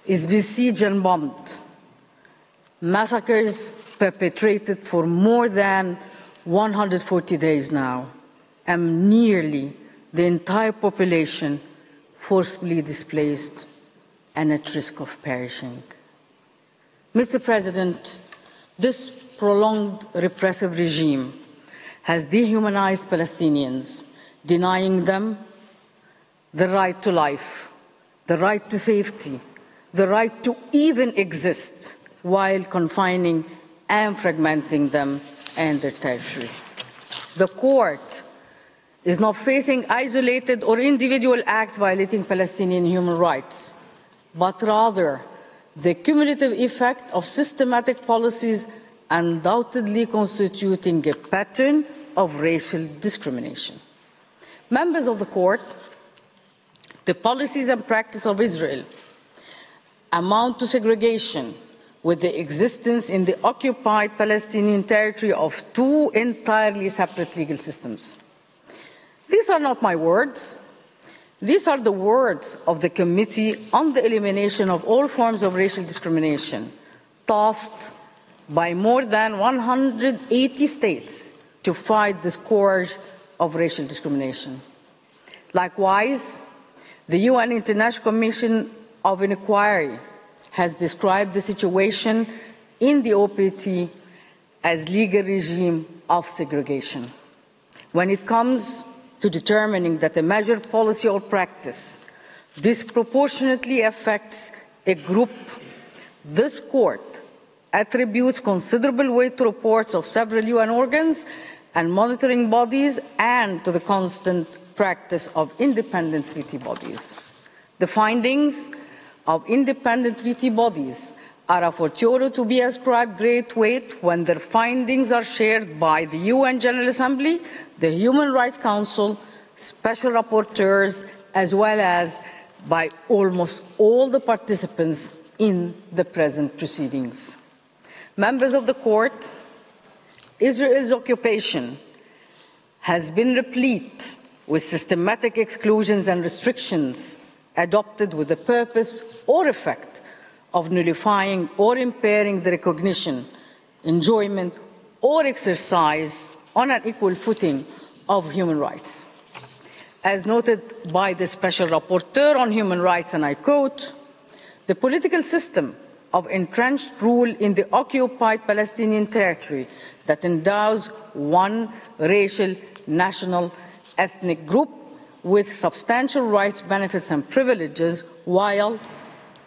is besieged and bombed. Massacres perpetrated for more than 140 days now, and nearly the entire population forcibly displaced and at risk of perishing. Mr. President, this prolonged repressive regime has dehumanized Palestinians, denying them the right to life, the right to safety, the right to even exist, while confining and fragmenting them and their territory. The court is not facing isolated or individual acts violating Palestinian human rights, but rather the cumulative effect of systematic policies undoubtedly constituting a pattern of racial discrimination. Members of the court, the policies and practice of Israel amount to segregation, with the existence in the occupied Palestinian territory of two entirely separate legal systems. These are not my words. These are the words of the Committee on the Elimination of All Forms of Racial Discrimination, tasked by more than 180 states to fight the scourge of racial discrimination. Likewise, the UN International Commission of Inquiry has described the situation in the OPT as legal regime of segregation. When it comes to determining that a measure, policy, or practice disproportionately affects a group, this court attributes considerable weight to reports of several UN organs and monitoring bodies and to the constant practice of independent treaty bodies. The findings of independent treaty bodies are a fortiori to be ascribed great weight when their findings are shared by the UN General Assembly, the Human Rights Council, special rapporteurs, as well as by almost all the participants in the present proceedings. Members of the court, Israel's occupation has been replete with systematic exclusions and restrictions adopted with the purpose or effect of nullifying or impairing the recognition, enjoyment, or exercise on an equal footing of human rights. As noted by the Special Rapporteur on Human Rights, and I quote, "The political system of entrenched rule in the occupied Palestinian territory that endows one racial, national, ethnic group with substantial rights, benefits, and privileges, while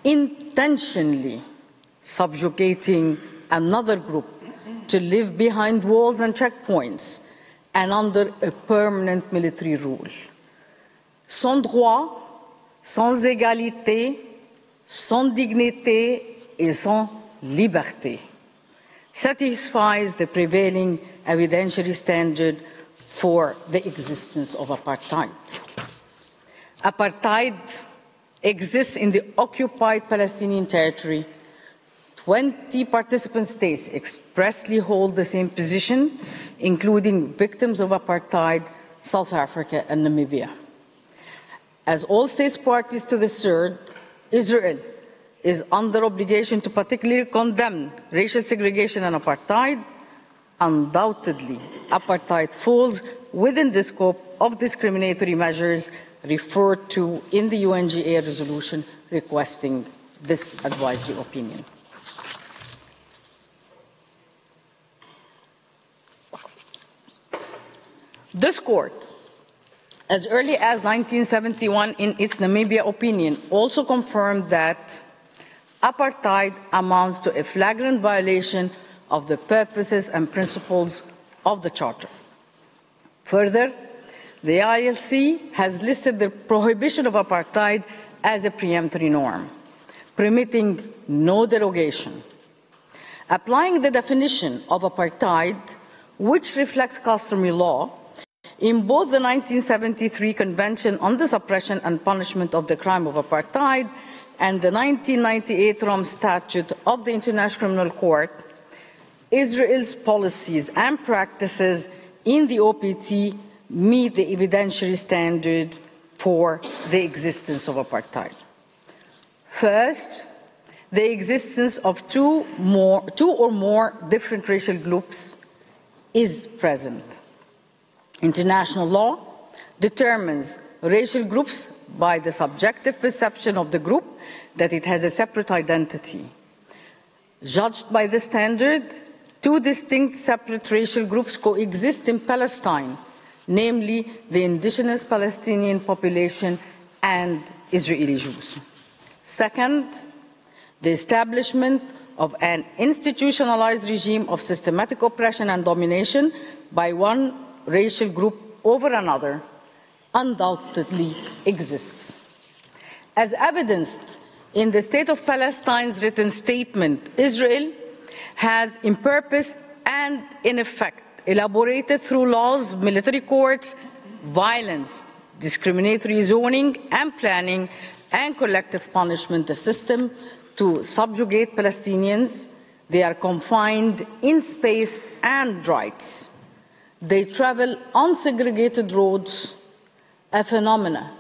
intentionally subjugating another group to live behind walls and checkpoints and under a permanent military rule. Sans droit, sans égalité, sans dignité et sans liberté satisfies the prevailing evidentiary standard for the existence of apartheid. Apartheid exists in the occupied Palestinian territory. 20 participant states expressly hold the same position, including victims of apartheid, South Africa and Namibia. As all states parties to the CERD, Israel is under obligation to particularly condemn racial segregation and apartheid. Undoubtedly, apartheid falls within the scope of discriminatory measures referred to in the UNGA resolution requesting this advisory opinion. This court, as early as 1971 in its Namibia opinion, also confirmed that apartheid amounts to a flagrant violation of the purposes and principles of the Charter. Further, the ILC has listed the prohibition of apartheid as a preemptory norm, permitting no derogation. Applying the definition of apartheid, which reflects customary law, in both the 1973 Convention on the Suppression and Punishment of the Crime of Apartheid and the 1998 Rome Statute of the International Criminal Court, Israel's policies and practices in the OPT meet the evidentiary standards for the existence of apartheid. First, the existence of two or more different racial groups is present. International law determines racial groups by the subjective perception of the group that it has a separate identity. Judged by this standard, two distinct separate racial groups coexist in Palestine, namely the indigenous Palestinian population and Israeli Jews. Second, the establishment of an institutionalized regime of systematic oppression and domination by one racial group over another undoubtedly exists. As evidenced in the State of Palestine's written statement, Israel has in purpose and in effect elaborated through laws, military courts, violence, discriminatory zoning and planning, and collective punishment a system to subjugate Palestinians. They are confined in space and rights. They travel on segregated roads, a phenomena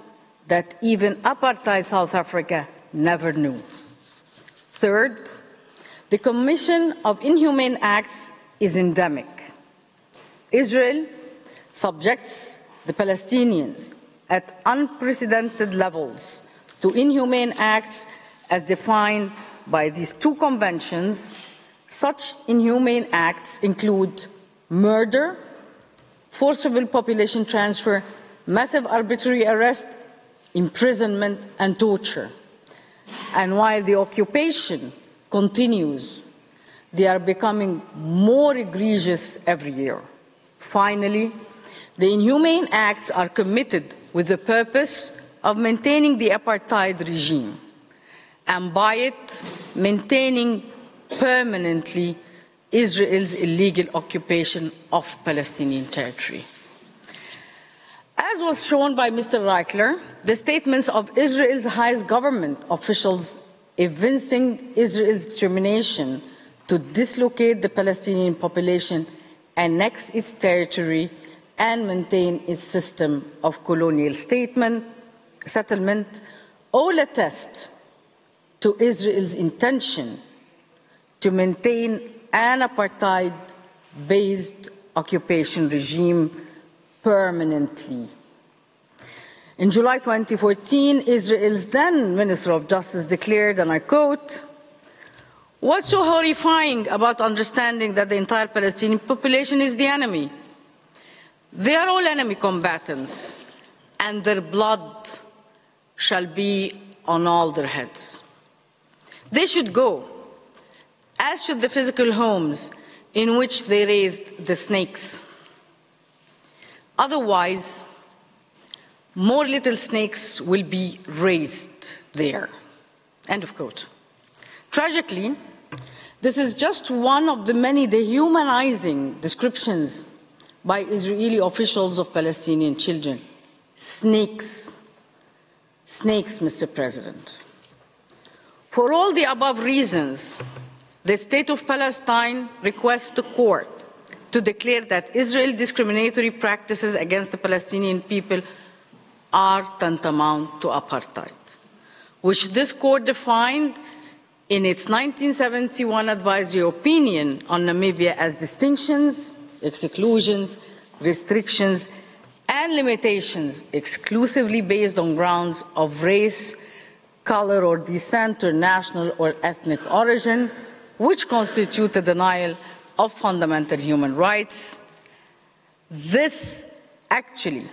that even apartheid South Africa never knew. Third, the commission of inhumane acts is endemic. Israel subjects the Palestinians at unprecedented levels to inhumane acts as defined by these two conventions. Such inhumane acts include murder, forcible population transfer, massive arbitrary arrest, imprisonment, and torture. And while the occupation continues, they are becoming more egregious every year. Finally, the inhumane acts are committed with the purpose of maintaining the apartheid regime, and by it, maintaining permanently Israel's illegal occupation of Palestinian territory. As was shown by Mr. Reichler, the statements of Israel's highest government officials evincing Israel's determination to dislocate the Palestinian population, annex its territory, and maintain its system of colonial settlement all attest to Israel's intention to maintain an apartheid-based occupation regime permanently. In July 2014, Israel's then Minister of Justice declared, and I quote, "What's so horrifying about understanding that the entire Palestinian population is the enemy? They are all enemy combatants, and their blood shall be on all their heads. They should go, as should the physical homes in which they raised the snakes. Otherwise, more little snakes will be raised there. End of quote. Tragically, this is just one of the many dehumanizing descriptions by Israeli officials of Palestinian children. Snakes. Snakes, Mr. President. For all the above reasons, the State of Palestine requests the court to declare that Israel's discriminatory practices against the Palestinian people are tantamount to apartheid, which this court defined in its 1971 advisory opinion on Namibia as distinctions, exclusions, restrictions, and limitations exclusively based on grounds of race, color or descent, or national or ethnic origin, which constitute a denial of fundamental human rights. This actually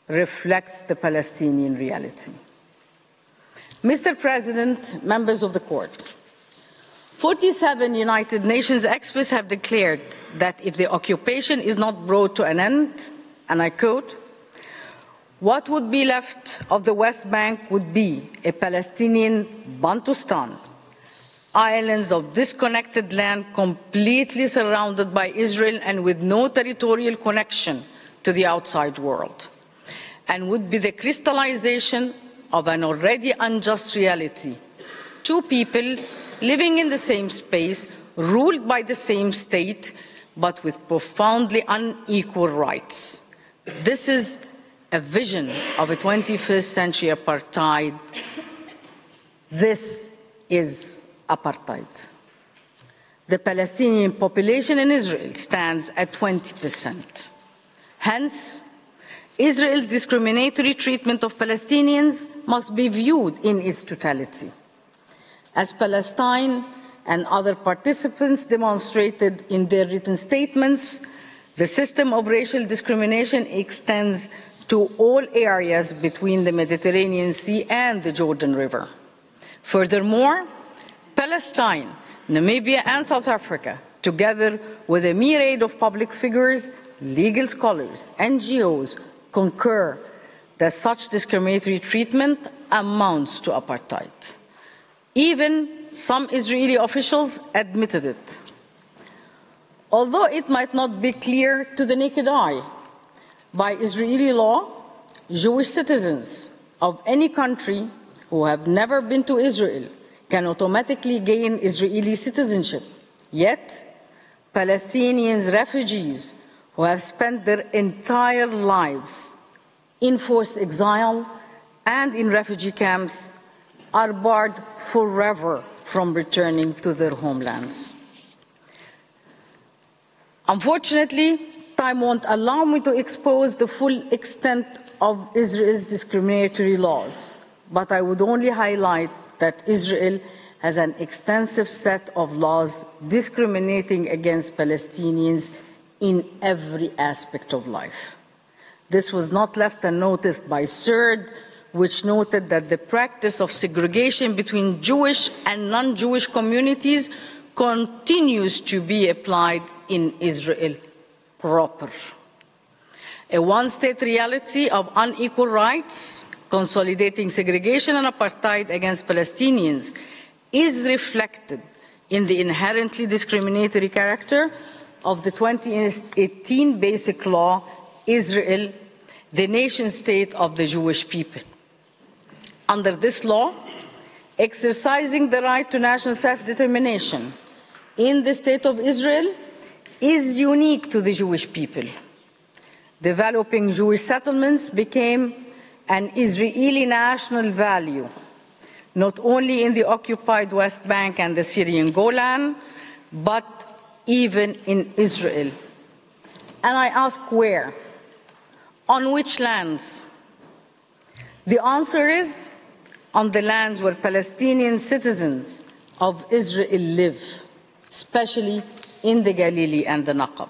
reflects the Palestinian reality. Mr. President, members of the court, 47 United Nations experts have declared that if the occupation is not brought to an end, and I quote, what would be left of the West Bank would be a Palestinian Bantustan, islands of disconnected land completely surrounded by Israel and with no territorial connection to the outside world, and would be the crystallization of an already unjust reality. Two peoples living in the same space, ruled by the same state, but with profoundly unequal rights. This is a vision of a 21st century apartheid. This is apartheid. The Palestinian population in Israel stands at 20%. Hence, Israel's discriminatory treatment of Palestinians must be viewed in its totality. As Palestine and other participants demonstrated in their written statements, the system of racial discrimination extends to all areas between the Mediterranean Sea and the Jordan River. Furthermore, Palestine, Namibia, and South Africa, together with a myriad of public figures, legal scholars, NGOs, concur that such discriminatory treatment amounts to apartheid. Even some Israeli officials admitted it. Although it might not be clear to the naked eye, by Israeli law, Jewish citizens of any country who have never been to Israel can automatically gain Israeli citizenship. Yet, Palestinians, refugees, who have spent their entire lives in forced exile and in refugee camps are barred forever from returning to their homelands. Unfortunately, time won't allow me to expose the full extent of Israel's discriminatory laws, but I would only highlight that Israel has an extensive set of laws discriminating against Palestinians in every aspect of life. This was not left unnoticed by CERD, which noted that the practice of segregation between Jewish and non-Jewish communities continues to be applied in Israel proper. A one-state reality of unequal rights, consolidating segregation and apartheid against Palestinians, is reflected in the inherently discriminatory character of the 2018 Basic Law, Israel, the nation-state of the Jewish people. Under this law, exercising the right to national self-determination in the State of Israel is unique to the Jewish people. Developing Jewish settlements became an Israeli national value, not only in the occupied West Bank and the Syrian Golan, but even in Israel. And I ask where? On which lands? The answer is on the lands where Palestinian citizens of Israel live, especially in the Galilee and the Naqab.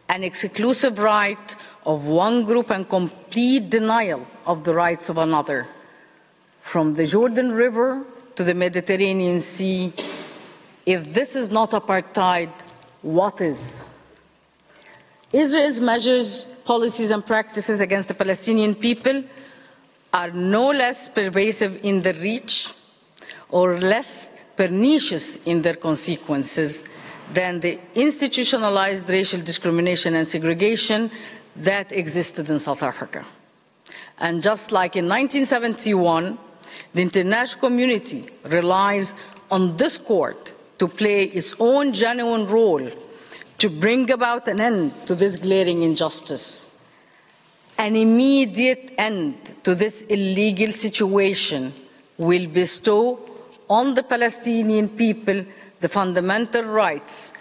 An exclusive right of one group and complete denial of the rights of another. From the Jordan River to the Mediterranean Sea, if this is not apartheid, what is? Israel's measures, policies and practices against the Palestinian people are no less pervasive in their reach or less pernicious in their consequences than the institutionalized racial discrimination and segregation that existed in South Africa. And just like in 1971, the international community relies on this court to play its own genuine role to bring about an end to this glaring injustice. An immediate end to this illegal situation will bestow on the Palestinian people the fundamental rights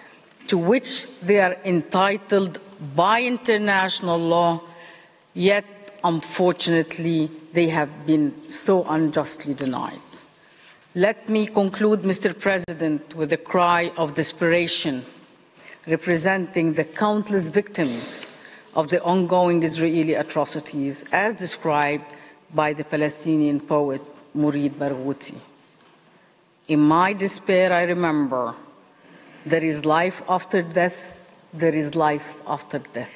to which they are entitled by international law, yet unfortunately they have been so unjustly denied. Let me conclude, Mr. President, with a cry of desperation representing the countless victims of the ongoing Israeli atrocities as described by the Palestinian poet Mourid Barghouti. In my despair, I remember there is life after death, there is life after death.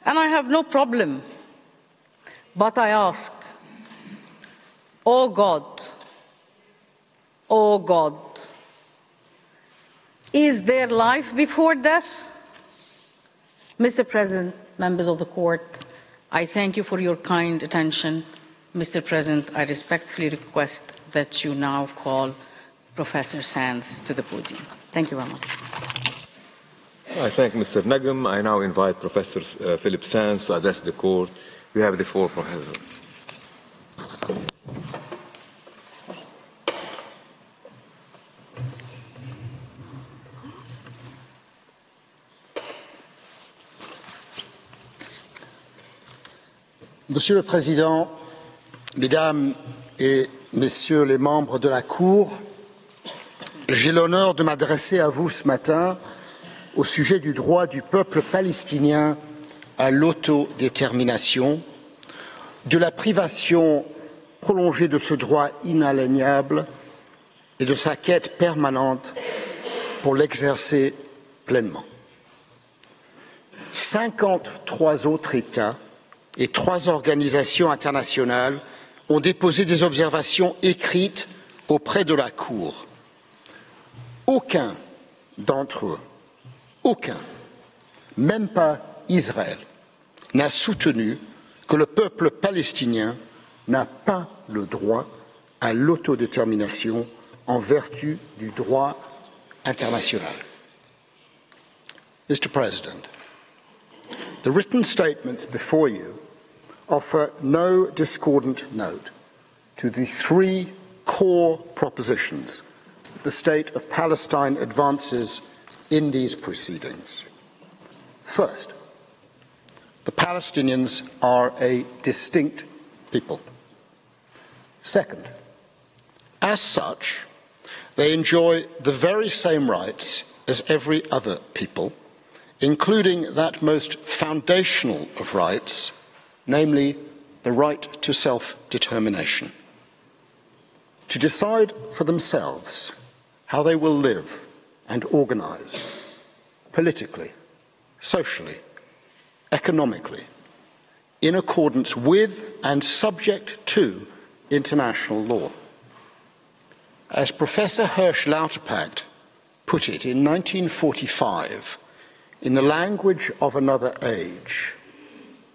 And I have no problem, but I ask, oh God, is there life before death? Mr. President, members of the court, I thank you for your kind attention. Mr. President, I respectfully request that you now call Professor Sands to the podium. Thank you very much. I thank Mr. Nagum. I now invite Professor Philip Sands to address the court. You have the floor, Professor. Monsieur le Président, Mesdames et Messieurs les membres de la Cour, j'ai l'honneur de m'adresser à vous ce matin au sujet du droit du peuple palestinien à l'autodétermination, de la privation prolongée de ce droit inaliénable et de sa quête permanente pour l'exercer pleinement. 53 autres États et 3 organisations internationales ont déposé des observations écrites auprès de la Cour. Aucun d'entre eux, aucun, même pas Israël, n'a soutenu que le peuple palestinien n'a pas le droit à l'autodétermination en vertu du droit international. Mr. President, the written statements before you offer no discordant note to the 3 core propositions the State of Palestine advances in these proceedings. First, the Palestinians are a distinct people. Second, as such, they enjoy the very same rights as every other people, including that most foundational of rights, namely the right to self-determination, to decide for themselves how they will live and organize politically, socially, economically, in accordance with and subject to international law. As Professor Hirsch Lauterpacht put it in 1945, in the language of another age,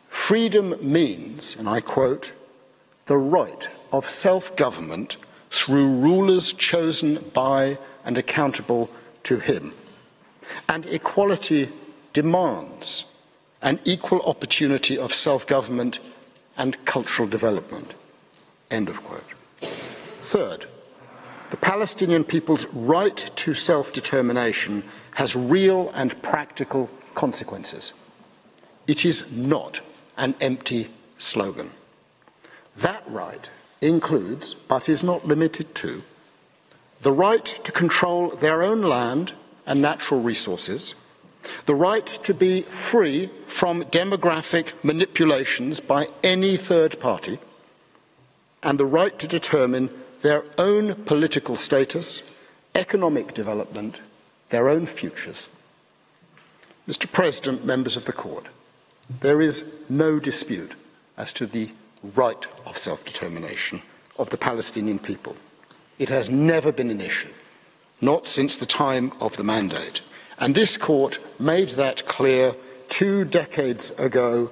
freedom means, and I quote, the right of self-government through rulers chosen by and accountable to him. And equality demands an equal opportunity of self-government and cultural development. End of quote. Third, the Palestinian people's right to self-determination has real and practical consequences. It is not an empty slogan. That right includes, but is not limited to, the right to control their own land and natural resources, the right to be free from demographic manipulations by any third party, and the right to determine their own political status, economic development, their own futures. Mr. President, members of the Court, there is no dispute as to the right of self-determination of the Palestinian people. It has never been an issue, not since the time of the Mandate. And this Court made that clear 2 decades ago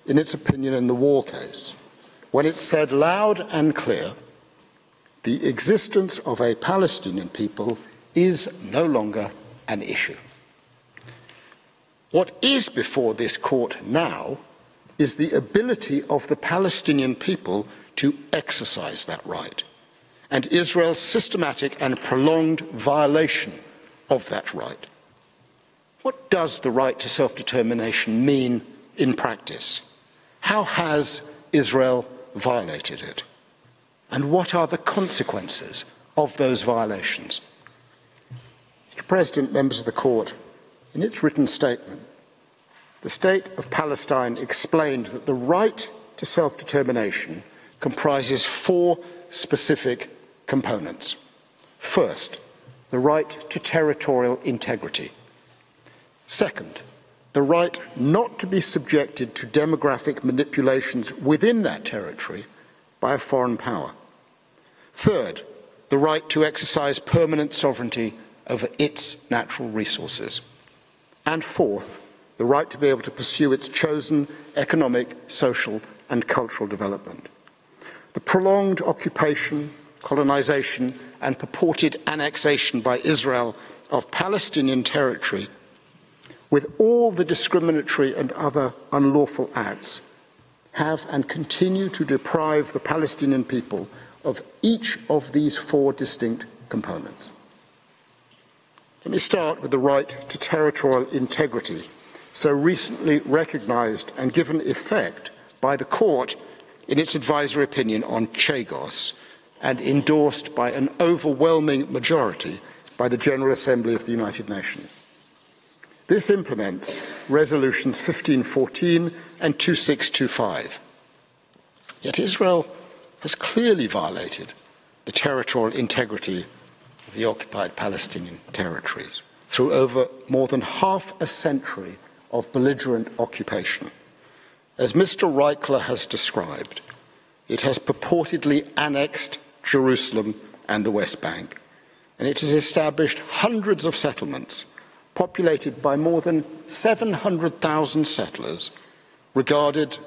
in its opinion in the War case, when it said loud and clear, the existence of a Palestinian people is no longer an issue. What is before this Court now is the ability of the Palestinian people to exercise that right, and Israel's systematic and prolonged violation of that right. What does the right to self-determination mean in practice? How has Israel violated it? And what are the consequences of those violations? Mr. President, members of the Court, in its written statement, the State of Palestine explained that the right to self-determination comprises 4 specific components. First, the right to territorial integrity. Second, the right not to be subjected to demographic manipulations within that territory by a foreign power. Third, the right to exercise permanent sovereignty over its natural resources. And fourth, the right to be able to pursue its chosen economic, social, and cultural development. The prolonged occupation, colonization, and purported annexation by Israel of Palestinian territory, with all the discriminatory and other unlawful acts, have and continue to deprive the Palestinian people of each of these 4 distinct components. Let me start with the right to territorial integrity, so recently recognized and given effect by the Court in its advisory opinion on Chagos, and endorsed by an overwhelming majority by the General Assembly of the United Nations. This implements Resolutions 1514 and 2625. Yet Israel has clearly violated the territorial integrity of the occupied Palestinian territories through over more than half a century of belligerent occupation. As Mr. Reichler has described, it has purportedly annexed Jerusalem and the West Bank, and it has established hundreds of settlements populated by more than 700,000 settlers regarded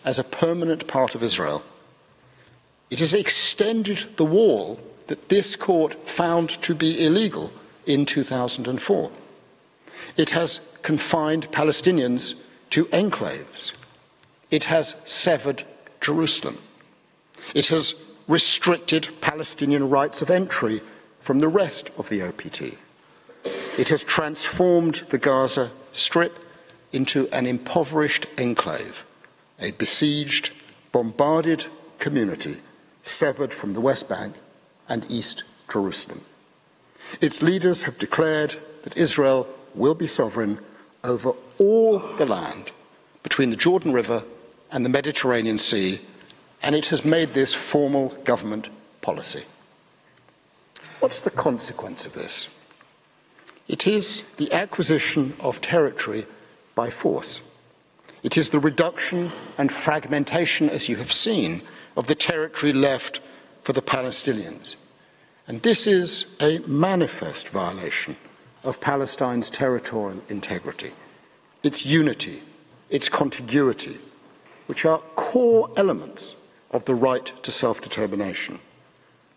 as a permanent part of Israel. It has extended the wall that this Court found to be illegal in 2004. It has confined Palestinians to enclaves. It has severed Jerusalem. It has restricted Palestinian rights of entry from the rest of the OPT. It has transformed the Gaza Strip into an impoverished enclave, a besieged, bombarded community severed from the West Bank and East Jerusalem. Its leaders have declared that Israel will be sovereign over all the land between the Jordan River and the Mediterranean Sea, and it has made this formal government policy. What's the consequence of this? It is the acquisition of territory by force. It is the reduction and fragmentation, as you have seen, of the territory left for the Palestinians. And this is a manifest violation of Palestine's territorial integrity, its unity, its contiguity, which are core elements of the right to self-determination.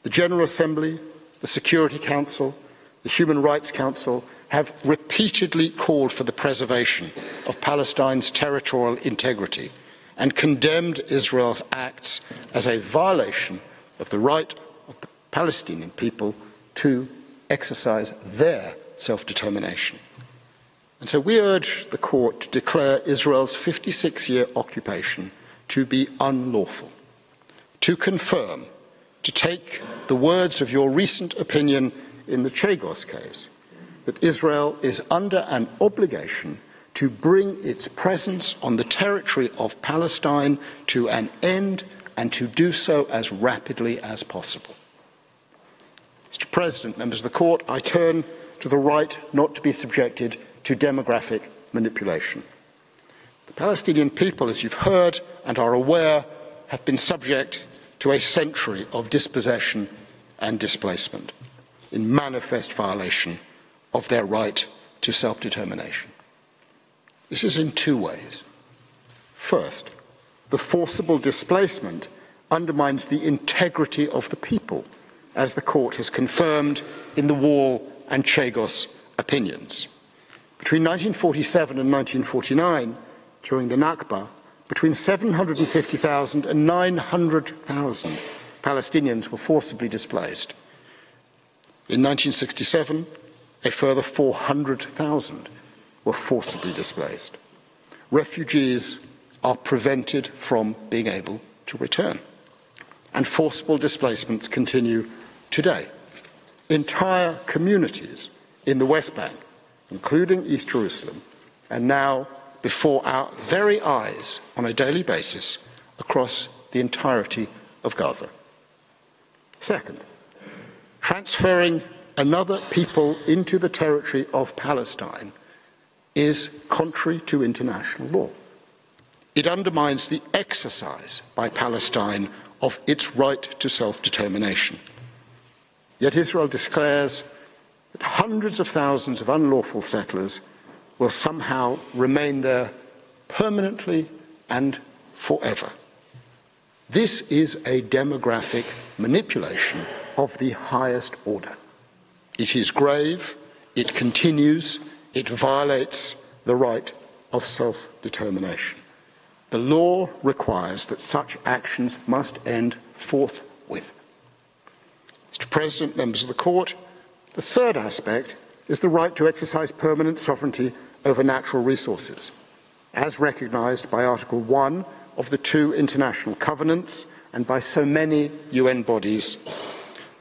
The General Assembly, the Security Council, the Human Rights Council have repeatedly called for the preservation of Palestine's territorial integrity and condemned Israel's acts as a violation of the right of the Palestinian people to exercise their self-determination. And so we urge the Court to declare Israel's 56-year occupation to be unlawful, to confirm, to take the words of your recent opinion in the Chagos case, that Israel is under an obligation to bring its presence on the territory of Palestine to an end and to do so as rapidly as possible. Mr. President, members of the Court, I turn to the right not to be subjected to demographic manipulation. The Palestinian people, as you've heard and are aware, have been subject to a century of dispossession and displacement in manifest violation of their right to self-determination. This is in two ways. First, the forcible displacement undermines the integrity of the people, as the Court has confirmed in the Wall and Chagos opinions. Between 1947 and 1949, during the Nakba, between 750,000 and 900,000 Palestinians were forcibly displaced. In 1967, a further 400,000 were forcibly displaced. Refugees are prevented from being able to return, and forcible displacements continue today. Entire communities in the West Bank, including East Jerusalem, and now before our very eyes on a daily basis across the entirety of Gaza. Second, transferring another people into the territory of Palestine is contrary to international law. It undermines the exercise by Palestine of its right to self-determination. Yet Israel declares that hundreds of thousands of unlawful settlers will somehow remain there permanently and forever. This is a demographic manipulation of the highest order. It is grave, it continues, it violates the right of self-determination. The law requires that such actions must end forthwith. Mr. President, members of the Court, the third aspect is the right to exercise permanent sovereignty over natural resources, as recognised by Article 1 of the two international covenants and by so many UN bodies.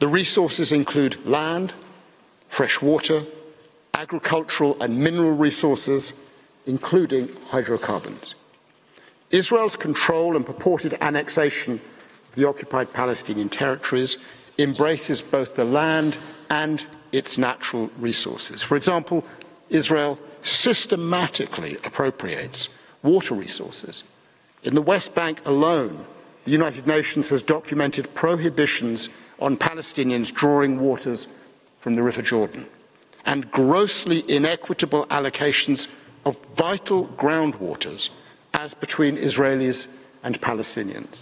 The resources include land, fresh water, agricultural and mineral resources, including hydrocarbons. Israel's control and purported annexation of the occupied Palestinian territories embraces both the land and its natural resources. For example, Israel systematically appropriates water resources. In the West Bank alone, the United Nations has documented prohibitions on Palestinians drawing waters from the River Jordan and grossly inequitable allocations of vital groundwaters as between Israelis and Palestinians.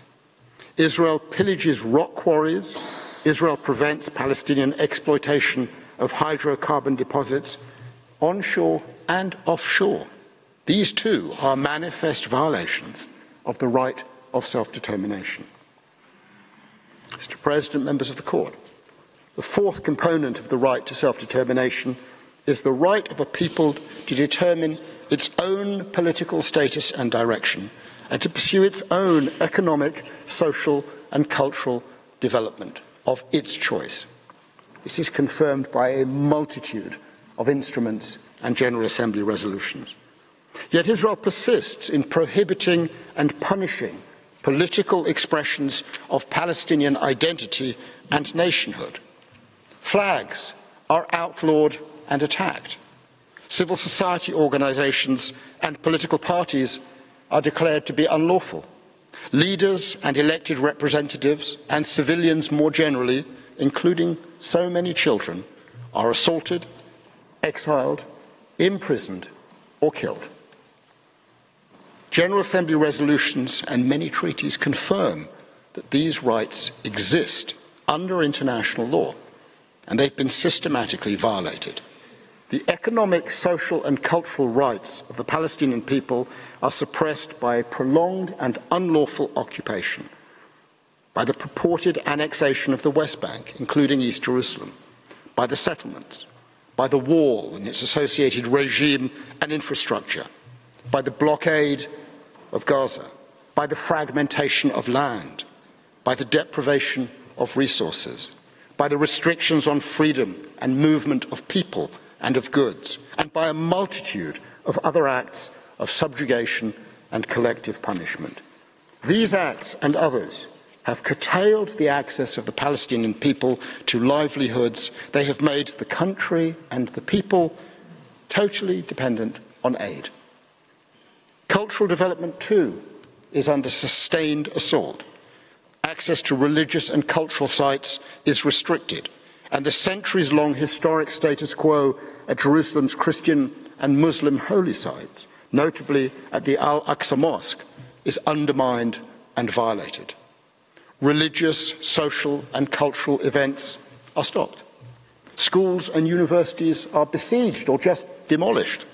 Israel pillages rock quarries. Israel prevents Palestinian exploitation of hydrocarbon deposits onshore and offshore. These too are manifest violations of the right of self-determination. Mr. President, members of the Court, the fourth component of the right to self-determination is the right of a people to determine its own political status and direction and to pursue its own economic, social and cultural development of its choice. This is confirmed by a multitude of instruments and General Assembly resolutions. Yet Israel persists in prohibiting and punishing political expressions of Palestinian identity and nationhood. Flags are outlawed and attacked. Civil society organizations and political parties are declared to be unlawful. Leaders and elected representatives and civilians more generally, including so many children, are assaulted, exiled, imprisoned or killed. General Assembly resolutions and many treaties confirm that these rights exist under international law, and they've been systematically violated. The economic, social and cultural rights of the Palestinian people are suppressed by a prolonged and unlawful occupation, by the purported annexation of the West Bank, including East Jerusalem, by the settlements, by the wall and its associated regime and infrastructure, by the blockade of Gaza, by the fragmentation of land, by the deprivation of resources, by the restrictions on freedom and movement of people and of goods, and by a multitude of other acts of subjugation and collective punishment. These acts and others have curtailed the access of the Palestinian people to livelihoods. They have made the country and the people totally dependent on aid. Cultural development, too, is under sustained assault. Access to religious and cultural sites is restricted, and the centuries-long historic status quo at Jerusalem's Christian and Muslim holy sites, notably at the Al-Aqsa Mosque, is undermined and violated. Religious, social and cultural events are stopped. Schools and universities are besieged or just demolished.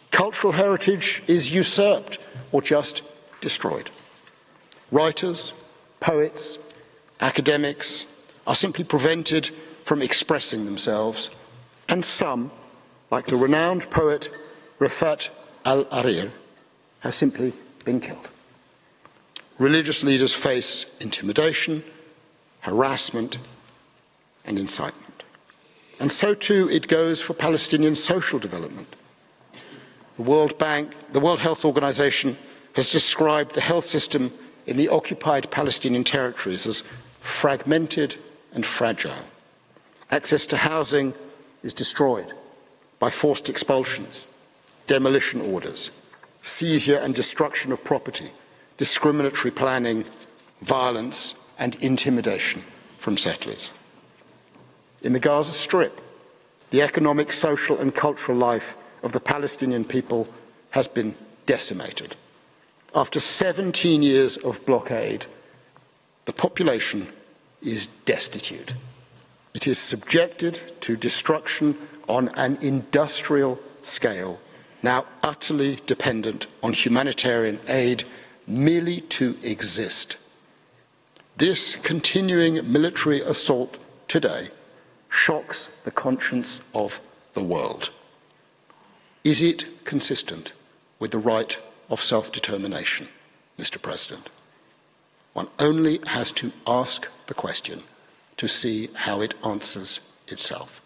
Cultural heritage is usurped or just destroyed. Writers, poets, academics are simply prevented from expressing themselves, and some, like the renowned poet Rafat al-Arir, have simply been killed. Religious leaders face intimidation, harassment, and incitement. And so too it goes for Palestinian social development. The World Bank, the World Health Organization, has described the health system in the occupied Palestinian territories as fragmented and fragile. Access to housing is destroyed by forced expulsions, demolition orders, seizure and destruction of property, discriminatory planning, violence and intimidation from settlers. In the Gaza Strip, the economic, social and cultural life of the Palestinian people has been decimated. After 17 years of blockade, the population is destitute. It is subjected to destruction on an industrial scale, now utterly dependent on humanitarian aid merely to exist. This continuing military assault today shocks the conscience of the world. Is it consistent with the right of self-determination, Mr. President? One only has to ask the question to see how it answers itself.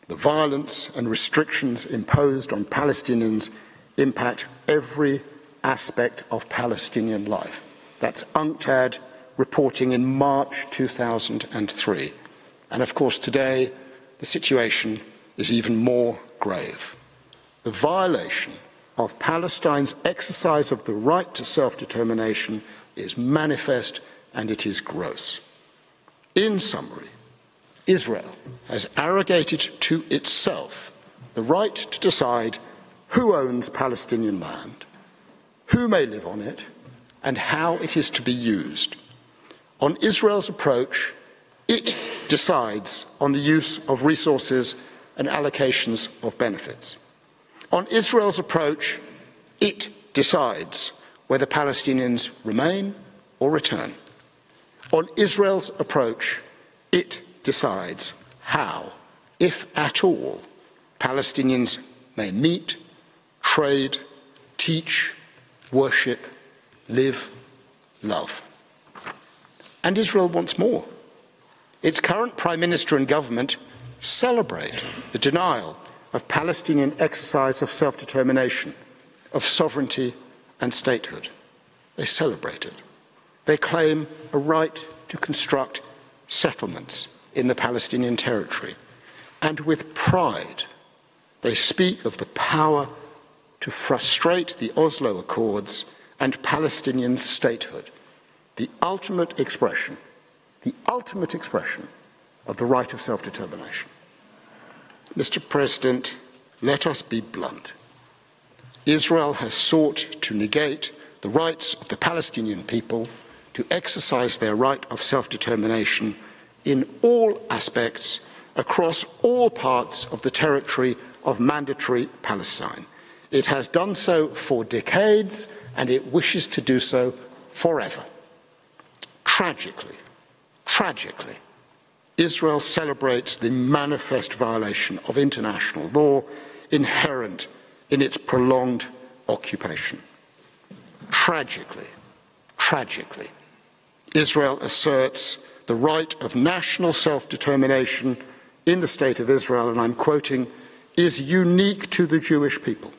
The violence and restrictions imposed on Palestinians impact every aspect of Palestinian life. That's UNCTAD reporting in March 2003. And of course today the situation is even more grave. The violation of Palestine's exercise of the right to self-determination is manifest and it is gross. In summary, Israel has arrogated to itself the right to decide who owns Palestinian land, who may live on it, and how it is to be used. On Israel's approach, it decides on the use of resources and allocations of benefits. On Israel's approach, it decides whether Palestinians remain or return. On Israel's approach, it decides how, if at all, Palestinians may meet, trade, teach, worship, live, love. And Israel wants more. Its current Prime Minister and government celebrate the denial of Palestinian exercise of self-determination, of sovereignty and statehood. They celebrate it. They claim a right to construct settlements in the Palestinian territory. And with pride, they speak of the power to frustrate the Oslo Accords and Palestinian statehood, the ultimate expression of the right of self-determination. Mr. President, let us be blunt. Israel has sought to negate the rights of the Palestinian people to exercise their right of self-determination in all aspects across all parts of the territory of mandatory Palestine. It has done so for decades and it wishes to do so forever. Tragically, Israel celebrates the manifest violation of international law inherent in its prolonged occupation. Tragically, Israel asserts the right of national self-determination in the State of Israel, and I'm quoting, is unique to the Jewish people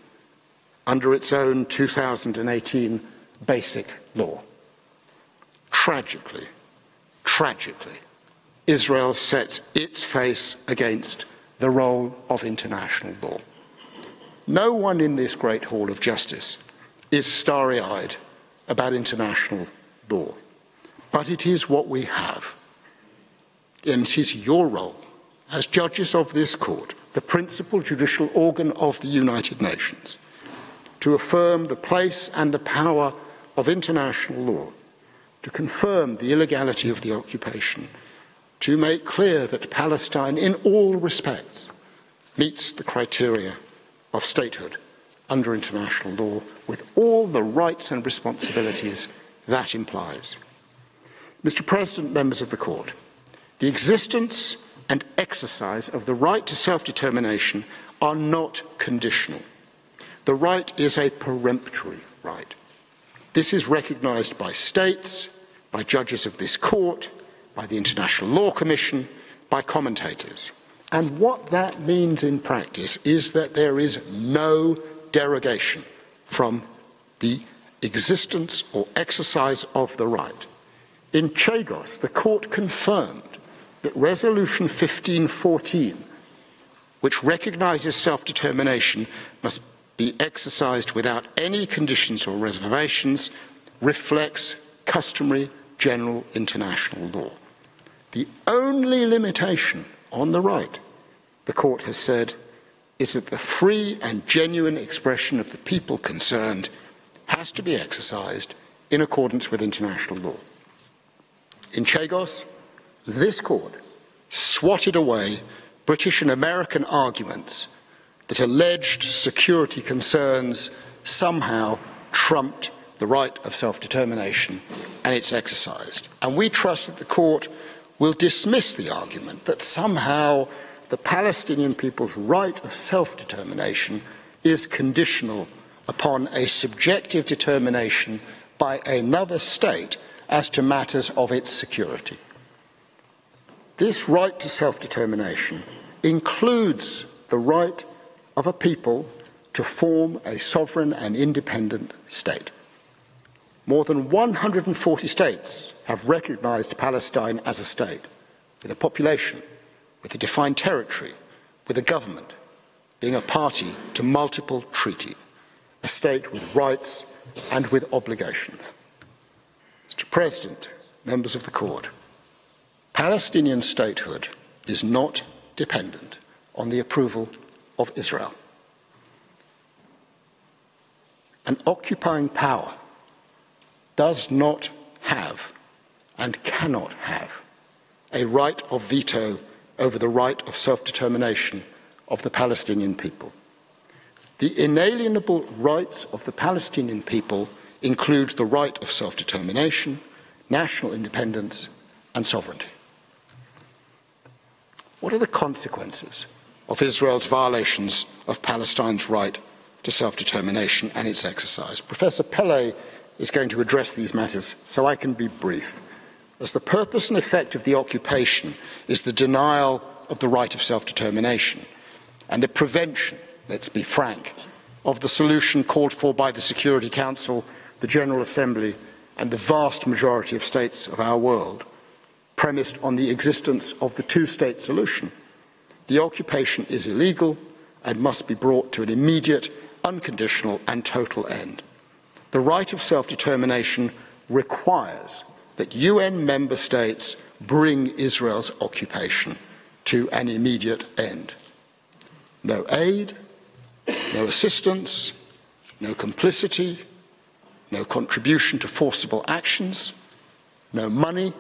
under its own 2018 basic law. Tragically, Israel sets its face against the role of international law. No one in this great hall of justice is starry-eyed about international law, but it is what we have. And it is your role as judges of this court, the principal judicial organ of the United Nations, to affirm the place and the power of international law, to confirm the illegality of the occupation, to make clear that Palestine, in all respects, meets the criteria of statehood under international law, with all the rights and responsibilities that implies. Mr. President, members of the Court, the existence and exercise of the right to self-determination are not conditional. The right is a peremptory right. This is recognised by states, by judges of this court, by the International Law Commission, by commentators. And what that means in practice is that there is no derogation from the existence or exercise of the right. In Chagos, the court confirmed that Resolution 1514, which recognises self-determination, must be exercised without any conditions or reservations, reflects customary general international law. The only limitation on the right, the court has said, is that the free and genuine expression of the people concerned has to be exercised in accordance with international law. In Chagos, this court swatted away British and American arguments that alleged security concerns somehow trumped the right of self-determination and its exercised. And we trust that the court will dismiss the argument that somehow the Palestinian people's right of self-determination is conditional upon a subjective determination by another state as to matters of its security. This right to self-determination includes the right of a people to form a sovereign and independent state. More than 140 states have recognized Palestine as a state, with a population, with a defined territory, with a government, being a party to multiple treaties, a state with rights and with obligations. Mr. President, members of the Court, Palestinian statehood is not dependent on the approval of Israel. An occupying power does not have and cannot have a right of veto over the right of self-determination of the Palestinian people. The inalienable rights of the Palestinian people include the right of self-determination, national independence, and sovereignty. What are the consequences of Israel's violations of Palestine's right to self-determination and its exercise? Professor Pillay is going to address these matters, so I can be brief. As the purpose and effect of the occupation is the denial of the right of self-determination and the prevention, let's be frank, of the solution called for by the Security Council, the General Assembly, and the vast majority of states of our world, premised on the existence of the two-state solution, the occupation is illegal and must be brought to an immediate, unconditional, and total end. The right of self-determination requires that UN member states bring Israel's occupation to an immediate end. No aid, no assistance, no complicity, no contribution to forcible actions, no money,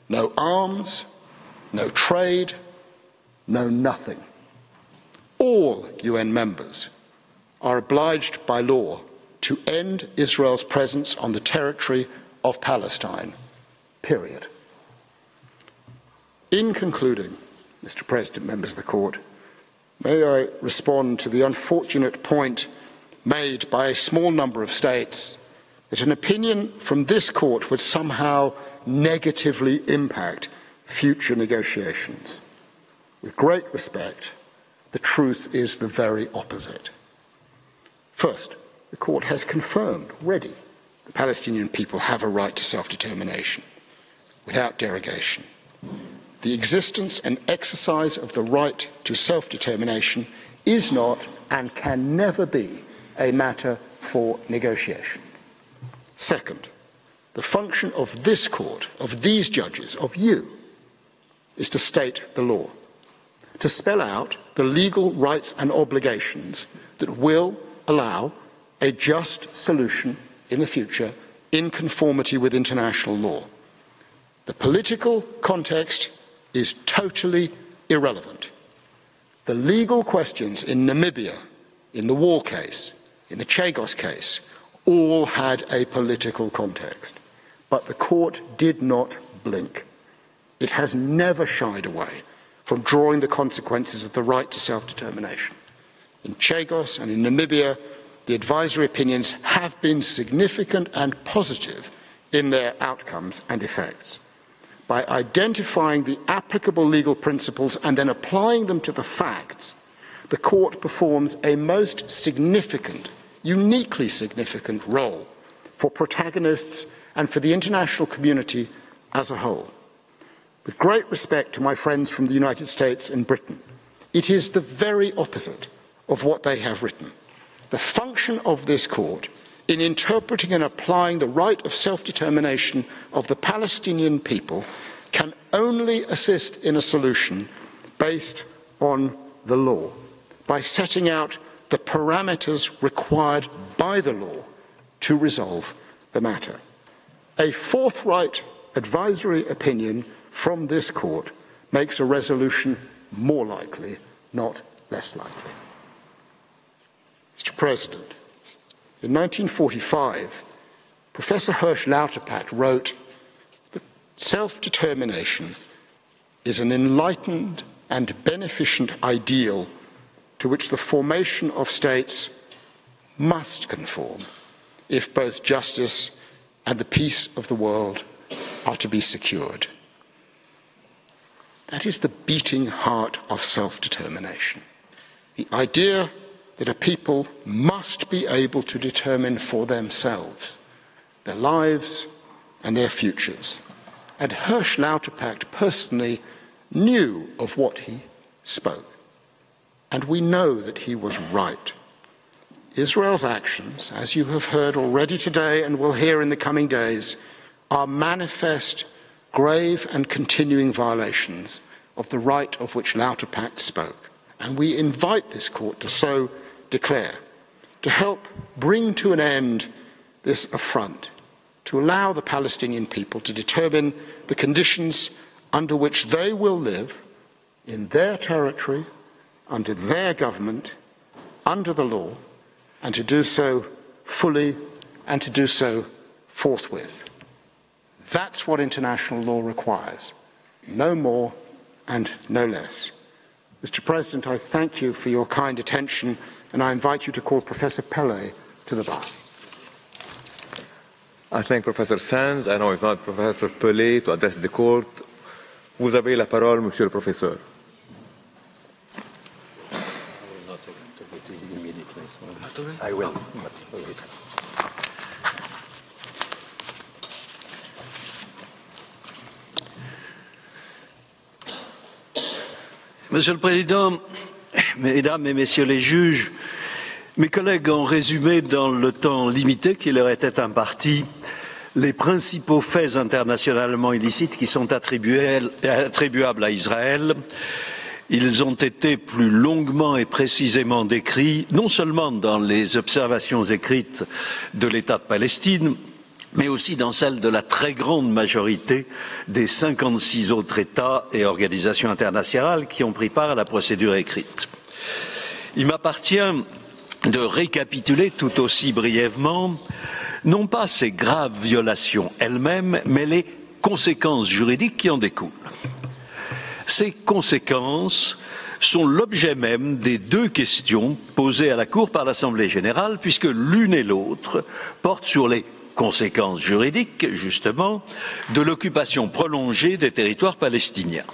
no arms, no trade, no nothing. All UN members are obliged by law to end Israel's presence on the territory of Palestine, period. In concluding, Mr. President, members of the Court, may I respond to the unfortunate point made by a small number of states that an opinion from this Court would somehow negatively impact future negotiations. With great respect, the truth is the very opposite. First, the court has confirmed already the Palestinian people have a right to self-determination without derogation. The existence and exercise of the right to self-determination is not and can never be a matter for negotiation. Second, the function of this court, of these judges, of you, is to state the law, to spell out the legal rights and obligations that will allow a just solution in the future in conformity with international law. The political context is totally irrelevant. The legal questions in Namibia, in the Wall case, in the Chagos case, all had a political context. But the court did not blink. It has never shied away from drawing the consequences of the right to self-determination. In Chagos and in Namibia, the advisory opinions have been significant and positive in their outcomes and effects. By identifying the applicable legal principles and then applying them to the facts, the court performs a most significant, uniquely significant role for protagonists and for the international community as a whole. With great respect to my friends from the United States and Britain, it is the very opposite of what they have written. The function of this court in interpreting and applying the right of self-determination of the Palestinian people can only assist in a solution based on the law, by setting out the parameters required by the law to resolve the matter. A forthright advisory opinion from this court makes a resolution more likely, not less likely. Mr. President, in 1945, Professor Hirsch Lauterpacht wrote that self-determination is an enlightened and beneficent ideal to which the formation of states must conform if both justice and the peace of the world are to be secured. That is the beating heart of self-determination. The idea that a people must be able to determine for themselves their lives and their futures. And Hirsch Lauterpacht personally knew of what he spoke. And we know that he was right. Israel's actions, as you have heard already today and will hear in the coming days, are manifest, grave and continuing violations of the right of which Lauterpacht spoke. And we invite this court to so declare, to help bring to an end this affront, to allow the Palestinian people to determine the conditions under which they will live in their territory, under their government, under the law, and to do so fully and to do so forthwith. That's what international law requires, no more and no less. Mr. President, I thank you for your kind attention, and I invite you to call Professor Pele to the bar. I thank Professor Sands. I now invite Professor Pele to address the court. Vous avez la parole, Monsieur le Professeur. I will. Monsieur le Président, Mesdames et Messieurs les juges, mes collègues ont résumé dans le temps limité qui leur était imparti les principaux faits internationalement illicites qui sont attribuables à Israël. Ils ont été plus longuement et précisément décrits, non seulement dans les observations écrites de l'État de Palestine, mais aussi dans celles de la très grande majorité des 56 autres États et organisations internationales qui ont pris part à la procédure écrite. Il m'appartient de récapituler tout aussi brièvement, non pas ces graves violations elles-mêmes, mais les conséquences juridiques qui en découlent. Ces conséquences sont l'objet même des deux questions posées à la Cour par l'Assemblée générale, puisque l'une et l'autre portent sur les conséquences juridiques, justement, de l'occupation prolongée des territoires palestiniens.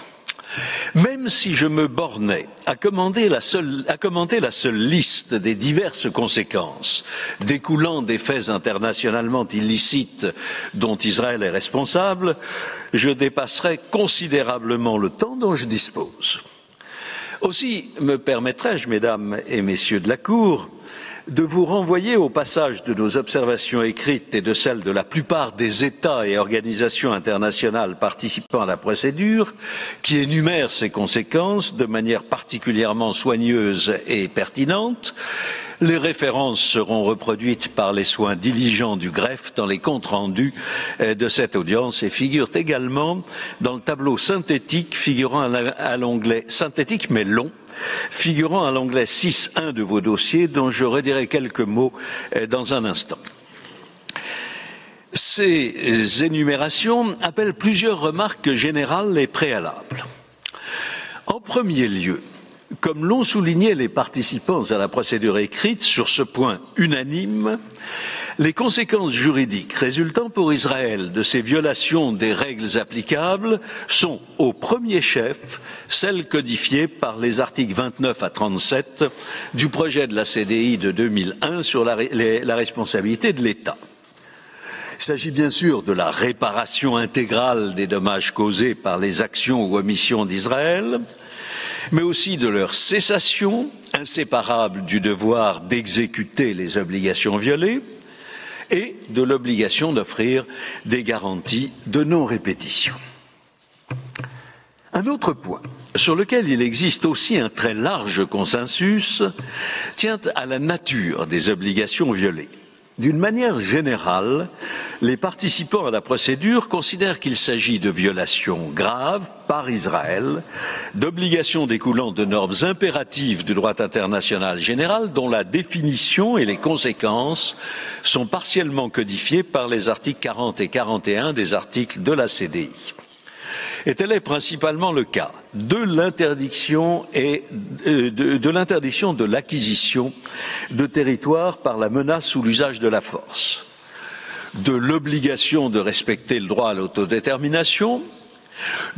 Même si je me bornais à commenter la seule liste des diverses conséquences découlant des faits internationalement illicites dont Israël est responsable, je dépasserais considérablement le temps dont je dispose. Aussi me permettrai-je, mesdames et messieurs de la Cour, de vous renvoyer au passage de nos observations écrites et de celles de la plupart des États et organisations internationales participant à la procédure, qui énumèrent ces conséquences de manière particulièrement soigneuse et pertinente. Les références seront reproduites par les soins diligents du greffe dans les comptes rendus de cette audience et figurent également dans le tableau synthétique figurant à l'onglet synthétique mais long, figurant à l'onglet 6.1 de vos dossiers, dont je redirai quelques mots dans un instant. Ces énumérations appellent plusieurs remarques générales et préalables. En premier lieu, comme l'ont souligné les participants à la procédure écrite, sur ce point unanime, les conséquences juridiques résultant pour Israël de ces violations des règles applicables sont, au premier chef, celles codifiées par les articles 29 à 37 du projet de la CDI de 2001 sur la responsabilité de l'État. Il s'agit bien sûr de la réparation intégrale des dommages causés par les actions ou omissions d'Israël, mais aussi de leur cessation, inséparable du devoir d'exécuter les obligations violées, et de l'obligation d'offrir des garanties de non-répétition. Un autre point, sur lequel il existe aussi un très large consensus, tient à la nature des obligations violées. D'une manière générale, les participants à la procédure considèrent qu'il s'agit de violations graves par Israël, d'obligations découlant de normes impératives du droit international général dont la définition et les conséquences sont partiellement codifiées par les articles 40 et 41 des articles de la CDI. Et tel est principalement le cas de l'interdiction de l'acquisition de territoires par la menace ou l'usage de la force, de l'obligation de respecter le droit à l'autodétermination,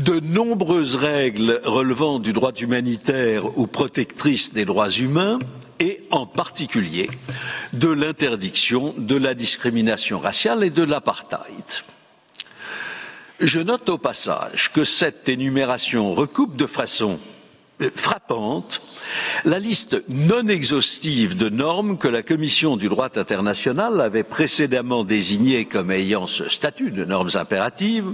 de nombreuses règles relevant du droit humanitaire ou protectrices des droits humains et en particulier de l'interdiction de la discrimination raciale et de l'apartheid. Je note au passage que cette énumération recoupe de façon frappante la liste non exhaustive de normes que la Commission du droit international avait précédemment désignées comme ayant ce statut de normes impératives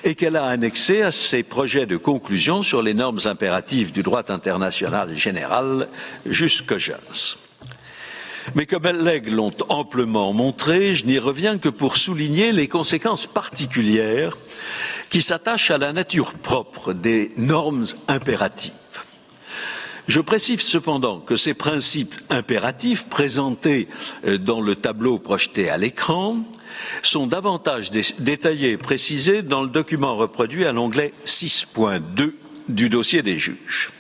et qu'elle a annexées à ses projets de conclusion sur les normes impératives du droit international général jusque Jens. Mais comme mes collègues l'ont amplement montré, je n'y reviens que pour souligner les conséquences particulières qui s'attachent à la nature propre des normes impératives. Je précise cependant que ces principes impératifs présentés dans le tableau projeté à l'écran sont davantage détaillés et précisés dans le document reproduit à l'onglet 6.2 du dossier des juges.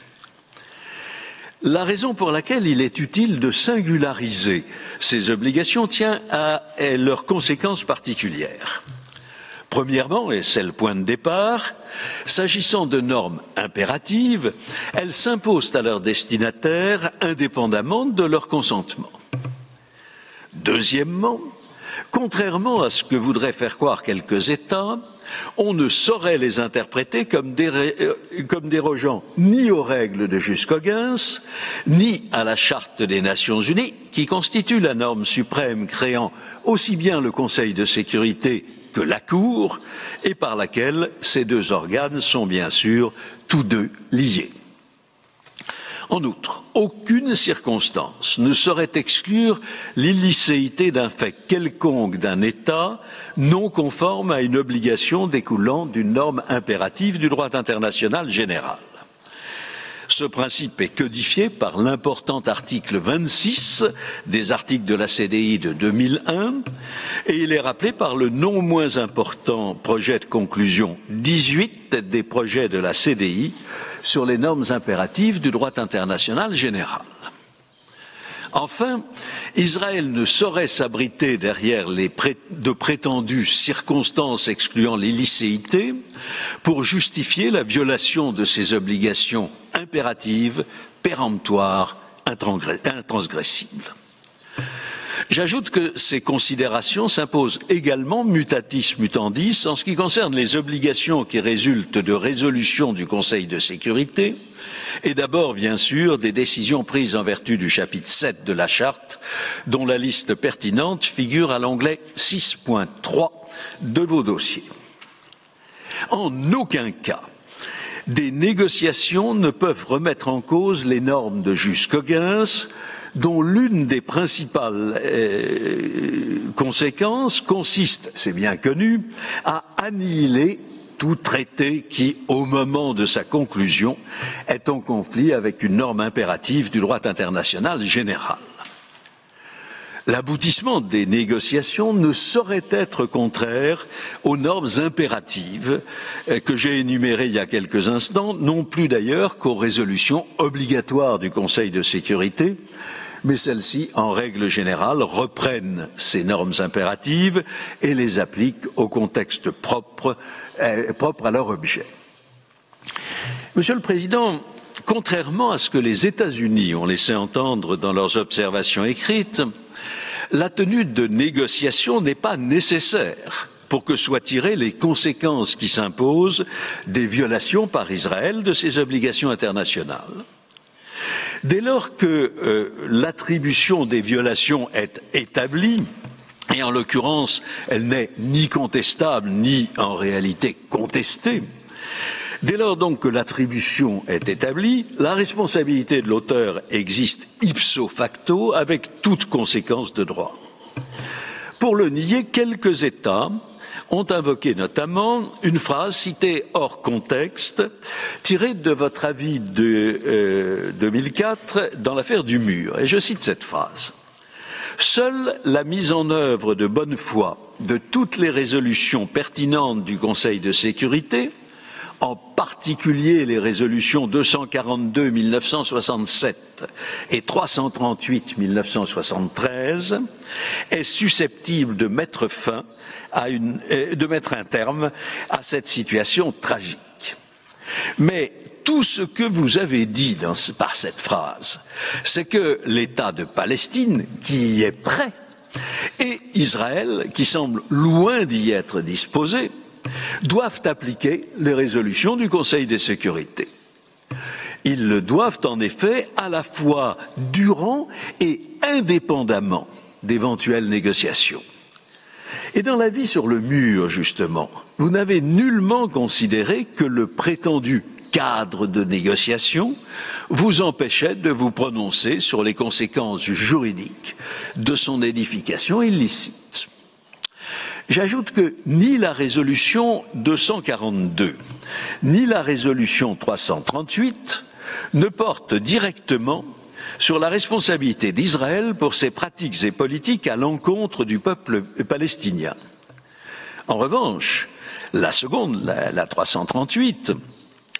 La raison pour laquelle il est utile de singulariser ces obligations tient à leurs conséquences particulières. Premièrement, et c'est le point de départ, s'agissant de normes impératives, elles s'imposent à leurs destinataires indépendamment de leur consentement. Deuxièmement, contrairement à ce que voudraient faire croire quelques États, on ne saurait les interpréter comme dérogeant ni aux règles de Jus Cogens, ni à la Charte des Nations Unies, qui constitue la norme suprême créant aussi bien le Conseil de sécurité que la Cour, et par laquelle ces deux organes sont bien sûr tous deux liés. En outre, aucune circonstance ne saurait exclure l'illicéité d'un fait quelconque d'un État non conforme à une obligation découlant d'une norme impérative du droit international général. Ce principe est codifié par l'important article 26 des articles de la CDI de 2001 et il est rappelé par le non moins important projet de conclusion 18 des projets de la CDI sur les normes impératives du droit international général. Enfin, Israël ne saurait s'abriter derrière de prétendues circonstances excluant l'illicéité pour justifier la violation de ses obligations impératives, péremptoires, intransgressibles. J'ajoute que ces considérations s'imposent également mutatis mutandis en ce qui concerne les obligations qui résultent de résolutions du Conseil de sécurité et d'abord, bien sûr, des décisions prises en vertu du chapitre 7 de la Charte, dont la liste pertinente figure à l'onglet 6.3 de vos dossiers. En aucun cas, des négociations ne peuvent remettre en cause les normes de jus cogens, dont l'une des principales conséquences consiste, c'est bien connu, à annihiler tout traité qui, au moment de sa conclusion, est en conflit avec une norme impérative du droit international général. L'aboutissement des négociations ne saurait être contraire aux normes impératives que j'ai énumérées il y a quelques instants, non plus d'ailleurs qu'aux résolutions obligatoires du Conseil de sécurité, mais celles-ci, en règle générale, reprennent ces normes impératives et les appliquent au contexte propre à leur objet. Monsieur le Président, contrairement à ce que les États-Unis ont laissé entendre dans leurs observations écrites, la tenue de négociations n'est pas nécessaire pour que soient tirées les conséquences qui s'imposent des violations par Israël de ses obligations internationales. Dès lors que l'attribution des violations est établie, et en l'occurrence elle n'est ni contestable ni en réalité contestée, dès lors donc que l'attribution est établie, la responsabilité de l'auteur existe ipso facto avec toute conséquence de droit. Pour le nier, quelques États ont invoqué notamment une phrase citée hors contexte, tirée de votre avis de 2004 dans l'affaire du mur. Et je cite cette phrase. « Seule la mise en œuvre de bonne foi de toutes les résolutions pertinentes du Conseil de sécurité, en particulier les résolutions 242-1967 et 338-1973, est susceptible de mettre un terme à cette situation tragique. » Mais tout ce que vous avez dit par cette phrase, c'est que l'État de Palestine, qui y est prêt, et Israël, qui semble loin d'y être disposé, doivent appliquer les résolutions du Conseil de sécurité. Ils le doivent en effet à la fois durant et indépendamment d'éventuelles négociations. Et dans l'avis sur le mur, justement, vous n'avez nullement considéré que le prétendu cadre de négociation vous empêchait de vous prononcer sur les conséquences juridiques de son édification illicite. J'ajoute que ni la résolution 242, ni la résolution 338 ne portent directement sur la responsabilité d'Israël pour ses pratiques et politiques à l'encontre du peuple palestinien. En revanche, la seconde, la 338,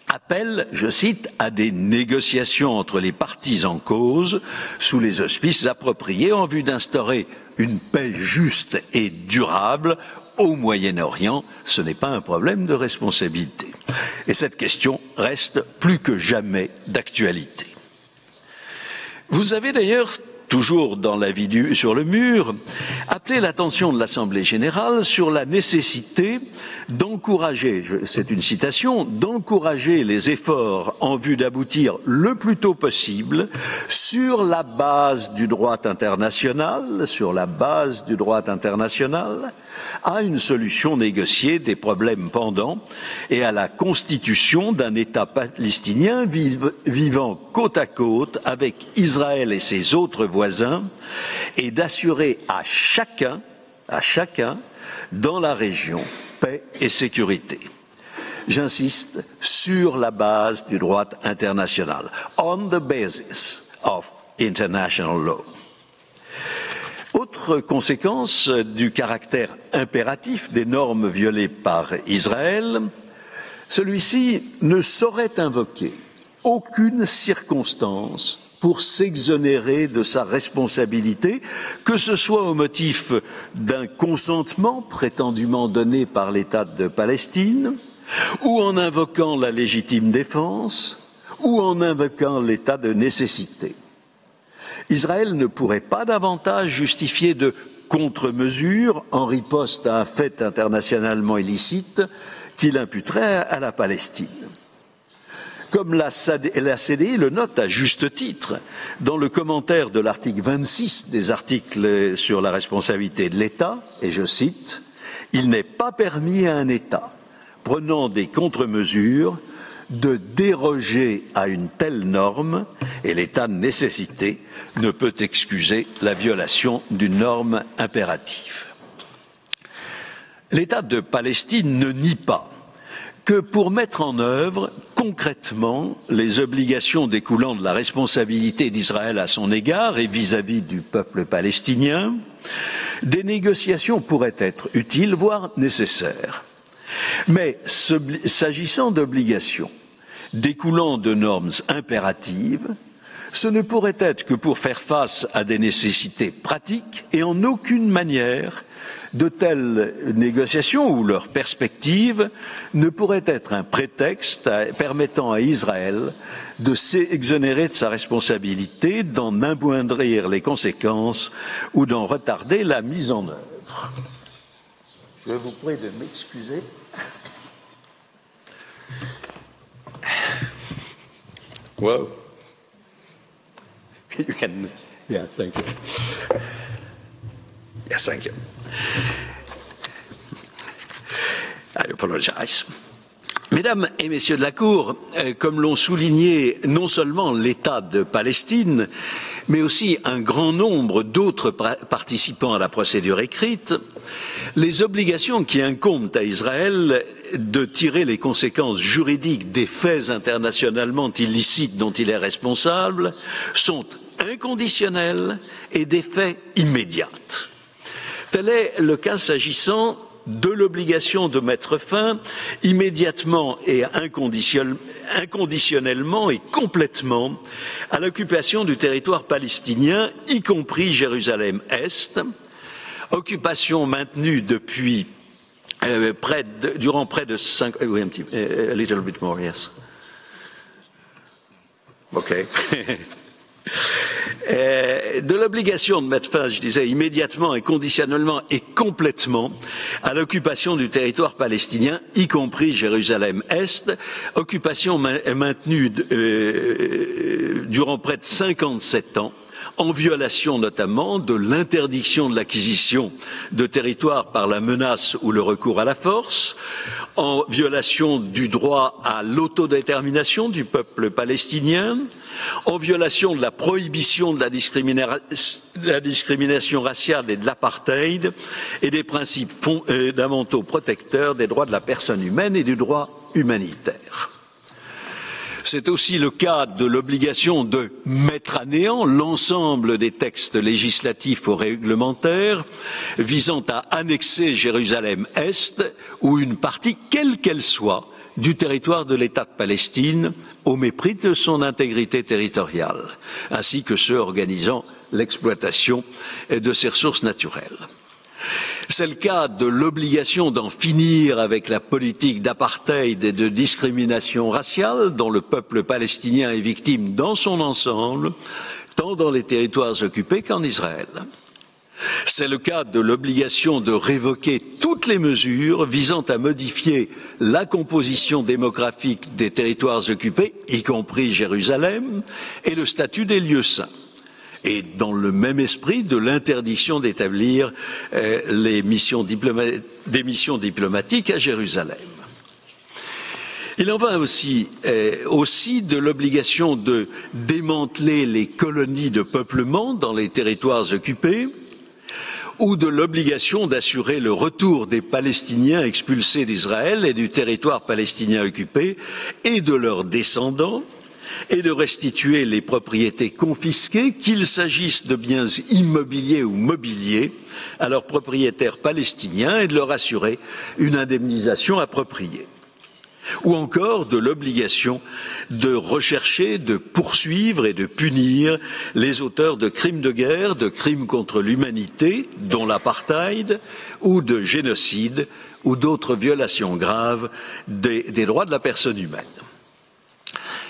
appelle, je cite, à des négociations entre les parties en cause sous les auspices appropriés en vue d'instaurer une paix juste et durable au Moyen-Orient. Ce n'est pas un problème de responsabilité. Et cette question reste plus que jamais d'actualité. Vous avez d'ailleurs, toujours dans l'avis sur le mur, appelé l'attention de l'Assemblée générale sur la nécessité d'encourager, c'est une citation, d'encourager les efforts en vue d'aboutir le plus tôt possible sur la base du droit international, à une solution négociée des problèmes pendants et à la constitution d'un État palestinien vivant côte à côte avec Israël et ses autres voisins et d'assurer à chacun dans la région paix et sécurité. J'insiste, sur la base du droit international, on the basis of international law. Autre conséquence du caractère impératif des normes violées par Israël, celui-ci ne saurait invoquer aucune circonstance pour s'exonérer de sa responsabilité, que ce soit au motif d'un consentement prétendument donné par l'État de Palestine, ou en invoquant la légitime défense, ou en invoquant l'état de nécessité. Israël ne pourrait pas davantage justifier de contre-mesures en riposte à un fait internationalement illicite qu'il imputerait à la Palestine. Comme la CDI le note à juste titre dans le commentaire de l'article 26 des articles sur la responsabilité de l'État, et je cite, « Il n'est pas permis à un État prenant des contre-mesures de déroger à une telle norme et l'état de nécessité ne peut excuser la violation d'une norme impérative. » L'État de Palestine ne nie pas que pour mettre en œuvre concrètement les obligations découlant de la responsabilité d'Israël à son égard et vis-à-vis du peuple palestinien, des négociations pourraient être utiles, voire nécessaires. Mais s'agissant d'obligations découlant de normes impératives, ce ne pourrait être que pour faire face à des nécessités pratiques et en aucune manière de telles négociations ou leurs perspectives ne pourraient être un prétexte permettant à Israël de s'exonérer de sa responsabilité, d'en amoindrir les conséquences ou d'en retarder la mise en œuvre. Je vous prie de m'excuser. Well, yeah, thank you. Yes, thank you. I apologize. Mesdames et messieurs de la Cour, comme l'ont souligné non seulement l'État de Palestine, mais aussi un grand nombre d'autres participants à la procédure écrite, les obligations qui incombent à Israël de tirer les conséquences juridiques des faits internationalement illicites dont il est responsable sont inconditionnelles et d'effet immédiat. Tel est le cas s'agissant de l'obligation de mettre fin immédiatement et inconditionnellement et complètement à l'occupation du territoire palestinien, y compris Jérusalem-Est, occupation maintenue depuis durant près de 5... Oui, un petit peu, a little bit more, yes. OK. De l'obligation de mettre fin, je disais, immédiatement et conditionnellement et complètement à l'occupation du territoire palestinien, y compris Jérusalem-Est, occupation maintenue durant près de 57 ans, en violation notamment de l'interdiction de l'acquisition de territoires par la menace ou le recours à la force, en violation du droit à l'autodétermination du peuple palestinien, en violation de la prohibition de la discrimination raciale et de l'apartheid et des principes fondamentaux protecteurs des droits de la personne humaine et du droit humanitaire. C'est aussi le cas de l'obligation de mettre à néant l'ensemble des textes législatifs ou réglementaires visant à annexer Jérusalem-Est ou une partie, quelle qu'elle soit, du territoire de l'État de Palestine au mépris de son intégrité territoriale, ainsi que ceux organisant l'exploitation de ses ressources naturelles. C'est le cas de l'obligation d'en finir avec la politique d'apartheid et de discrimination raciale dont le peuple palestinien est victime dans son ensemble, tant dans les territoires occupés qu'en Israël. C'est le cas de l'obligation de révoquer toutes les mesures visant à modifier la composition démographique des territoires occupés, y compris Jérusalem, et le statut des lieux saints. Et dans le même esprit de l'interdiction d'établir des missions diplomatiques à Jérusalem. Il en va aussi de l'obligation de démanteler les colonies de peuplement dans les territoires occupés, ou de l'obligation d'assurer le retour des Palestiniens expulsés d'Israël et du territoire palestinien occupé et de leurs descendants, et de restituer les propriétés confisquées, qu'il s'agisse de biens immobiliers ou mobiliers, à leurs propriétaires palestiniens et de leur assurer une indemnisation appropriée. ou encore de l'obligation de rechercher, de poursuivre et de punir les auteurs de crimes de guerre, de crimes contre l'humanité, dont l'apartheid, ou de génocide, ou d'autres violations graves des droits de la personne humaine.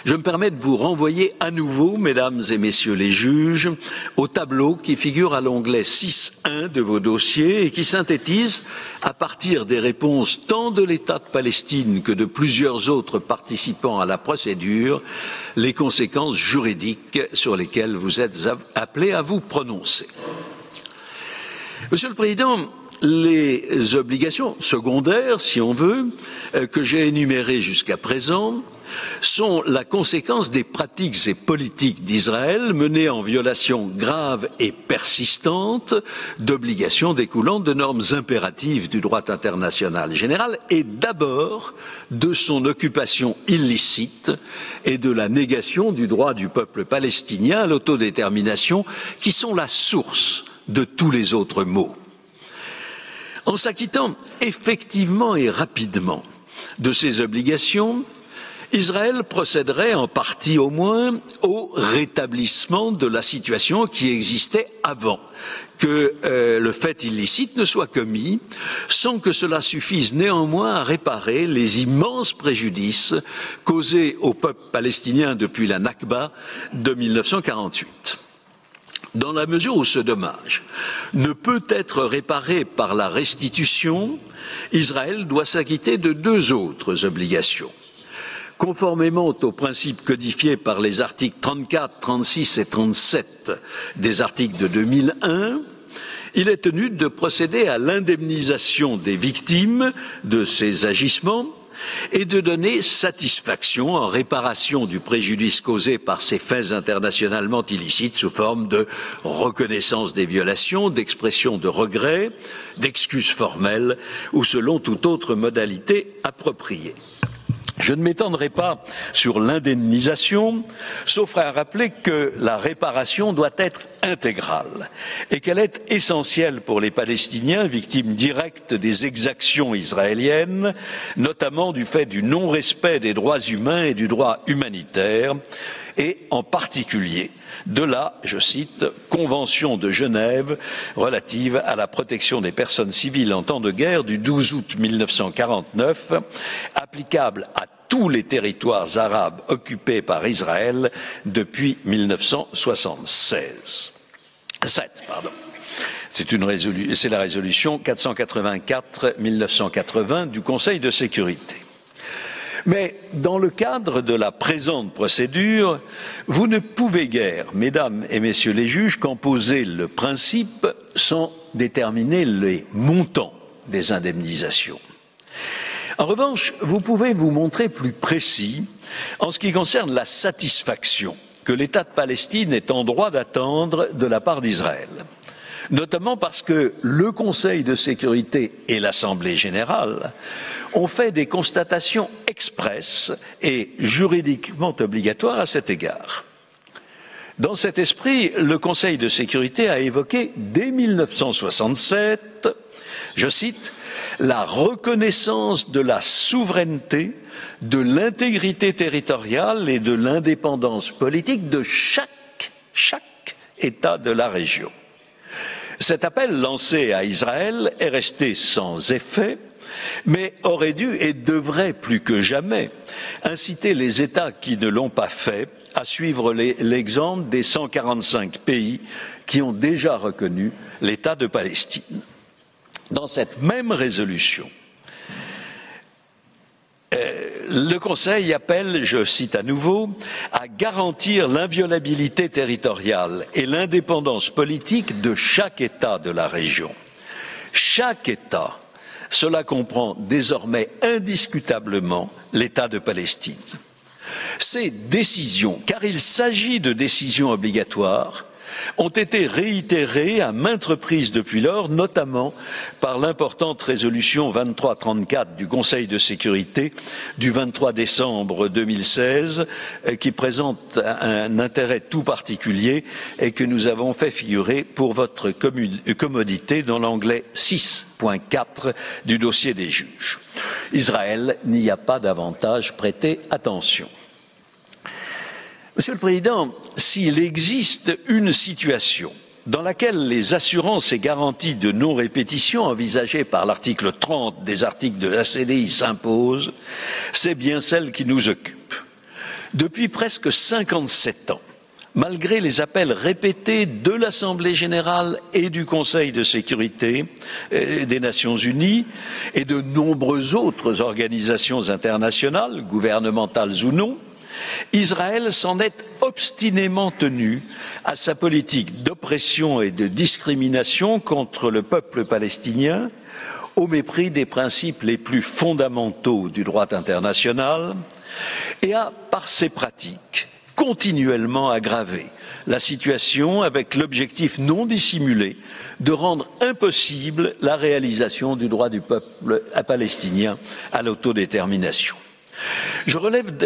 Je me permets de vous renvoyer à nouveau, mesdames et messieurs les juges, au tableau qui figure à l'onglet 6.1 de vos dossiers et qui synthétise, à partir des réponses tant de l'État de Palestine que de plusieurs autres participants à la procédure, les conséquences juridiques sur lesquelles vous êtes appelés à vous prononcer. Monsieur le Président, les obligations secondaires, si on veut, que j'ai énumérées jusqu'à présent, sont la conséquence des pratiques et politiques d'Israël menées en violation grave et persistante d'obligations découlant de normes impératives du droit international général et d'abord de son occupation illicite et de la négation du droit du peuple palestinien à l'autodétermination qui sont la source de tous les autres maux. En s'acquittant effectivement et rapidement de ces obligations, Israël procéderait en partie au moins au rétablissement de la situation qui existait avant que le fait illicite ne soit commis, sans que cela suffise néanmoins à réparer les immenses préjudices causés au peuple palestinien depuis la Nakba de 1948. Dans la mesure où ce dommage ne peut être réparé par la restitution, Israël doit s'acquitter de deux autres obligations. Conformément aux principes codifiés par les articles 34, 36 et 37 des articles de 2001, il est tenu de procéder à l'indemnisation des victimes de ces agissements et de donner satisfaction en réparation du préjudice causé par ces faits internationalement illicites sous forme de reconnaissance des violations, d'expression de regrets, d'excuses formelles ou selon toute autre modalité appropriée. Je ne m'étendrai pas sur l'indemnisation, sauf à rappeler que la réparation doit être intégrale et qu'elle est essentielle pour les Palestiniens, victimes directes des exactions israéliennes, notamment du fait du non-respect des droits humains et du droit humanitaire, et en particulier de la, je cite, Convention de Genève relative à la protection des personnes civiles en temps de guerre du 12 août 1949, applicable à tous les territoires arabes occupés par Israël depuis 1976. C'est la résolution 484-1980 du Conseil de sécurité. Mais dans le cadre de la présente procédure, vous ne pouvez guère, mesdames et messieurs les juges, qu'en poser le principe sans déterminer les montants des indemnisations. En revanche, vous pouvez vous montrer plus précis en ce qui concerne la satisfaction que l'État de Palestine est en droit d'attendre de la part d'Israël, notamment parce que le Conseil de sécurité et l'Assemblée générale ont fait des constatations expresses et juridiquement obligatoires à cet égard. Dans cet esprit, le Conseil de sécurité a évoqué dès 1967, je cite, la reconnaissance de la souveraineté, de l'intégrité territoriale et de l'indépendance politique de chaque État de la région. Cet appel lancé à Israël est resté sans effet, mais aurait dû et devrait plus que jamais inciter les États qui ne l'ont pas fait à suivre l'exemple des 145 pays qui ont déjà reconnu l'État de Palestine. Dans cette même résolution, le Conseil appelle, je cite à nouveau, à garantir l'inviolabilité territoriale et l'indépendance politique de chaque État de la région. Chaque État, cela comprend désormais indiscutablement l'État de Palestine. Ces décisions, car il s'agit de décisions obligatoires, ont été réitérées à maintes reprises depuis lors, notamment par l'importante résolution 2334 du Conseil de sécurité du 23 décembre 2016, qui présente un intérêt tout particulier et que nous avons fait figurer pour votre commodité dans l'onglet 6.4 du dossier des juges. Israël n'y a pas davantage prêté attention. Monsieur le Président, s'il existe une situation dans laquelle les assurances et garanties de non-répétition envisagées par l'article 30 des articles de la CDI s'imposent, c'est bien celle qui nous occupe. Depuis presque 57 ans, malgré les appels répétés de l'Assemblée générale et du Conseil de sécurité des Nations unies et de nombreuses autres organisations internationales, gouvernementales ou non, Israël s'en est obstinément tenu à sa politique d'oppression et de discrimination contre le peuple palestinien, au mépris des principes les plus fondamentaux du droit international, et a, par ses pratiques, continuellement aggravé la situation avec l'objectif non dissimulé de rendre impossible la réalisation du droit du peuple palestinien à l'autodétermination. Je relève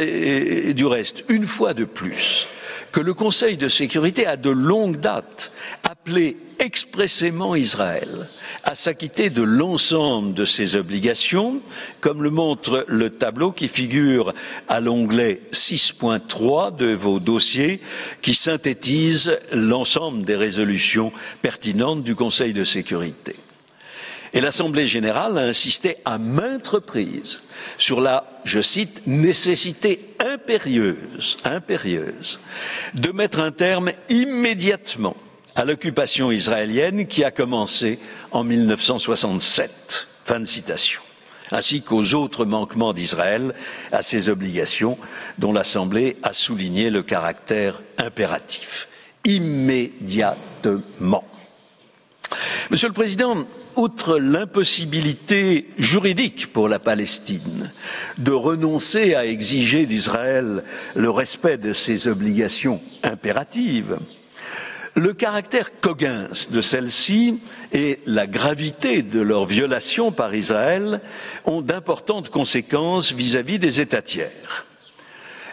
du reste, une fois de plus, que le Conseil de sécurité a de longue date appelé expressément Israël à s'acquitter de l'ensemble de ses obligations, comme le montre le tableau qui figure à l'onglet 6.3 de vos dossiers, qui synthétise l'ensemble des résolutions pertinentes du Conseil de sécurité. Et l'Assemblée générale a insisté à maintes reprises sur la, je cite, nécessité impérieuse de mettre un terme immédiatement à l'occupation israélienne qui a commencé en 1967. Fin de citation. Ainsi qu'aux autres manquements d'Israël à ses obligations dont l'Assemblée a souligné le caractère impératif. Immédiatement. Monsieur le Président, outre l'impossibilité juridique pour la Palestine de renoncer à exiger d'Israël le respect de ses obligations impératives, le caractère coguince de celles-ci et la gravité de leur violation par Israël ont d'importantes conséquences vis-à-vis des États tiers.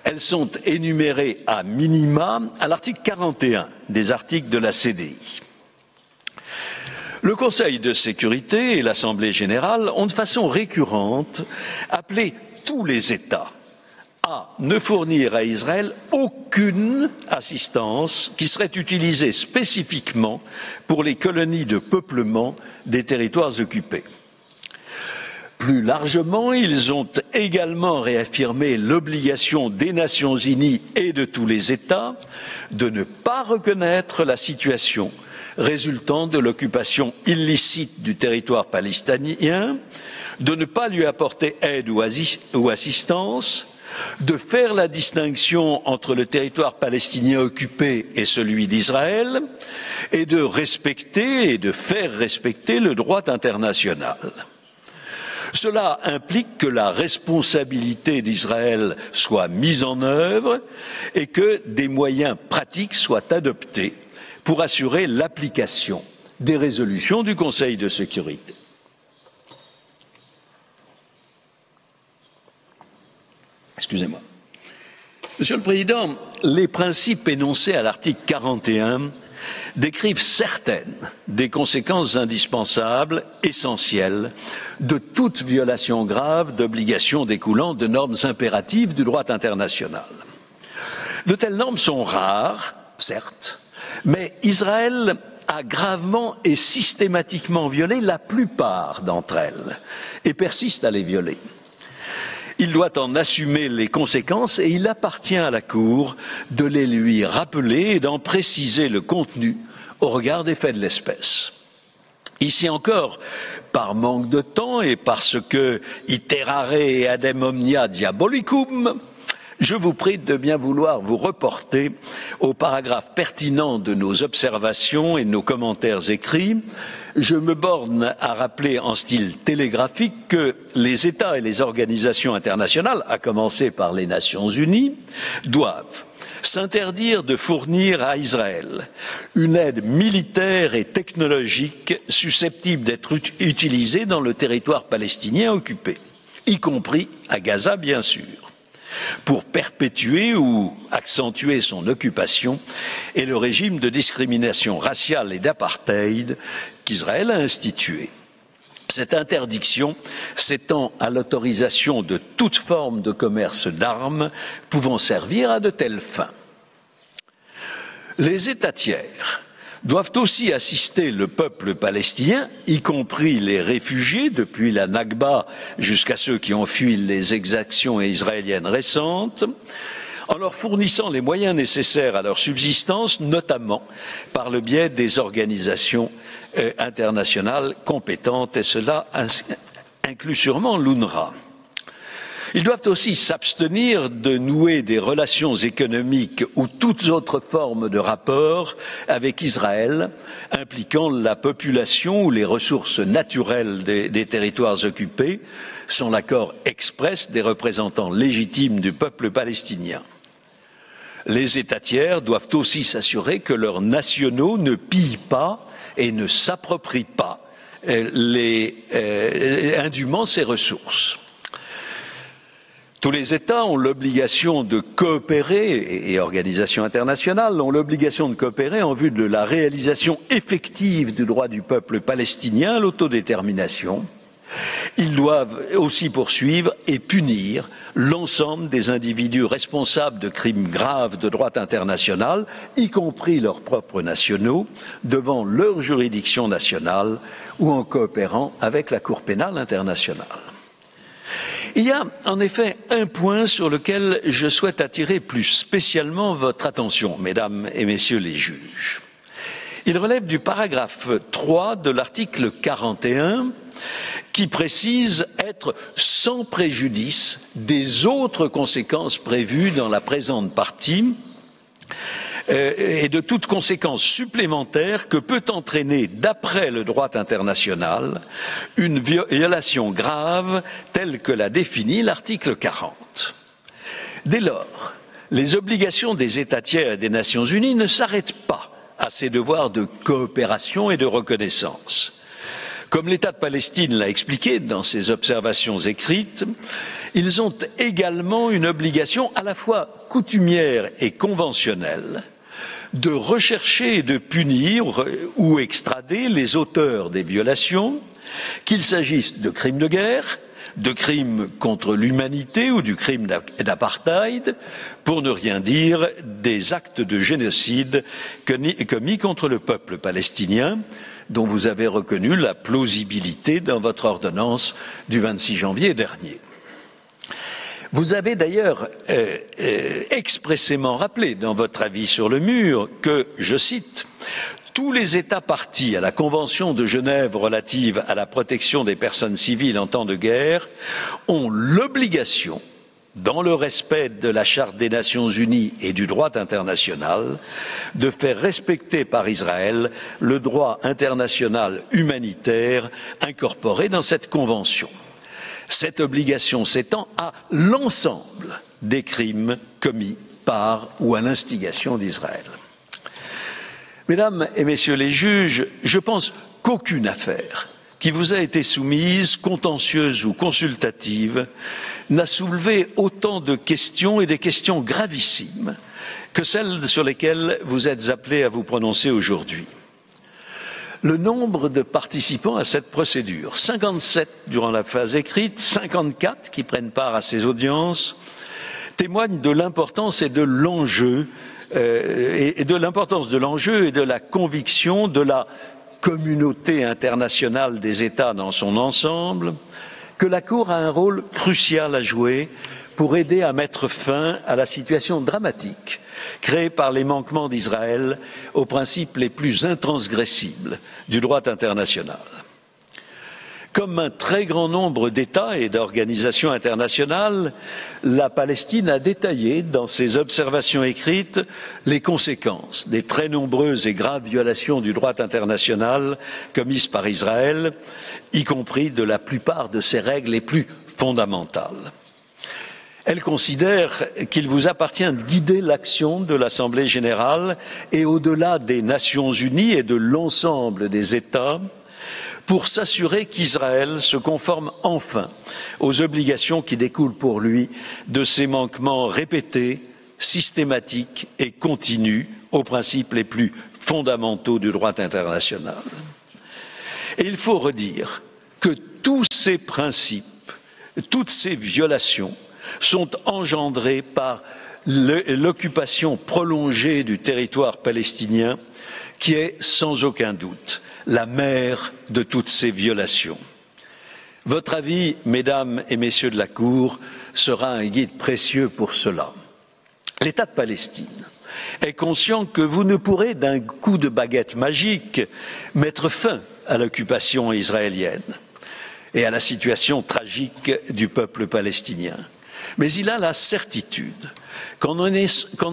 Elles sont énumérées à minima à l'article 41 des articles de la CDI. Le Conseil de sécurité et l'Assemblée générale ont de façon récurrente appelé tous les États à ne fournir à Israël aucune assistance qui serait utilisée spécifiquement pour les colonies de peuplement des territoires occupés. Plus largement, ils ont également réaffirmé l'obligation des Nations unies et de tous les États de ne pas reconnaître la situation résultant de l'occupation illicite du territoire palestinien, de ne pas lui apporter aide ou assistance, de faire la distinction entre le territoire palestinien occupé et celui d'Israël, et de respecter et de faire respecter le droit international. Cela implique que la responsabilité d'Israël soit mise en œuvre et que des moyens pratiques soient adoptés pour assurer l'application des résolutions du Conseil de sécurité. Excusez-moi. Monsieur le Président, les principes énoncés à l'article 41 décrivent certaines des conséquences indispensables, essentielles, de toute violation grave d'obligations découlant de normes impératives du droit international. De telles normes sont rares, certes, mais Israël a gravement et systématiquement violé la plupart d'entre elles et persiste à les violer. Il doit en assumer les conséquences et il appartient à la Cour de les lui rappeler et d'en préciser le contenu au regard des faits de l'espèce. Ici encore, par manque de temps et parce que iterare adem omnia diabolicum, je vous prie de bien vouloir vous reporter au paragraphe pertinent de nos observations et de nos commentaires écrits. Je me borne à rappeler en style télégraphique que les États et les organisations internationales, à commencer par les Nations unies, doivent, s'interdire de fournir à Israël une aide militaire et technologique susceptible d'être utilisée dans le territoire palestinien occupé, y compris à Gaza, bien sûr, pour perpétuer ou accentuer son occupation et le régime de discrimination raciale et d'apartheid qu'Israël a institué. Cette interdiction s'étend à l'autorisation de toute forme de commerce d'armes pouvant servir à de telles fins. Les États tiers doivent aussi assister le peuple palestinien, y compris les réfugiés depuis la Nakba jusqu'à ceux qui ont fui les exactions israéliennes récentes, en leur fournissant les moyens nécessaires à leur subsistance, notamment par le biais des organisations internationales compétentes, et cela inclut sûrement l'UNRWA. Ils doivent aussi s'abstenir de nouer des relations économiques ou toute autre forme de rapport avec Israël impliquant la population ou les ressources naturelles des territoires occupés, sans l'accord express des représentants légitimes du peuple palestinien. Les États tiers doivent aussi s'assurer que leurs nationaux ne pillent pas et ne s'approprient pas indûment ces ressources. Tous les États ont l'obligation de coopérer, et organisations internationales ont l'obligation de coopérer en vue de la réalisation effective du droit du peuple palestinien à l'autodétermination. Ils doivent aussi poursuivre et punir l'ensemble des individus responsables de crimes graves de droit international, y compris leurs propres nationaux, devant leur juridiction nationale ou en coopérant avec la Cour pénale internationale. Il y a en effet un point sur lequel je souhaite attirer plus spécialement votre attention, mesdames et messieurs les juges. Il relève du paragraphe 3 de l'article 41 qui précise être sans préjudice des autres conséquences prévues dans la présente partie et de toute conséquence supplémentaire que peut entraîner, d'après le droit international, une violation grave telle que l'a définie l'article 40. Dès lors, les obligations des États tiers et des Nations unies ne s'arrêtent pas à ces devoirs de coopération et de reconnaissance. Comme l'État de Palestine l'a expliqué dans ses observations écrites, ils ont également une obligation à la fois coutumière et conventionnelle de rechercher et de punir ou extrader les auteurs des violations, qu'il s'agisse de crimes de guerre, de crimes contre l'humanité ou du crime d'apartheid, pour ne rien dire des actes de génocide commis contre le peuple palestinien, dont vous avez reconnu la plausibilité dans votre ordonnance du 26 janvier dernier. Vous avez d'ailleurs expressément rappelé dans votre avis sur le mur que, je cite, « Tous les États partis à la Convention de Genève relative à la protection des personnes civiles en temps de guerre ont l'obligation, dans le respect de la Charte des Nations Unies et du droit international, de faire respecter par Israël le droit international humanitaire incorporé dans cette Convention. Cette obligation s'étend à l'ensemble des crimes commis par ou à l'instigation d'Israël. » Mesdames et messieurs les juges, je pense qu'aucune affaire qui vous a été soumise, contentieuse ou consultative, n'a soulevé autant de questions et des questions gravissimes que celles sur lesquelles vous êtes appelés à vous prononcer aujourd'hui. Le nombre de participants à cette procédure, 57 durant la phase écrite, 54 qui prennent part à ces audiences, témoigne de l'importance et de l'enjeu, et de l'importance de l'enjeu et de la conviction de la communauté internationale des États dans son ensemble, que la Cour a un rôle crucial à jouer pour aider à mettre fin à la situation dramatique créée par les manquements d'Israël aux principes les plus intransgressibles du droit international. Comme un très grand nombre d'États et d'organisations internationales, la Palestine a détaillé dans ses observations écrites les conséquences des très nombreuses et graves violations du droit international commises par Israël, y compris de la plupart de ses règles les plus fondamentales. Elle considère qu'il vous appartient de guider l'action de l'Assemblée générale et au-delà des Nations unies et de l'ensemble des États pour s'assurer qu'Israël se conforme enfin aux obligations qui découlent pour lui de ses manquements répétés, systématiques et continus aux principes les plus fondamentaux du droit international. Et il faut redire que tous ces principes, toutes ces violations sont engendrés par l'occupation prolongée du territoire palestinien qui est sans aucun doute la mère de toutes ces violations. Votre avis, mesdames et messieurs de la Cour, sera un guide précieux pour cela. L'État de Palestine est conscient que vous ne pourrez d'un coup de baguette magique mettre fin à l'occupation israélienne et à la situation tragique du peuple palestinien. Mais il a la certitude qu'en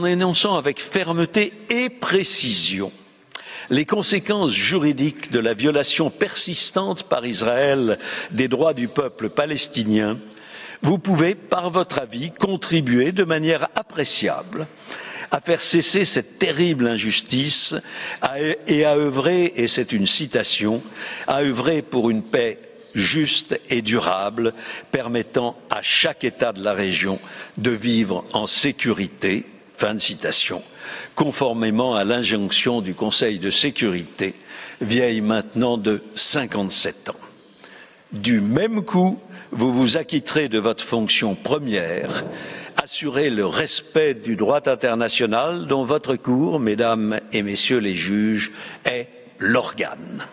énonçant avec fermeté et précision les conséquences juridiques de la violation persistante par Israël des droits du peuple palestinien, vous pouvez, par votre avis, contribuer de manière appréciable à faire cesser cette terrible injustice et à œuvrer, et c'est une citation, à œuvrer pour une paix juste et durable, permettant à chaque État de la région de vivre en sécurité, fin de citation, conformément à l'injonction du Conseil de sécurité, vieille maintenant de 57 ans. Du même coup, vous vous acquitterez de votre fonction première, assurer le respect du droit international dont votre Cour, mesdames et messieurs les juges, est l'organe.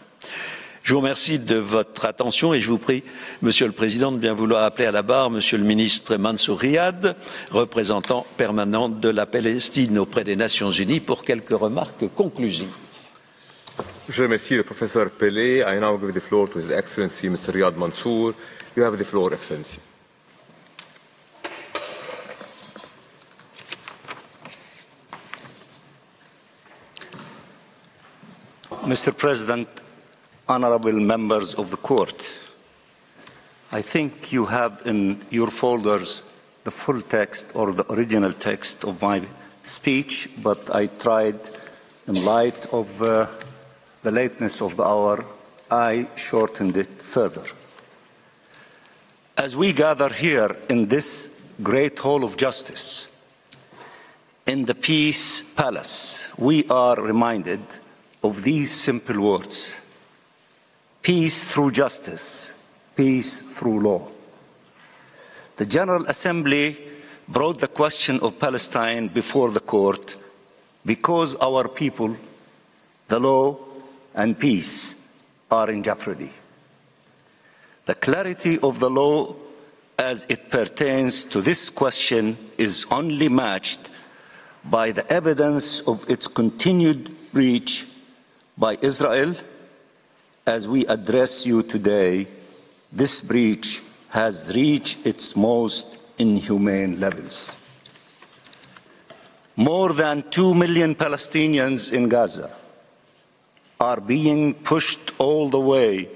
Je vous remercie de votre attention et je vous prie, Monsieur le Président, de bien vouloir appeler à la barre Monsieur le ministre Mansour Riyad, représentant permanent de la Palestine auprès des Nations Unies, pour quelques remarques conclusives. Je remercie le professeur Pelé. I now give the floor to His Excellency Mr. Riyad Mansour. You have the floor, Excellency. Mr. President, honorable members of the court, I think you have in your folders the full text or the original text of my speech, but I tried, in light of the lateness of the hour, I shortened it further. As we gather here in this great hall of justice, in the Peace Palace, we are reminded of these simple words: peace through justice, peace through law. The General Assembly brought the question of Palestine before the court because our people, the law, and peace are in jeopardy. The clarity of the law as it pertains to this question is only matched by the evidence of its continued breach by Israel. As we address you today, this breach has reached its most inhumane levels. More than 2 million Palestinians in Gaza are being pushed all the way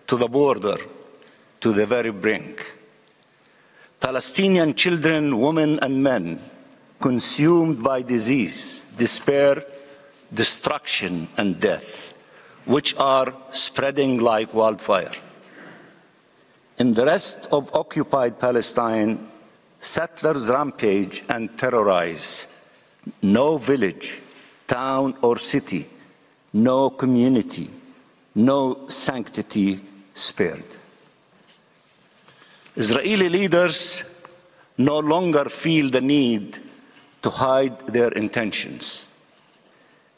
to the border, to the very brink. Palestinian children, women, and men consumed by disease, despair, destruction, and death, which are spreading like wildfire. In the rest of occupied Palestine, settlers rampage and terrorize. No village, town, or city, no community, no sanctity spared. Israeli leaders no longer feel the need to hide their intentions.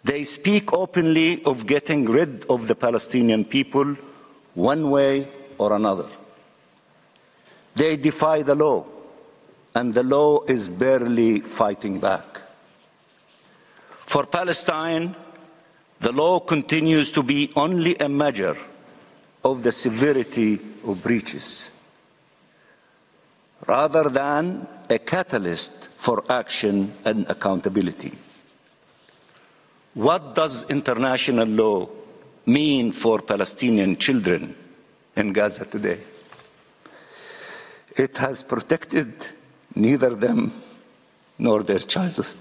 They speak openly of getting rid of the Palestinian people one way or another. They defy the law, and the law is barely fighting back. For Palestine, the law continues to be only a measure of the severity of breaches, rather than a catalyst for action and accountability. What does international law mean for Palestinian children in Gaza today? It has protected neither them nor their childhood.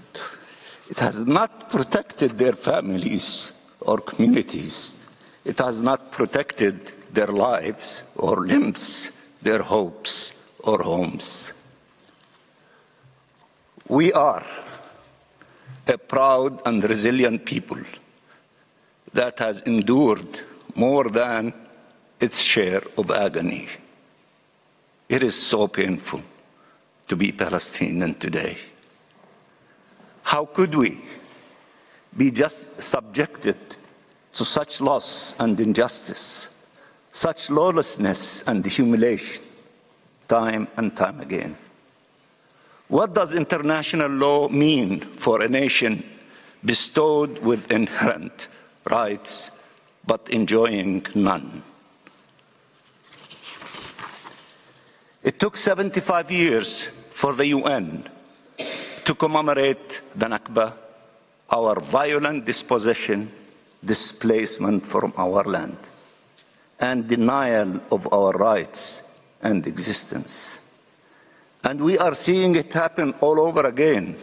It has not protected their families or communities. It has not protected their lives or limbs, their hopes or homes. We are a proud and resilient people that has endured more than its share of agony. It is so painful to be Palestinian today. How could we be just subjected to such loss and injustice, such lawlessness and humiliation, time and time again? What does international law mean for a nation bestowed with inherent rights but enjoying none? It took 75 years for the UN to commemorate the Nakba, our violent dispossession, displacement from our land, and denial of our rights and existence. And we are seeing it happen all over again.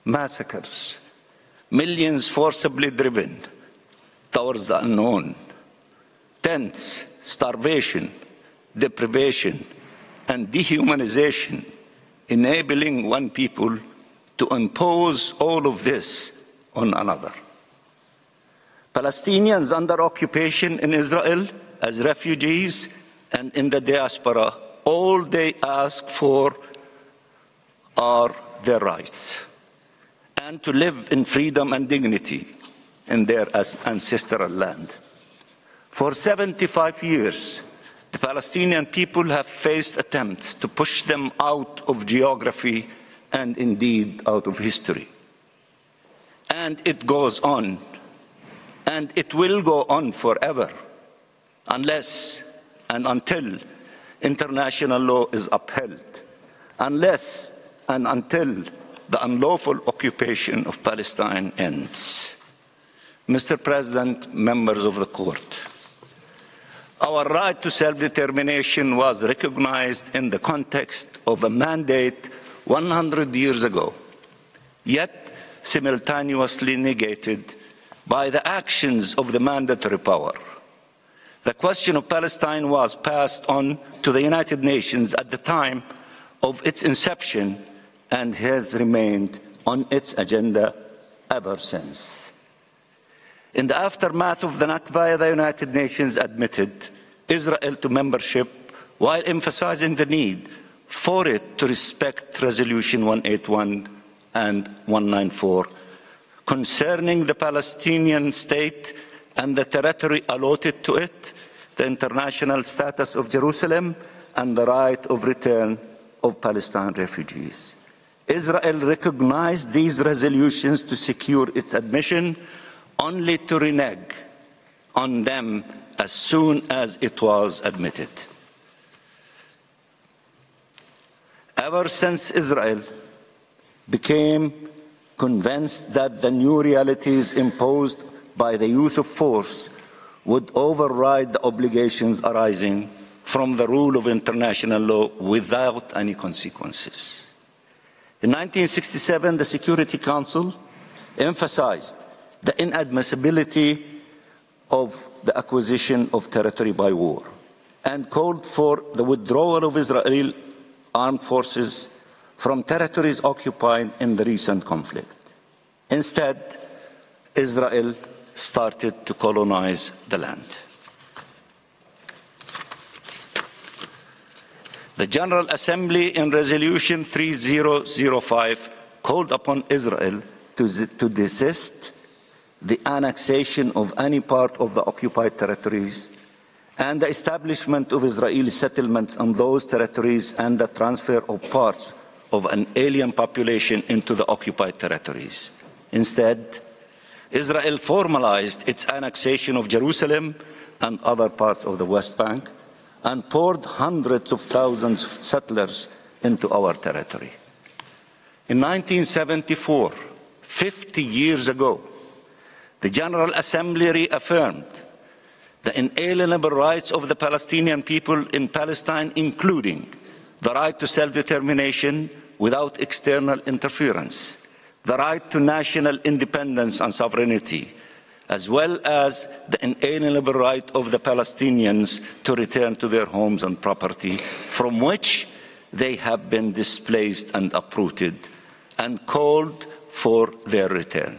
Massacres, millions forcibly driven towards the unknown, tents, starvation, deprivation, and dehumanization, enabling one people to impose all of this on another. Palestinians under occupation in Israel as refugees and in the diaspora, all they ask for are their rights and to live in freedom and dignity in their ancestral land. For 75 years, the Palestinian people have faced attempts to push them out of geography and indeed out of history. And it goes on, and it will go on forever, unless and until international law is upheld, unless and until the unlawful occupation of Palestine ends. Mr. President, members of the court, our right to self-determination was recognized in the context of a mandate 100 years ago, yet simultaneously negated by the actions of the mandatory power. The question of Palestine was passed on to the United Nations at the time of its inception and has remained on its agenda ever since. In the aftermath of the Nakba, the United Nations admitted Israel to membership while emphasizing the need for it to respect Resolution 181 and 194 concerning the Palestinian state and the territory allotted to it, the international status of Jerusalem, and the right of return of Palestine refugees. Israel recognized these resolutions to secure its admission, only to renege on them as soon as it was admitted. Ever since Israel became convinced that the new realities imposed by the use of force would override the obligations arising from the rule of international law without any consequences. In 1967, the Security Council emphasized the inadmissibility of the acquisition of territory by war and called for the withdrawal of Israeli armed forces from territories occupied in the recent conflict. Instead, Israel started to colonize the land. The General Assembly in Resolution 3005 called upon Israel to desist the annexation of any part of the occupied territories and the establishment of Israeli settlements on those territories and the transfer of parts of an alien population into the occupied territories. Instead, Israel formalized its annexation of Jerusalem and other parts of the West Bank and poured hundreds of thousands of settlers into our territory. In 1974, 50 years ago, the General Assembly reaffirmed the inalienable rights of the Palestinian people in Palestine, including the right to self-determination without external interference, the right to national independence and sovereignty, as well as the inalienable right of the Palestinians to return to their homes and property from which they have been displaced and uprooted, and called for their return.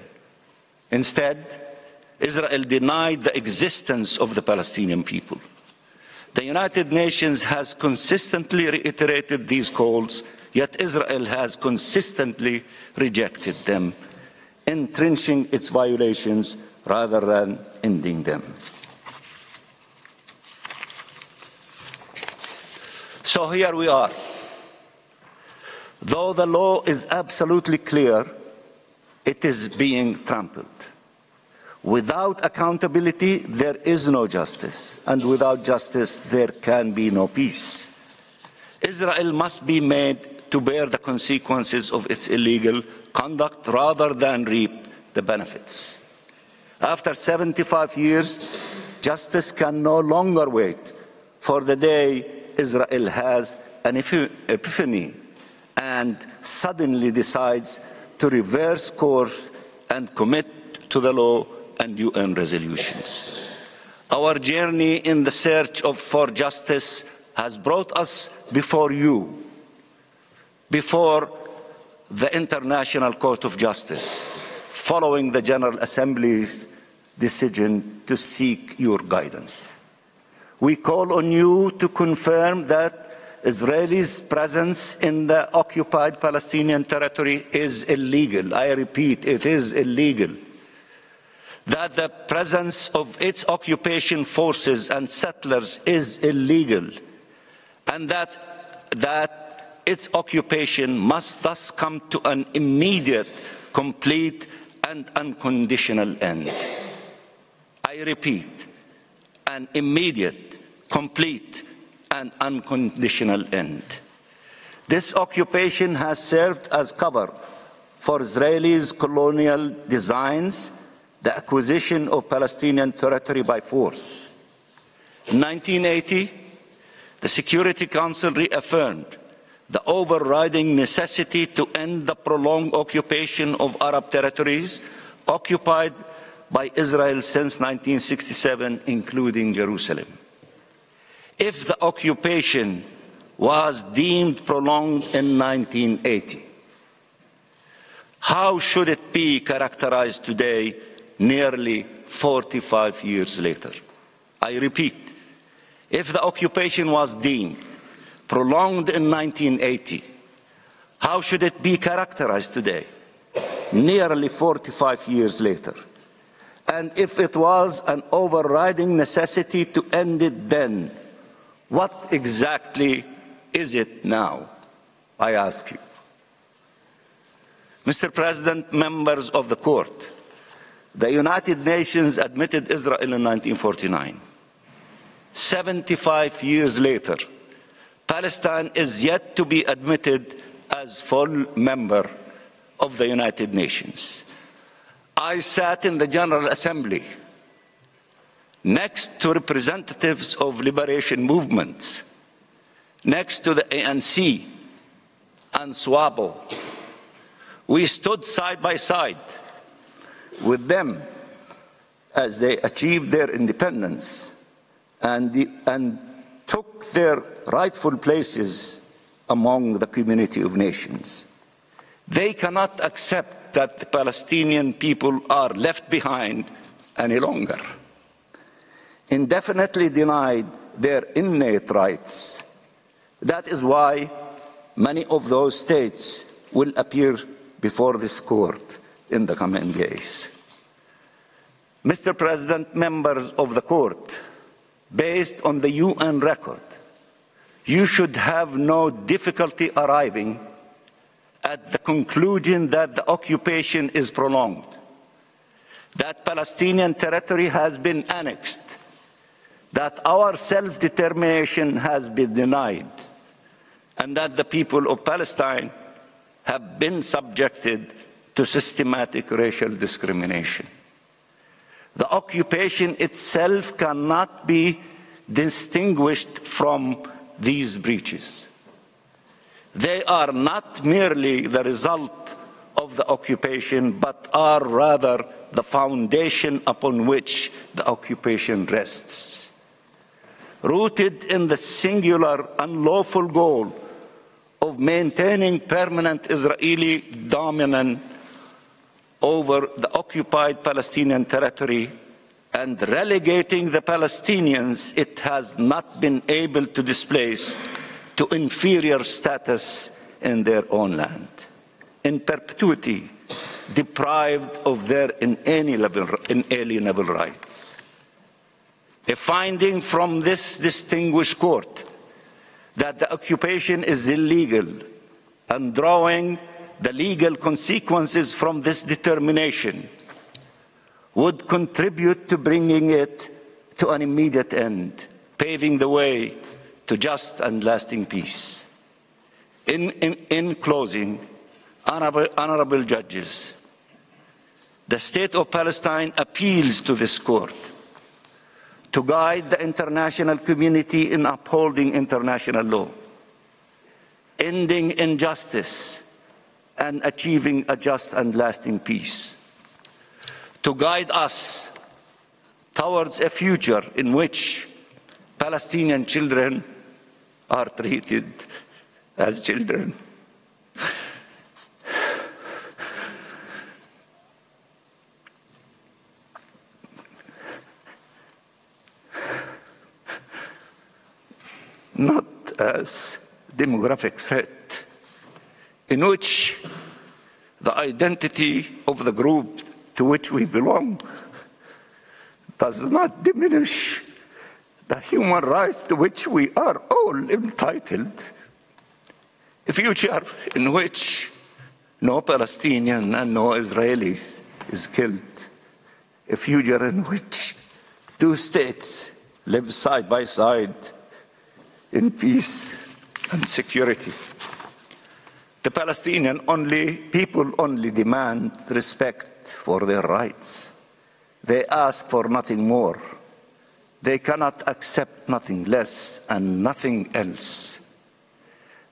Instead, Israel denied the existence of the Palestinian people. The United Nations has consistently reiterated these calls, yet Israel has consistently rejected them, entrenching its violations rather than ending them. So here we are. Though the law is absolutely clear, it is being trampled. Without accountability, there is no justice, and without justice, there can be no peace. Israel must be made to bear the consequences of its illegal conduct rather than reap the benefits. After 75 years, justice can no longer wait for the day Israel has an epiphany and suddenly decides to reverse course and commit to the law and UN resolutions. Our journey in the search for justice has brought us before you, before the International Court of Justice, following the General Assembly's decision to seek your guidance. We call on you to confirm that Israel's presence in the occupied Palestinian territory is illegal. I repeat, it is illegal. That the presence of its occupation forces and settlers is illegal, and that its occupation must thus come to an immediate, complete, and unconditional end. I repeat, an immediate, complete, and unconditional end. This occupation has served as cover for Israelis' colonial designs, the acquisition of Palestinian territory by force. In 1980, the Security Council reaffirmed the overriding necessity to end the prolonged occupation of Arab territories occupied by Israel since 1967, including Jerusalem. If the occupation was deemed prolonged in 1980, how should it be characterized today, nearly 45 years later? I repeat, if the occupation was deemed prolonged in 1980, how should it be characterized today, nearly 45 years later? And if it was an overriding necessity to end it then, what exactly is it now, I ask you? Mr. President, members of the court, the United Nations admitted Israel in 1949. 75 years later, Palestine is yet to be admitted as full member of the United Nations. I sat in the General Assembly next to representatives of liberation movements, next to the ANC and SWAPO. We stood side by side with them as they achieved their independence and took their rightful places among the community of nations. They cannot accept that the Palestinian people are left behind any longer, indefinitely denied their innate rights. That is why many of those states will appear before this court in the coming days. Mr. President, members of the court, based on the UN record, you should have no difficulty arriving at the conclusion that the occupation is prolonged, that Palestinian territory has been annexed, that our self-determination has been denied, and that the people of Palestine have been subjected to systematic racial discrimination. The occupation itself cannot be distinguished from these breaches. They are not merely the result of the occupation, but are rather the foundation upon which the occupation rests. Rooted in the singular unlawful goal of maintaining permanent Israeli dominance over the occupied Palestinian territory and relegating the Palestinians it has not been able to displace to inferior status in their own land, in perpetuity deprived of their inalienable rights. A finding from this distinguished court that the occupation is illegal and drawing the legal consequences from this determination would contribute to bringing it to an immediate end, paving the way to just and lasting peace. In closing, honorable judges, the State of Palestine appeals to this court to guide the international community in upholding international law, ending injustice, and achieving a just and lasting peace, to guide us towards a future in which Palestinian children are treated as children. Not as demographic threat, in which the identity of the group to which we belong does not diminish the human rights to which we are all entitled. A future in which no Palestinian and no Israelis is killed. A future in which two states live side by side in peace and security. The Palestinian people only demand respect for their rights. They ask for nothing more. They cannot accept nothing less and nothing else.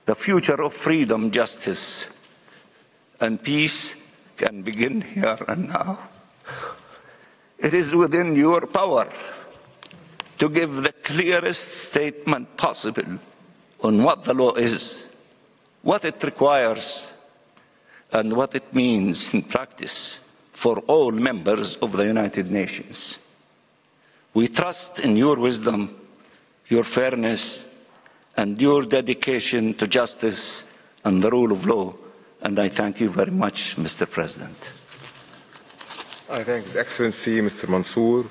The future of freedom, justice, and peace can begin here and now. It is within your power to give the clearest statement possible on what the law is, what it requires, and what it means in practice for all members of the United Nations. We trust in your wisdom, your fairness, and your dedication to justice and the rule of law, and I thank you very much, Mr. President. I thank His Excellency, Mr. Mansour.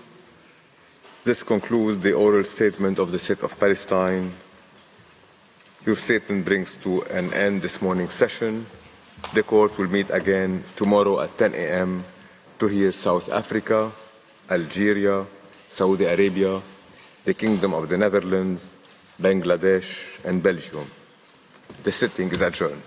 This concludes the oral statement of the State of Palestine. Your statement brings to an end this morning's session. The court will meet again tomorrow at 10 a.m. to hear South Africa, Algeria, Saudi Arabia, the Kingdom of the Netherlands, Bangladesh, and Belgium. The sitting is adjourned.